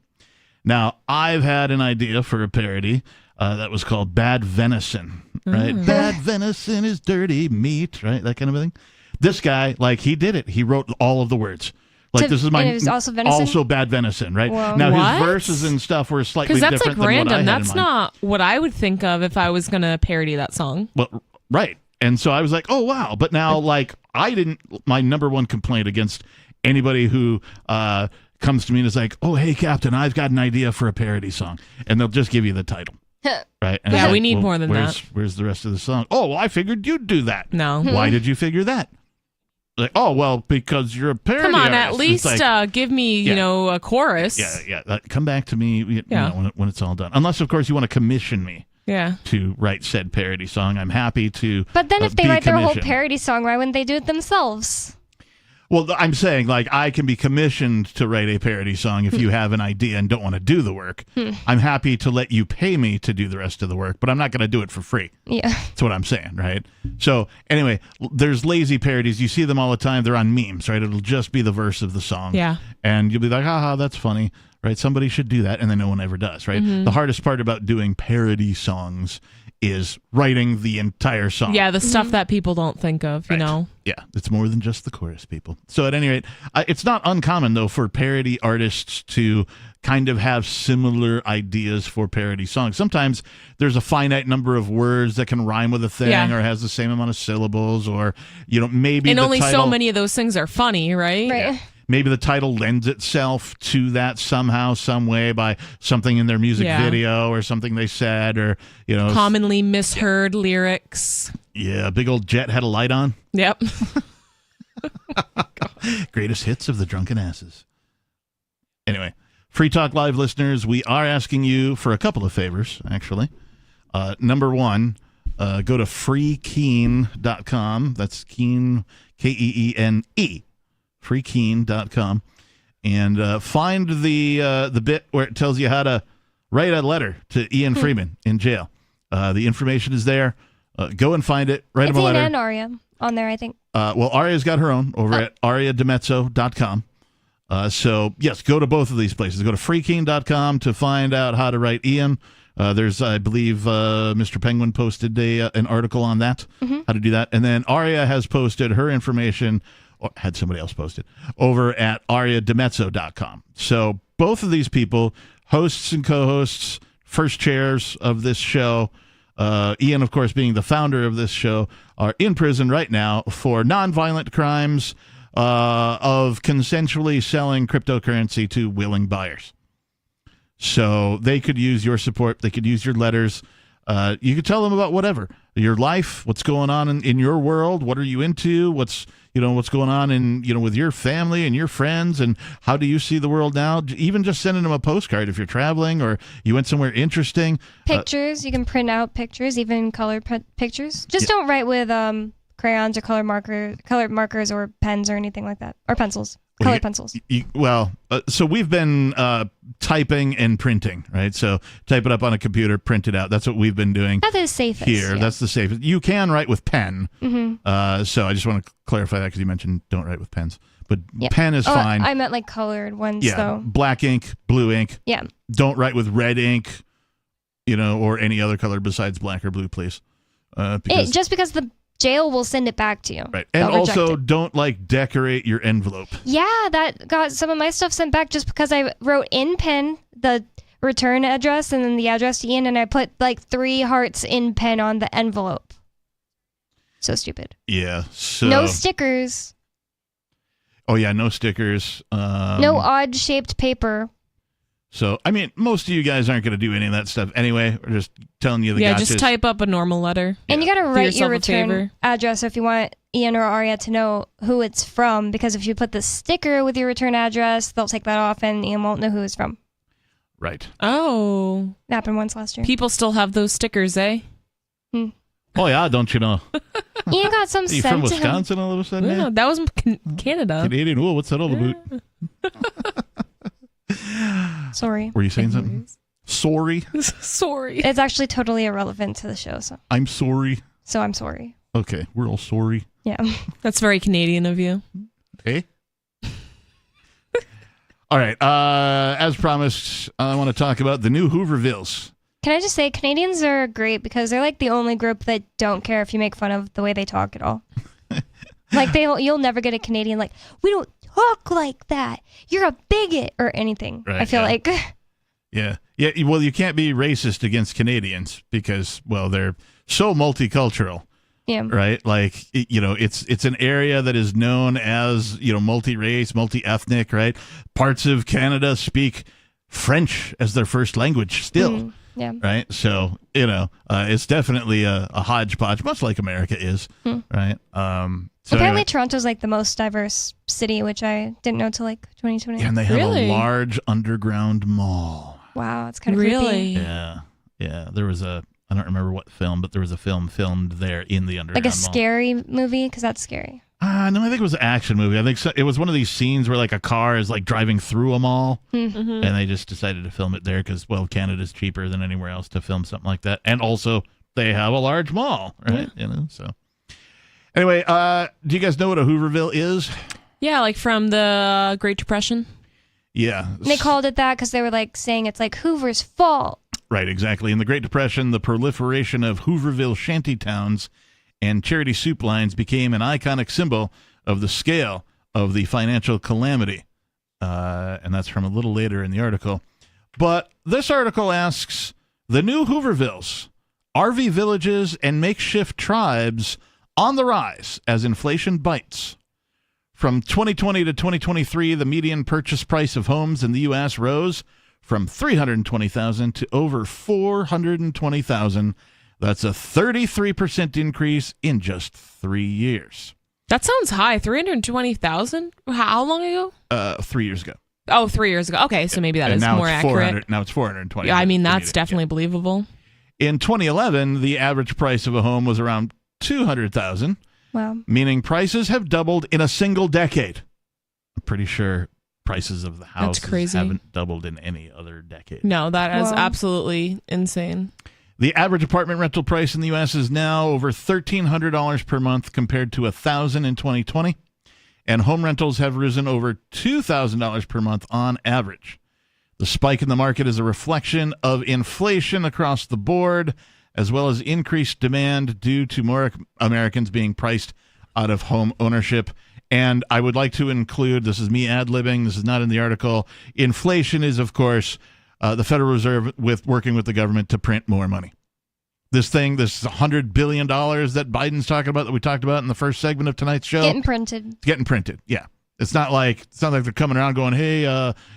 Now, I've had an idea for a parody that was called Bad Venison, right? Bad venison is dirty meat, right? That kind of thing. This guy, he did it. He wrote all of the words. This is my and it was also venison? Also Bad Venison, right? Whoa. Now, What? his verses and stuff were slightly Because different that's like than what I random. had That's in mind. not what I would think of if I was going to parody that song. Well, right. And so I was like, oh, wow. But now, my number one complaint against anybody who comes to me and is like, oh, hey, Captain, I've got an idea for a parody song. And they'll just give you the title. Right? And Yeah, it's we need more than that. Where's the rest of the song? Oh, well, I figured you'd do that. No. Why did you figure that? Like, oh, well, because you're a parody Come on, artist. at least It's like, give me, a chorus. Yeah. Come back to me when it's all done. Unless, of course, you want to commission me. Yeah. To write said parody song. I'm happy to. But then if they be write their whole commissioned. parody song, why wouldn't they do it themselves? Well, I'm saying, I can be commissioned to write a parody song if you have an idea and don't want to do the work. I'm happy to let you pay me to do the rest of the work, but I'm not going to do it for free. Yeah. That's what I'm saying, right? So, anyway, there's lazy parodies. You see them all the time. They're on memes, right? It'll just be the verse of the song. Yeah. And you'll be like, haha, that's funny, right? Somebody should do that, and then no one ever does, right? Mhm. The hardest part about doing parody songs is writing the entire song. Yeah, the stuff that people don't think of, you know? Yeah, it's more than just the chorus, people. So at any rate, it's not uncommon, though, for parody artists to kind of have similar ideas for parody songs. Sometimes there's a finite number of words that can rhyme with a thing or has the same amount of syllables or, maybe And the only title, so many of those things are funny, right? Right. maybe the title lends itself to that somehow, some way by something in their music video or something they said or, commonly misheard lyrics. Yeah, Big Old Jet Had a Light On. Yep. Greatest hits of the drunken asses. Anyway, Free Talk Live listeners, we are asking you for a couple of favors, actually. Number one, go to freekeen.com. That's Keen, Keene. Freekeen.com. And find the bit where it tells you how to write a letter to Ian Freeman in jail. The information is there. Go and find it. Write him a letter. It's Ian and Aria on there, I think. Well, Aria's got her own over at ariademezzo.com. So, yes, go to both of these places. Go to freekeen.com to find out how to write Ian. There's, I believe, Mr. Penguin posted an article on that, how to do that. And then Aria has posted her information, or had somebody else post it, over at ariademezzo.com. So both of these people, hosts and co-hosts, first chairs of this show, Ian, of course, being the founder of this show, are in prison right now for nonviolent crimes of consensually selling cryptocurrency to willing buyers. So they could use your support. They could use your letters. You can tell them about whatever. Your life, what's going on in your world, what are you into, what's going on in, with your family and your friends, and how do you see the world now? Even just sending them a postcard if you're traveling or you went somewhere interesting. Pictures, you can print out pictures, even colored pictures. Just don't write with crayons or colored markers or pens or anything like that, or pencils. Colored pencils. So we've been typing and printing, right? So type it up on a computer, print it out. That's what we've been doing. That is safest. Here, yeah. that's the safest. You can write with pen. Mm-hmm. So I just want to clarify that because you mentioned don't write with pens. But pen is fine. I meant like colored ones, though. Black ink, blue ink. Yeah. Don't write with red ink, or any other color besides black or blue, please. Just because the jail will send it back to you. Right. And also, don't decorate your envelope. Yeah, that got some of my stuff sent back just because I wrote in pen the return address and then the address to Ian, and I put 3 hearts in pen on the envelope. So stupid. Yeah. So no stickers. Oh yeah, no stickers. No odd shaped paper. So, I mean, most of you guys aren't going to do any of that stuff anyway. We're just telling you the gotchas. Just type up a normal letter. And you got to write your return favor. address if you want Ian or Aria to know who it's from, because if you put the sticker with your return address, they'll take that off and Ian won't know who it's from. Right. Oh. That happened once last year. People still have those stickers, eh? Oh, yeah, don't you know? Ian got some Are you sent from to him. Wisconsin all of a sudden? No, that was Canada. Canadian. Oh, what's that all about? Sorry. Were you saying something? Sorry? Sorry. It's actually totally irrelevant to the show, so I'm sorry. So I'm sorry. Okay, we're all sorry. Yeah. That's very Canadian of you. Okay. All right. As promised, I want to talk about the new Hoovervilles. Can I just say, Canadians are great because they're the only group that don't care if you make fun of the way they talk at all. You'll never get a Canadian we don't talk like that. You're a bigot or anything. Right, I feel like. Yeah. Yeah. Well, you can't be racist against Canadians because, they're so multicultural. Yeah. Right. It's an area that is known as, multi-race, multi-ethnic, right? Parts of Canada speak French as their first language still. Yeah. Right. So, it's definitely a hodgepodge, much like America is. Right. So apparently Toronto's the most diverse city, which I didn't know till 2020. Yeah, and they have a large underground mall. Wow, it's kind of really creepy. Yeah. Yeah. There was I don't remember what film, but there was a film filmed there in the underground Like a mall. scary movie, because that's scary. No, I think it was an action movie. I think it was one of these scenes where a car is driving through a mall, Mm-hmm. and they just decided to film it there because Canada's cheaper than anywhere else to film something like that, and also they have a large mall, right? So anyway, do you guys know what a Hooverville is? Yeah, from the Great Depression. Yeah, They called it that because they were saying it's Hoover's fault. right, exactly. In the Great Depression, the proliferation of Hooverville shantytowns and charity soup lines became an iconic symbol of the scale of the financial calamity. And that's from a little later in the article. But this article asks, the new Hoovervilles, RV villages and makeshift tribes on the rise as inflation bites. From 2020 to 2023, the median purchase price of homes in the U.S. rose from $320,000 to over $420,000. That's a 33% increase in just 3 years. That sounds high. 320,000? How long ago? 3 years ago. Oh, 3 years ago. Okay, so maybe that is more accurate. Now it's 420. Yeah, I mean, that's definitely believable. In 2011, the average price of a home was around $200,000. Wow. Meaning prices have doubled in a single decade. I'm pretty sure prices of the houses haven't doubled in any other decade. No, that is absolutely insane. The average apartment rental price in the U.S. is now over $1,300 per month compared to $1,000 in 2020. And home rentals have risen over $2,000 per month on average. The spike in the market is a reflection of inflation across the board, as well as increased demand due to more Americans being priced out of home ownership. And I would like to include, this is me ad-libbing, this is not in the article, inflation is, of course, the Federal Reserve working with the government to print more money. This $100 billion that Biden's talking about, that we talked about in the first segment of tonight's show. Getting printed. Yeah. It's not like they're coming around going, hey,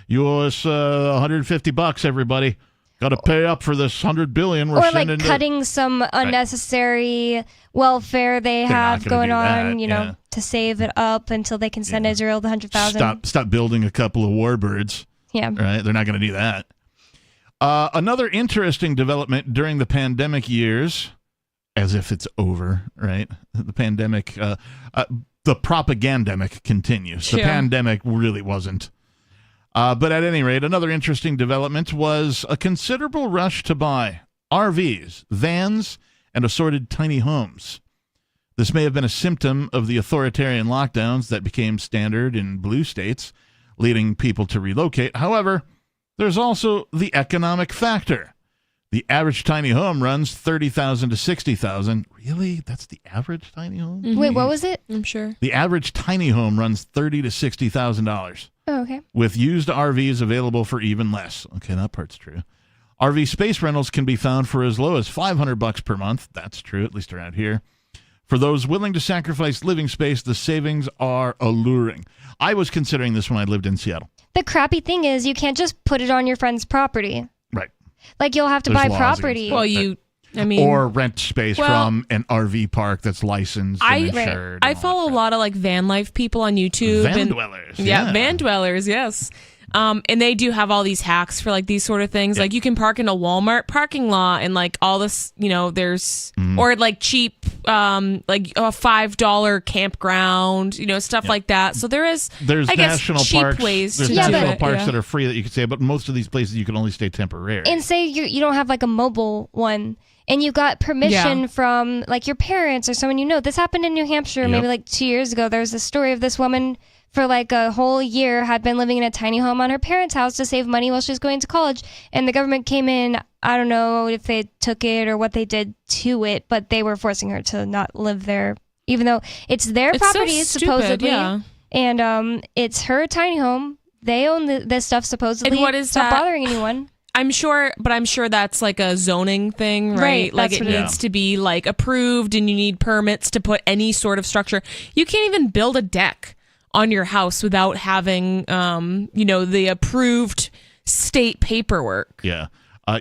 you owe us $150, everybody. Got to pay up for this $100 billion we're or sending. like cutting some unnecessary welfare they have not gonna going do on, that, you know, to save it up until they can send Israel the 100,000. Stop building a couple of warbirds. Yeah. Right? They're not going to do that. Another interesting development during the pandemic years, as if it's over, right? The pandemic, the propagandemic continues. The pandemic really wasn't. But at any rate, another interesting development was a considerable rush to buy RVs, vans, and assorted tiny homes. This may have been a symptom of the authoritarian lockdowns that became standard in blue states, leading people to relocate. However, there's also the economic factor. The average tiny home runs $30,000 to $60,000. Really? That's the average tiny home? Mm-hmm. Wait, what was it? I'm sure. The average tiny home runs $30,000 to $60,000. Oh, okay. With used RVs available for even less. Okay, that part's true. RV space rentals can be found for as low as $500 per month. That's true, at least around here. For those willing to sacrifice living space, the savings are alluring. I was considering this when I lived in Seattle. The crappy thing is you can't just put it on your friend's property. Right. Like you'll have to There's buy laws property. or rent space from an RV park that's licensed and insured. I follow a lot of like van life people on YouTube. Van dwellers. Yeah, van dwellers, yes. And they do have all these hacks for like these sort of things. Like you can park in a Walmart parking lot and like all this, you know, there's or like cheap like a $5 campground, you know, stuff like that. So there's I guess national cheap parks. ways There's to national do it. parks that are free that you can stay, but most of these places you can only stay temporary. And say you don't have like a mobile one and you got permission from like your parents or someone you know. This happened in New Hampshire maybe like 2 years ago. There was a story of this woman for like a whole year had been living in a tiny home on her parents' house to save money while she was going to college. And the government came in. I don't know if they took it or what they did to it, but they were forcing her to not live there, even though it's their property, so stupid, supposedly. yeah. And it's her tiny home. They own this stuff, supposedly. And what is it's not that? bothering anyone. I'm sure that's like a zoning thing, right? Right, Like that's it what it needs is. to be like approved and you need permits to put any sort of structure. You can't even build a deck on your house without having, you know, the approved state paperwork. Yeah.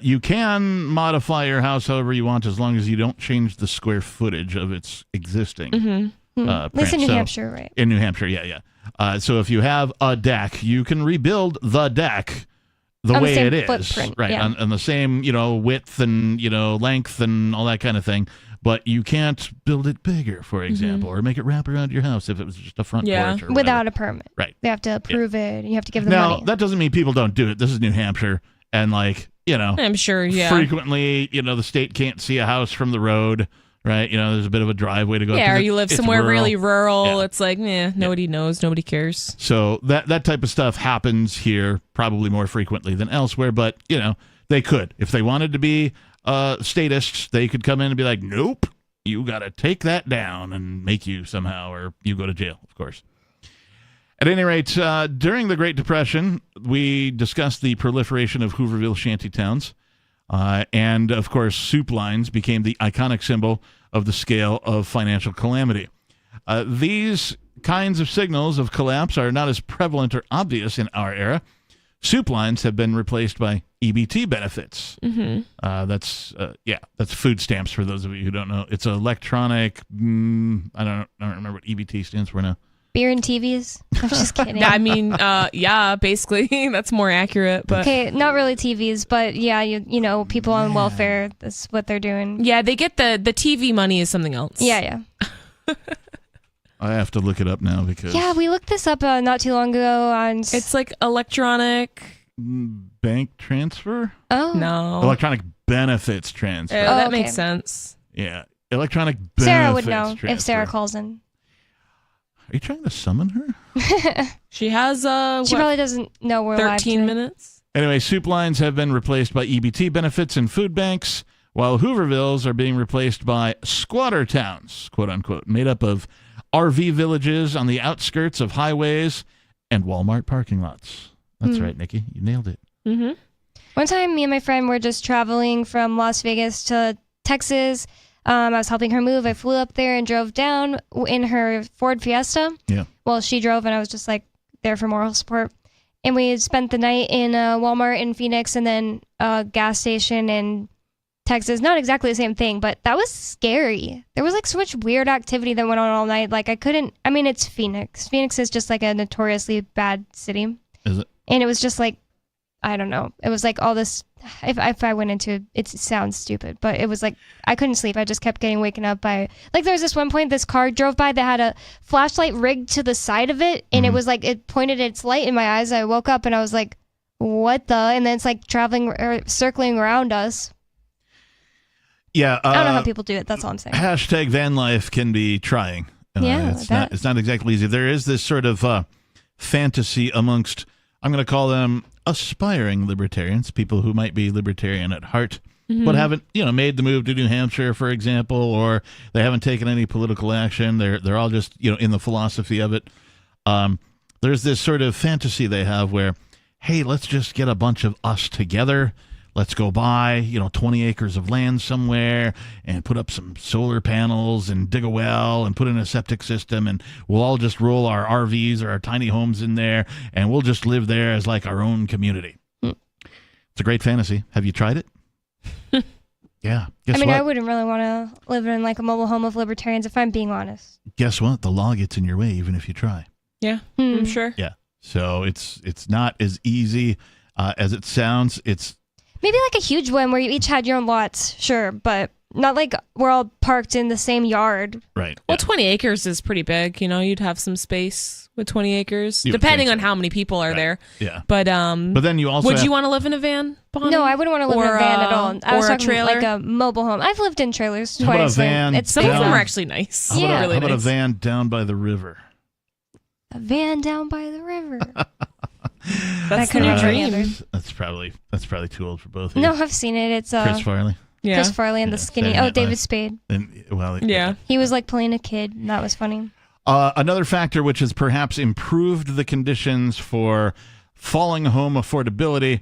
You can modify your house however you want as long as you don't change the square footage of its existing. At least in New Hampshire, right? In New Hampshire, yeah. So if you have a deck, you can rebuild the deck the On the way same it is. footprint, Right. yeah. On the same, you know, width and, you know, length and all that kind of thing. But you can't build it bigger, for example, or make it wrap around your house if it was just a front porch or whatever. Without a permit. Right. They have to approve it. And you have to give them Now, money. that doesn't mean people don't do it. This is New Hampshire. And, like, you know, I'm sure, yeah. frequently, you know, the state can't see a house from the road, right? You know, there's a bit of a driveway to go. Yeah, or 'cause you live it's somewhere rural. really rural. Yeah. It's like, nobody knows, nobody cares. So that type of stuff happens here probably more frequently than elsewhere. But, you know, they could. If they wanted to be statists, they could come in and be like, nope, you got to take that down and make you somehow, or you go to jail, of course. At any rate, during the Great Depression, we discussed the proliferation of Hooverville shantytowns. And, of course, soup lines became the iconic symbol of the scale of financial calamity. These kinds of signals of collapse are not as prevalent or obvious in our era. Soup lines have been replaced by EBT benefits. Mm-hmm. That's food stamps for those of you who don't know. It's electronic. I don't remember what EBT stands for now. Beer and TVs? I'm just kidding. I mean, yeah, basically, that's more accurate. But Okay, not really TVs, but yeah, you know, people on welfare, that's what they're doing. yeah, they get the TV money is something else. Yeah. I have to look it up now because Yeah, we looked this up not too long ago on... It's like electronic... bank transfer? Oh. No. Electronic benefits transfer. Yeah, that okay. makes sense. Yeah. Electronic benefits Sarah would know transfer. if Sarah calls in. Are you trying to summon her? She has She probably doesn't know we're live 13 today. minutes. Anyway, soup lines have been replaced by EBT benefits and food banks, while Hoovervilles are being replaced by squatter towns, quote unquote, made up of RV villages on the outskirts of highways and Walmart parking lots. That's right, Nikki. You nailed it. Mm-hmm. One time, me and my friend were just traveling from Las Vegas to Texas. I was helping her move. I flew up there and drove down in her Ford Fiesta. Yeah. Well, she drove, and I was just like there for moral support. and we spent the night in a Walmart in Phoenix and then a gas station in Texas. Not exactly the same thing, but that was scary. There was like so much weird activity that went on all night. Like it's Phoenix. Phoenix is just like a notoriously bad city. Is it? And it was just like, I don't know. It was like all this, if I went into it sounds stupid, but it was like, I couldn't sleep. I just kept getting waken up by, like there was this one point this car drove by that had a flashlight rigged to the side of it. And it was like, it pointed its light in my eyes. I woke up and I was like, what the? And then it's like traveling or circling around us. Yeah. I don't know how people do it. That's all I'm saying. Hashtag van life can be trying. It's not exactly easy. There is this sort of fantasy amongst, I'm going to call them aspiring libertarians, people who might be libertarian at heart, but haven't, made the move to New Hampshire, for example, or they haven't taken any political action. They're all just, in the philosophy of it. There's this sort of fantasy they have where, hey, let's just get a bunch of us together. Let's go buy, 20 acres of land somewhere and put up some solar panels and dig a well and put in a septic system, and we'll all just roll our RVs or our tiny homes in there, and we'll just live there as like our own community. It's a great fantasy. Have you tried it? Yeah. Guess what? I wouldn't really want to live in like a mobile home of libertarians if I'm being honest. Guess what? The law gets in your way even if you try. Yeah, I'm sure. Yeah. So it's not as easy as it sounds. It's maybe like a huge one where you each had your own lots, sure, but not like we're all parked in the same yard. Right. Well, 20 acres is pretty big. You'd have some space with 20 acres, You would depending think on how many people are there. Yeah. But then you also would you want to live in a van, Bonnie? No, I wouldn't want to live in a van at all. I was or a talking trailer? like a mobile home. I've lived in trailers How about twice. a van Some of them down- are actually nice. How about, Really how about a nice. van down by the river? A van down by the river. That's couldn't the be any dream. other. That's probably too old for both of you. No, I've seen it. It's Chris Farley. Chris Farley and the skinny. Saturday Oh, Night David Live. Spade. Yeah. He was like playing a kid, and that was funny. Another factor which has perhaps improved the conditions for falling home affordability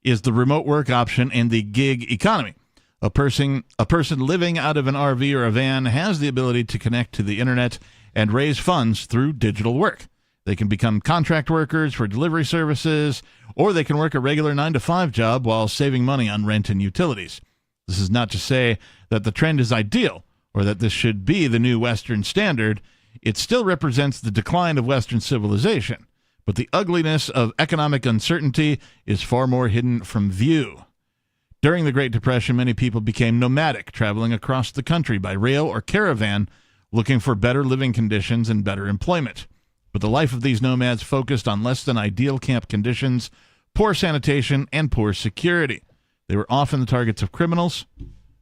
is the remote work option and the gig economy. A person living out of an RV or a van has the ability to connect to the internet and raise funds through digital work. They can become contract workers for delivery services, or they can work a regular 9-to-5 job while saving money on rent and utilities. This is not to say that the trend is ideal or that this should be the new Western standard. It still represents the decline of Western civilization, but the ugliness of economic uncertainty is far more hidden from view. During the Great Depression, many people became nomadic, traveling across the country by rail or caravan, looking for better living conditions and better employment. But the life of these nomads focused on less than ideal camp conditions, poor sanitation, and poor security. They were often the targets of criminals.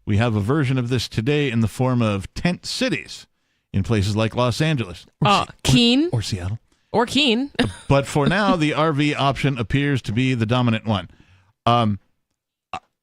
We have a version of this today in the form of tent cities in places like Los Angeles. Keene. Or Seattle. Or Keene. But for now, the RV option appears to be the dominant one.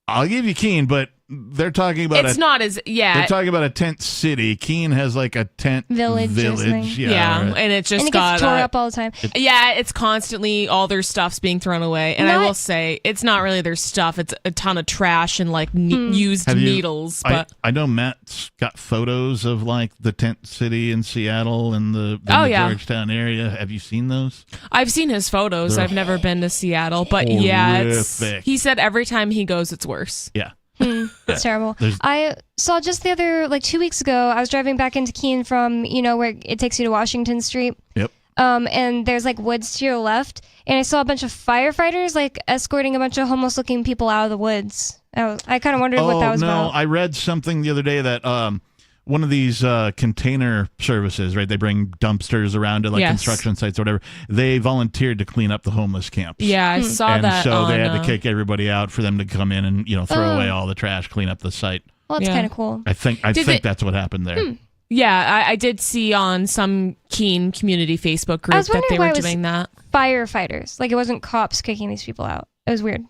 I'll give you Keene, but they're talking about It's not as, yeah. They're talking about a tent city. Keene has like a tent Village or something. Yeah, right. and it just And it got gets tore up all the time. yeah, it's constantly all their stuff's being thrown away. And I will say, it's not really their stuff. It's a ton of trash and like used Have you- needles. But I know Matt's got photos of like the tent city in Seattle and the Georgetown area. Have you seen those? I've seen his photos. They're I've never been to Seattle, but yeah, horrific. he said every time he goes, it's worse. Yeah. It's terrible. There's- I saw just the other, 2 weeks ago, I was driving back into Keene from, where it takes you to Washington Street. Yep. And there's woods to your left, and I saw a bunch of firefighters escorting a bunch of homeless looking people out of the woods. I kind of wondered what that was about. I read something the other day that one of these container services, right? They bring dumpsters around to Yes. construction sites or whatever. They volunteered to clean up the homeless camps. Yeah, I saw and that. so they on, had to kick everybody out for them to come in and throw away all the trash, clean up the site. Well, that's kind of cool. I think Did they- that's what happened there. Yeah, I did see on some Keene community Facebook I group was that wondering they why were it was doing that. firefighters. It wasn't cops kicking these people out. It was weird.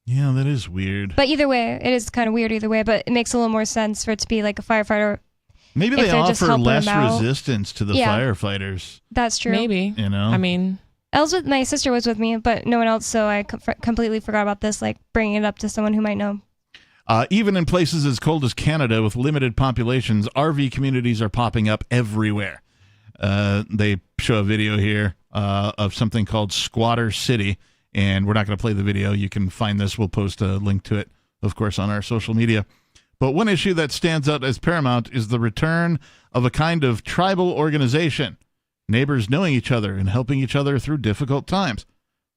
Yeah, that is weird. But either way, it is kind of weird either way, but it makes a little more sense for it to be like a firefighter. Maybe if they they're just offer helping less them out. resistance to the Yeah. firefighters. That's true. Maybe. I mean, my sister was with me, but no one else, so I completely forgot about this, bringing it up to someone who might know. Even in places as cold as Canada with limited populations, RV communities are popping up everywhere. They show a video here of something called Squatter City, and we're not going to play the video. You can find this. We'll post a link to it, of course, on our social media. But one issue that stands out as paramount is the return of a kind of tribal organization, neighbors knowing each other and helping each other through difficult times.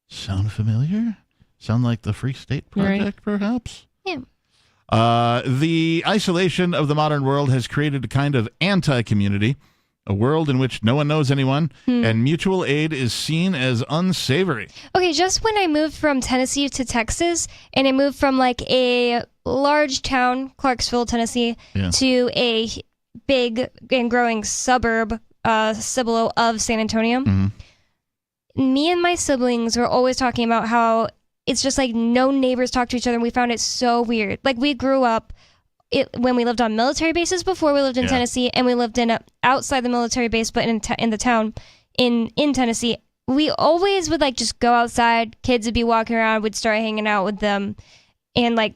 Sound familiar? Sound like the Free State Project, perhaps? Yeah. The isolation of the modern world has created a kind of anti-community, a world in which no one knows anyone, and mutual aid is seen as unsavory. Okay, just when I moved from Tennessee to Texas, and I moved from like a large town, Clarksville, Tennessee, to a big and growing suburb, Cibolo of San Antonio, me and my siblings were always talking about how it's just like no neighbors talk to each other, and we found it so weird. Like, we grew up when we lived on military bases before we lived in Tennessee, and we lived in outside the military base, but in the town in Tennessee. We always would like just go outside. Kids would be walking around. We'd start hanging out with them, and like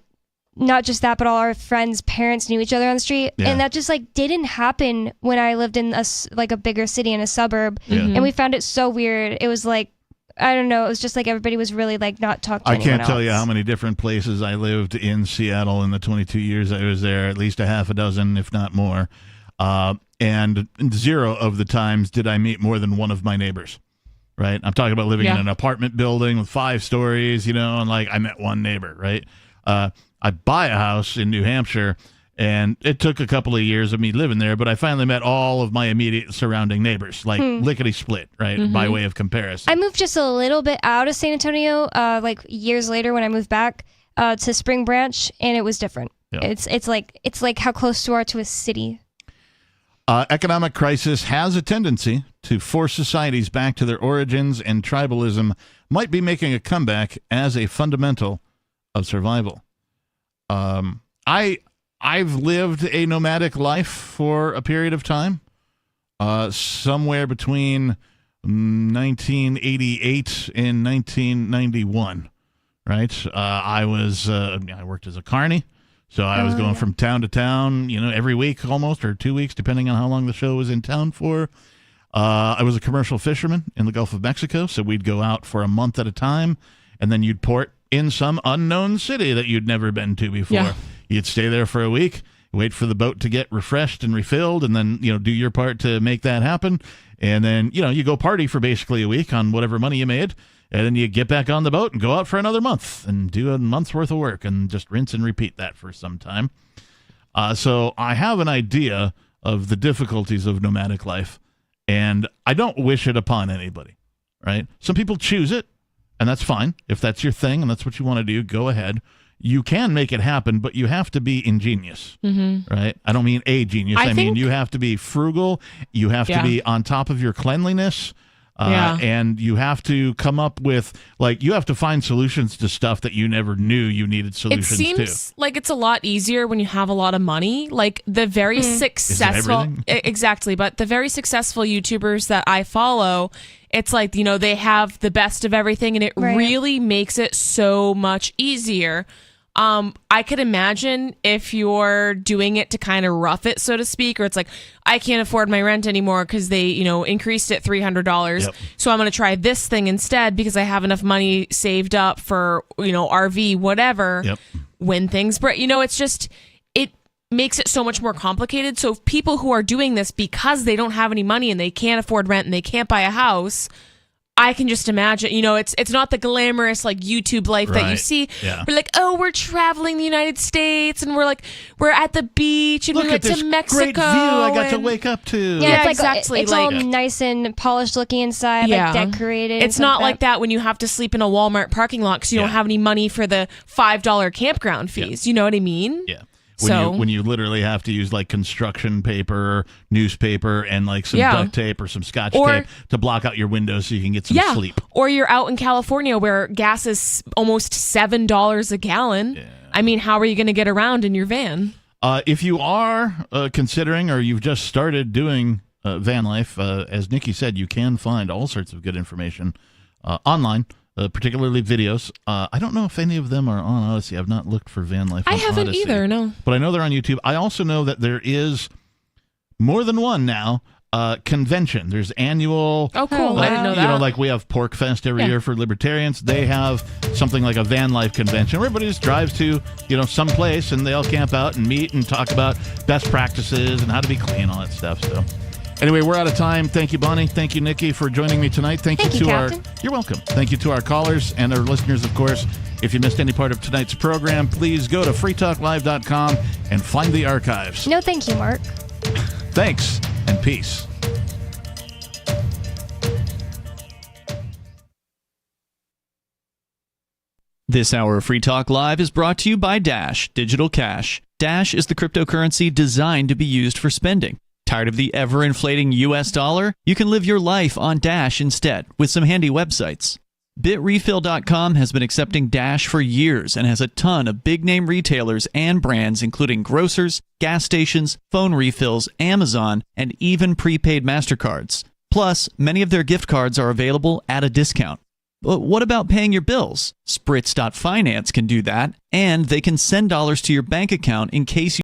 not just that, but all our friends' parents knew each other on the street, and that just like didn't happen when I lived in a bigger city in a suburb, and we found it so weird. It was like, I don't know. It was just like everybody was really like not talking to anyone I can't tell else. you how many different places I lived in Seattle in the 22 years I was there, at least a half a dozen, if not more. And 0 of the times did I meet more than one of my neighbors, right? I'm talking about living in an apartment building with 5 stories, and like I met one neighbor, right? I buy a house in New Hampshire, and it took a couple of years of me living there, but I finally met all of my immediate surrounding neighbors, like lickety-split, right, by way of comparison. I moved just a little bit out of San Antonio, like years later when I moved back to Spring Branch, and it was different. Yeah. It's like how close you are to a city. Economic crisis has a tendency to force societies back to their origins, and tribalism might be making a comeback as a fundamental of survival. I've lived a nomadic life for a period of time, somewhere between 1988 and 1991, right? I worked as a carny, so I was going from town to town, every week almost, or 2 weeks, depending on how long the show was in town for. I was a commercial fisherman in the Gulf of Mexico, so we'd go out for a month at a time, and then you'd port in some unknown city that you'd never been to before. Yeah. You'd stay there for a week, wait for the boat to get refreshed and refilled, and then, do your part to make that happen. And then, you go party for basically a week on whatever money you made, and then you get back on the boat and go out for another month and do a month's worth of work and just rinse and repeat that for some time. So I have an idea of the difficulties of nomadic life, and I don't wish it upon anybody, right? Some people choose it, and that's fine. If that's your thing and that's what you want to do, go ahead. You can make it happen, but you have to be ingenious, right? I don't mean a genius. I mean, you have to be frugal. You have to be on top of your cleanliness. And you have to come up with, you have to find solutions to stuff that you never knew you needed solutions to. It seems like it's a lot easier when you have a lot of money. Like the very successful, exactly, but the very successful YouTubers that I follow, it's like, they have the best of everything, and it really makes it so much easier. I could imagine if you're doing it to kind of rough it, so to speak, or it's like, I can't afford my rent anymore because they, increased it $300. So I'm going to try this thing instead because I have enough money saved up for, RV, whatever. When things break, it's just, it makes it so much more complicated. So people who are doing this because they don't have any money and they can't afford rent and they can't buy a house, I can just imagine, it's not the glamorous YouTube life that you see. Yeah. We're like, oh, we're traveling the United States, and we're at the beach, and we went to Mexico. Great view I got to wake up to. Yeah, it's exactly. It's all nice and polished looking inside, decorated. It's not like that when you have to sleep in a Walmart parking lot because you don't have any money for the $5 campground fees. You know what I mean? Yeah. When you literally have to use construction paper, newspaper, and some duct tape or some scotch tape to block out your windows so you can get some sleep. Or you're out in California where gas is almost $7 a gallon. Yeah. I mean, how are you going to get around in your van? If you are considering, or you've just started doing van life, as Nikki said, you can find all sorts of good information online. Particularly videos. I don't know if any of them are on Odyssey. I've not looked for van life on Odyssey. I haven't either, no. But I know they're on YouTube. I also know that there is more than one now convention. There's annual. Oh, cool. I didn't know that. You know, like we have Pork Fest every year for libertarians. They have something like a van life convention. Everybody just drives to, some place, and they all camp out and meet and talk about best practices and how to be clean, all that stuff. So, anyway, we're out of time. Thank you, Bonnie. Thank you, Nikki, for joining me tonight. Thank you to Captain. You're welcome. Thank you to our callers and our listeners, of course. If you missed any part of tonight's program, please go to freetalklive.com and find the archives. No, thank you, Mark. Thanks, and peace. This hour of Free Talk Live is brought to you by Dash Digital Cash. Dash is the cryptocurrency designed to be used for spending. Tired of the ever-inflating US dollar? You can live your life on Dash instead with some handy websites. BitRefill.com has been accepting Dash for years and has a ton of big-name retailers and brands including grocers, gas stations, phone refills, Amazon, and even prepaid MasterCards. Plus, many of their gift cards are available at a discount. But what about paying your bills? Spritz.finance can do that, and they can send dollars to your bank account in case you